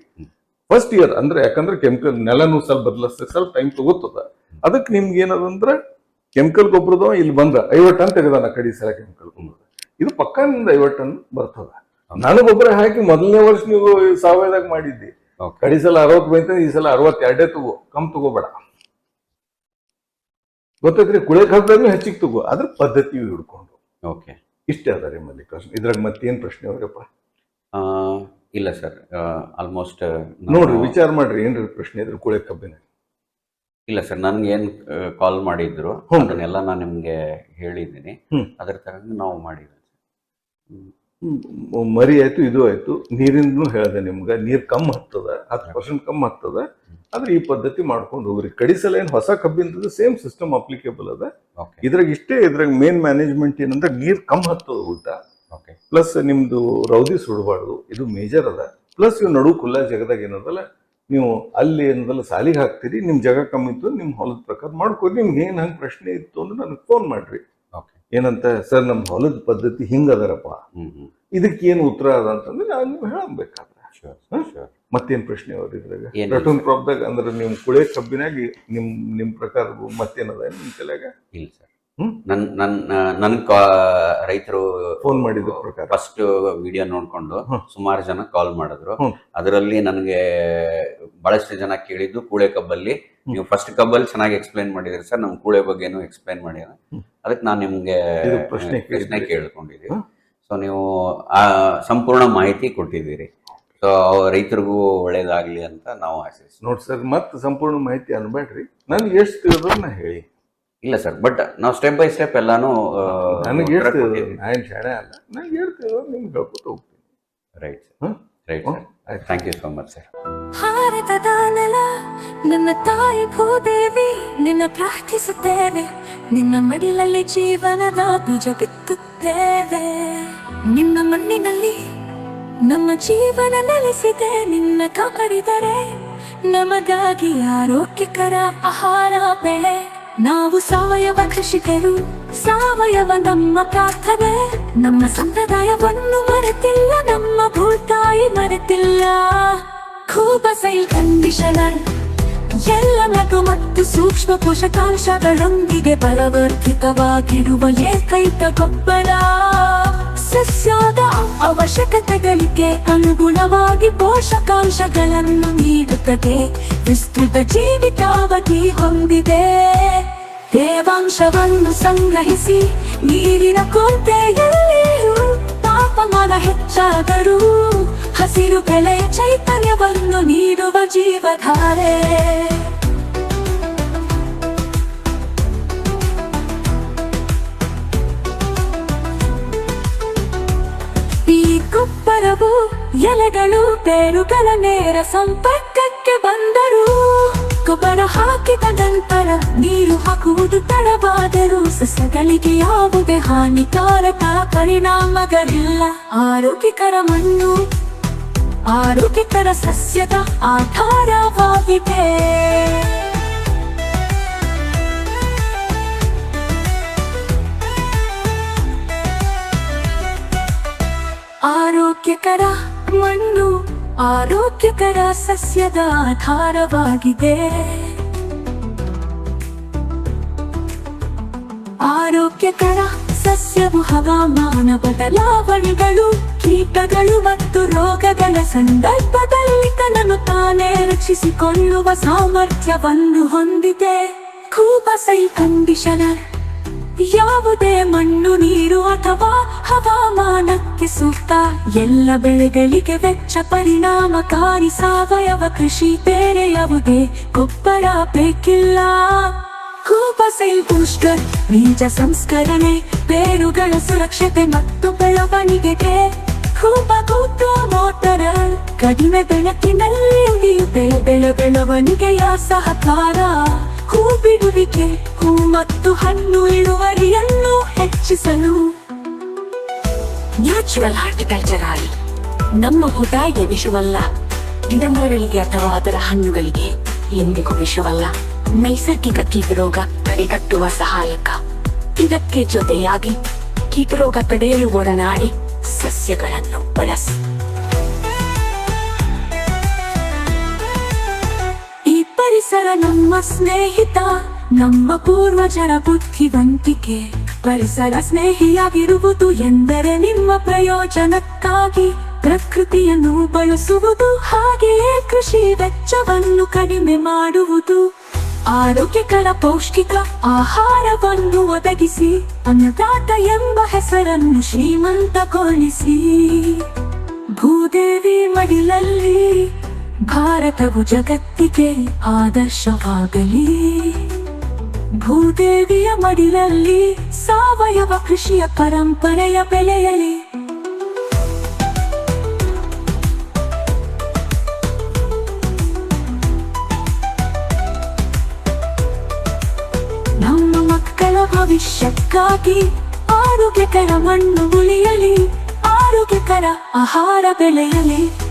ಫಸ್ಟ್ ಇಯರ್ ಅಂದ್ರೆ, ಯಾಕಂದ್ರೆ ಕೆಮಿಕಲ್ ನೆಲನೂ ಸ್ವಲ್ಪ ಬದಲಿಸ್ತದೆ, ಸ್ವಲ್ಪ ಟೈಮ್ ತಗೋತದ. ಅದಕ್ಕೆ ನಿಮ್ಗೆ ಏನದಂದ್ರೆ, ಕೆಮಿಕಲ್ ಗೊಬ್ಬರದ ಇಲ್ಲಿ ಬಂದ 50 ಟನ್ ತೆಗೆದಾನ ಕಡಿ ಸಲ ಕೆಮಿಕಲ್ ಗೊಬ್ಬರ, ಇದು ಪಕ್ಕಾ ನಿಮ್ದು 50 ಟನ್ ಬರ್ತದ. ನಾನು ಗೊಬ್ಬರ ಹಾಕಿ ಮೊದಲನೇ ವರ್ಷ ನೀವು ಸಾವಯವದಾಗ ಮಾಡಿದ್ದಿ, ಕಡಿ ಸಲ 60 ಬೈತ, ಈ ಸಲ 62 ತಗೋ, ಕಮ್ ತಗೋಬೇಡ. ಗೊತ್ತೈತ್ರಿ? ಕುಳೆ ಕಬ್ಬನ್ನು ಹೆಚ್ಚಿಗೆ ತಗೋ, ಅದ್ರ ಪದ್ಧತಿ ಹಿಡ್ಕೊಂಡು. ಇಷ್ಟೇ ಅದ ರೀ ಮಲ್ಲಿಕಾರ್ಜುನ್. ಇದ್ರಾಗ ಮತ್ತೇನು ಪ್ರಶ್ನೆ ಅವರಪ್ಪ? ಇಲ್ಲ ಸರ್, ಆಲ್ಮೋಸ್ಟ್ ನೋಡ್ರಿ ವಿಚಾರ ಮಾಡ್ರಿ, ಏನ್ರಿ ಪ್ರಶ್ನೆ ಇದ್ರೆ ಕೂಳೆ ಕಬ್ಬಿನ. ಇಲ್ಲ ಸರ್, ನನ್ಗೇನು ಕಾಲ್ ಮಾಡಿದ್ರು ಅದನ್ನೆಲ್ಲ ನಾನು ನಿಮಗೆ ಹೇಳಿದ್ದೀನಿ. ಅದರ ಥರ ನಾವು ಮಾಡಿದ್ವಿ. ಮರಿ ಆಯ್ತು, ಇದು ಆಯ್ತು, ನೀರಿಂದೂ ಹೇಳ್ದೆ ನಿಮ್ಗೆ. ನೀರು ಕಮ್ಮಿ ಆಗ್ತದ, 10% ಕಮ್ಮಿ ಆಗ್ತದ. ಆದ್ರೆ ಈ ಪದ್ಧತಿ ಮಾಡ್ಕೊಂಡು ಹೋಗ್ರಿ. ಕಡಿಸಲ ಏನು ಹೊಸ ಕಬ್ಬಿಂದ ಸೇಮ್ ಸಿಸ್ಟಮ್ ಅಪ್ಲಿಕೇಬಲ್ ಅದ. ಇದ್ರಾಗ ಇದ್ರಾಗ ಮೇನ್ ಮ್ಯಾನೇಜ್ಮೆಂಟ್ ಏನಂದ್ರೆ ನೀರು ಕಮ್ಮಿ ಆಗ್ತದ ಊಟ, ಪ್ಲಸ್ ನಿಮ್ದು ರೌದಿ ಸುಡಬಾರ್ದು, ಇದು ಮೇಜರ್ ಅದ. ಪ್ಲಸ್ ಇವ್ ನಡು ಖುಲ್ಲಾ ಜಗದಾಗ ಏನದಲ್ಲ, ನೀವು ಅಲ್ಲಿ ಏನದಲ್ಲ ಸಾಲಿಗೆ ಹಾಕ್ತೀರಿ, ನಿಮ್ ಜಾಗ ಕಮ್ಮಿ ಇತ್ತು, ನಿಮ್ ಹೊಲದ ಪ್ರಕಾರ ಮಾಡ್ಕೊಡಿ. ನಿಮ್ಗೆ ಏನ್ ಹಂಗೆ ಪ್ರಶ್ನೆ ಇತ್ತು ಅಂದ್ರೆ ನನಗೆ ಫೋನ್ ಮಾಡ್ರಿ. ಏನಂತ, ಸರ್ ನಮ್ ಹೊಲದ ಪದ್ಧತಿ ಹಿಂಗದಾರಪ್ಪ, ಇದಕ್ಕೆ ಏನು ಉತ್ತರ ಅದ ಅಂತಂದ್ರೆ ನಾನು ನೀವು ಹೇಳಬೇಕಾದ್ರೆ. ಮತ್ತೇನ್ ಪ್ರಶ್ನೆ ಅವ್ರ ಇದ್ರಾಗ ರಟೂನ್ ಕ್ರಾಪ್ದಾಗ ಅಂದ್ರೆ ನಿಮ್ ಕುಳೆ ಕಬ್ಬಿನಾಗಿ ನಿಮ್ ಪ್ರಕಾರ ಮತ್ತೇನದ ನಿಮ್ ತಲೆಯಾಗ? ಇಲ್ಲ ಸರ್, ನನ್ ರೈತರು ಫೋನ್ ಮಾಡಿದ ಪ್ರಕಾರ ಫಸ್ಟ್ ವಿಡಿಯೋ ನೋಡ್ಕೊಂಡು ಸುಮಾರು ಜನ ಕಾಲ್ ಮಾಡಿದ್ರು. ಅದರಲ್ಲಿ ನನಗೆ ಬಹಳಷ್ಟು ಜನ ಕೇಳಿದ್ದು ಕೂಳೆ ಕಬ್ಬಲ್ಲಿ ನೀವು ಫಸ್ಟ್ ಕಬ್ಬಲ್ಲಿ ಚೆನ್ನಾಗಿ ಎಕ್ಸ್ಪ್ಲೈನ್ ಮಾಡಿದ್ರಿ ಸರ್, ನಮ್ ಕೂಳೆ ಬಗ್ಗೆನೂ ಎಕ್ಸ್ಪ್ಲೈನ್ ಮಾಡಿದ್ರೆ ಅದಕ್ಕೆ ನಾನು ನಿಮ್ಗೆ ಪ್ರಶ್ನೆ ಕೇಳ್ಕೊಂಡಿದ್ದೀನಿ. ಸೊ ನೀವು ಸಂಪೂರ್ಣ ಮಾಹಿತಿ ಕೊಟ್ಟಿದ್ದೀರಿ. ಸೊ ರೈತರಿಗೂ ಒಳ್ಳೇದಾಗ್ಲಿ ಅಂತ ನಾವು ಆಶಿಸ್ತೀವಿ. ನೋಡಿ ಸರ್, ಮತ್ತೆ ಸಂಪೂರ್ಣ ಮಾಹಿತಿ ಅನ್ಬೇಡ್ರಿ, ನನ್ಗೆ ಎಷ್ಟು ತಿಳಿದ್ರು ನಾ ಹೇಳಿ. ಇಲ್ಲ ಸರ್, ಬಟ್ ನಾವು ಸ್ಟೆಪ್ ಬೈ ಸ್ಟೆಪ್ ಎಲ್ಲಾನು ನನಗೆ ಹೇಳ್ತಿದ್ರು, ನಾನು ಶಾಣೆ ಅಲ್ಲ, ನನಗೆ ಹೇಳ್ತಿದ್ರು ನಿಮ್ಗೆ ಹೇಳ್ಕೊತ ಹೋಗ್ತೀನಿ. Right sir, right sir, thank you so much sir. ಭಾರತದ ನೆಲ ನನ್ನ ತಾಯಿ ಭೂದೇವಿ, ನಿನ್ನ ಪ್ರಾರ್ಥಿಸುತ್ತೇವೆ, ನಿನ್ನ ಮಡಿಲಲ್ಲಿ ಜೀವನದ ಬೀಜ ಬಿತ್ತುತ್ತೇವೆ. ನಿನ್ನ ಮಣ್ಣಿನಲ್ಲಿ ನಮ್ಮ ಜೀವನ ನೆಲೆಸಿದೆ, ನಿನ್ನ ಕಾಪಾಡಿದರೆ ನಮಗಾಗಿ ಆರೋಗ್ಯಕರ ಆಹಾರ ಬೆಳೆ. ನಾವು ಸಾವಯವ ಕೃಷಿಕರು, ಸಾವಯವ ನಮ್ಮ ಪ್ರಾರ್ಥನೆ. ನಮ್ಮ ಸಂಪ್ರದಾಯವನ್ನು ಮರೆತಿಲ್ಲ, ನಮ್ಮ ಭೂತಾಯಿ ಮರೆತಿಲ್ಲ. ಕೂಬಸೈಲ್ ಕಂಡೀಷನರ್ ಎಲ್ಲ ಮಗು ಮತ್ತು ಸೂಕ್ಷ್ಮ ಪೋಷಕಾಂಶಗಳೊಂದಿಗೆ ಬಲವರ್ಧಿತವಾಗಿರುವ ಏಕೈಕ ಗೊಬ್ಬರ. ಸಸ್ಯದ ಅವಶ್ಯಕತೆಗಳಿಗೆ ಅನುಗುಣವಾಗಿ ಪೋಷಕಾಂಶಗಳನ್ನು ನೀಡುತ್ತದೆ, ವಿಸ್ತೃತ ಜೀವಿತಾವಧಿ ಹೊಂದಿದೆ. ತೇವಾಂಶವನ್ನು ಸಂಗ್ರಹಿಸಿ ನೀರಿನ ಕೊರತೆಯಲ್ಲಿಯೂ ತಾಪಮಾನ ಹೆಚ್ಚಾದರೂ ಹಸಿರು ಬೆಳೆಯ ಚೈತನ್ಯವನ್ನು ನೀಡುವ ಜೀವಧಾರೆ. ಈ ಗೊಬ್ಬರವು ಎಲೆಗಳು ಬೇರುಗಳ ನೇರ ಸಂಪರ್ಕಕ್ಕೆ ಬಂದರೂ, ಗೊಬ್ಬರ ಹಾಕಿದ ನಂತರ ನೀರು ಹಾಕುವುದು ತಡವಾದರೂ ಸಸ್ಯಗಳಿಗೆ ಯಾವುದೇ ಹಾನಿಕಾರಕ ಪರಿಣಾಮಗಳಿಲ್ಲ. ಆರೋಗ್ಯಕರ ಮಣ್ಣು ಆರೋಗ್ಯಕರ ಸಸ್ಯದ ಆಧಾರವಾಗಿದೆ. ಆರೋಗ್ಯಕರ ಮಣ್ಣು ಆರೋಗ್ಯಕರ ಸಸ್ಯದ ಆಧಾರವಾಗಿದೆ. ಆರೋಗ್ಯಕರ ಸಸ್ಯವು ಹವಾಮಾನ ಬದಲಾವಣೆಗಳು, ಕೀಟಗಳು ಮತ್ತು ರೋಗಗಳ ಸಂದರ್ಭದಲ್ಲಿ ತನ್ನನ್ನು ತಾನೇ ರಕ್ಷಿಸಿಕೊಳ್ಳುವ ಸಾಮರ್ಥ್ಯವನ್ನು ಹೊಂದಿದೆ. ಕೂಬಸೈಲ್ ಕಂಡೀಷನರ್ ಯಾವುದೇ ಮಣ್ಣು, ನೀರು ಅಥವಾ ಹವಾಮಾನಕ್ಕೆ ಸೂಕ್ತ. ಎಲ್ಲ ಬೆಳೆಗಳಿಗೆ ವೆಚ್ಚ ಪರಿಣಾಮಕಾರಿ ಸಾವಯವ ಕೃಷಿ, ಬೇರೆ ಯಾವುದೇ ಗೊಬ್ಬರ ಬೇಕಿಲ್ಲ. ಕೂಬಸೈಲ್ ಬೂಸ್ಟರ್ ಬೀಜ ಸಂಸ್ಕರಣೆ, ಬೇರುಗಳ ಸುರಕ್ಷತೆ ಮತ್ತು ಬೆಳವಣಿಗೆಗೆ. ಕೂಬಗೂಟು ಮೋಟರ್ ಕಡಿಮೆ ಬೆಳಕಿನಲ್ಲಿ ಉಳಿಯುತ್ತೆ, ಬೆಳವಣಿಗೆಯ ಸಹಕಾರ. ಹೂ ಬಿಡುವಿಕೆ, ಹೂ ಮತ್ತು ಹಣ್ಣು ಇಳುವರಿಯನ್ನು ಹೆಚ್ಚಿಸಲು. ನ್ಯಾಚುರಲ್ ಹಾರ್ಟಿಕಲ್ಚರ್ ಆಗಿ ನಮ್ಮ ಭೂತಾಯಿಗೆ ವಿಷವಲ್ಲ, ಗಿಡಮರಗಳಿಗೆ ಅಥವಾ ಅದರ ಹಣ್ಣುಗಳಿಗೆ ಎಂದಿಗೂ ವಿಷವಲ್ಲ. ನೈಸರ್ಗಿಕ ಕೀಟರೋಗ ತಡೆಗಟ್ಟುವ ಸಹಾಯಕ. ಇದಕ್ಕೆ ಜೊತೆಯಾಗಿ ಕೀಟರೋಗ ತಡೆಯಲು ಒಡನಾಡಿ ಸಸ್ಯಗಳನ್ನು ಬಳಸಿ. ಈ ಪರಿಸರ ನಮ್ಮ ಸ್ನೇಹಿತ, ನಮ್ಮ ಪೂರ್ವಜರ ಬುದ್ಧಿವಂತಿಕೆ. ಪರಿಸರ ಸ್ನೇಹಿಯಾಗಿರುವುದು ಎಂದರೆ ನಿಮ್ಮ ಪ್ರಯೋಜನಕ್ಕಾಗಿ ಪ್ರಕೃತಿಯನ್ನು ಬಳಸುವುದು, ಹಾಗೆಯೇ ಕೃಷಿ ವೆಚ್ಚವನ್ನು ಕಡಿಮೆ ಮಾಡುವುದು. ಆರೋಗ್ಯಕರ ಪೌಷ್ಟಿಕ ಆಹಾರವನ್ನು ಒದಗಿಸಿ ಅನ್ನದಾತ ಎಂಬ ಹೆಸರನ್ನು ಶ್ರೀಮಂತಗೊಳಿಸಿ. ಭೂದೇವಿ ಮಡಿಲಲ್ಲಿ ಭಾರತವು ಜಗತ್ತಿಗೆ ಆದರ್ಶವಾಗಲಿ. ಭೂದೇವಿಯ ಮಡಿಲಲ್ಲಿ ಸಾವಯವ ಕೃಷಿಯ ಪರಂಪರೆಯ ಬೆಳೆಯಲಿ. ನಮ್ಮ ಮಕ್ಕಳ ಭವಿಷ್ಯಕ್ಕಾಗಿ ಆರೋಗ್ಯಕರ ಮಣ್ಣು ಉಳಿಯಲಿ, ಆರೋಗ್ಯಕರ ಆಹಾರ ಬೆಳೆಯಲಿ.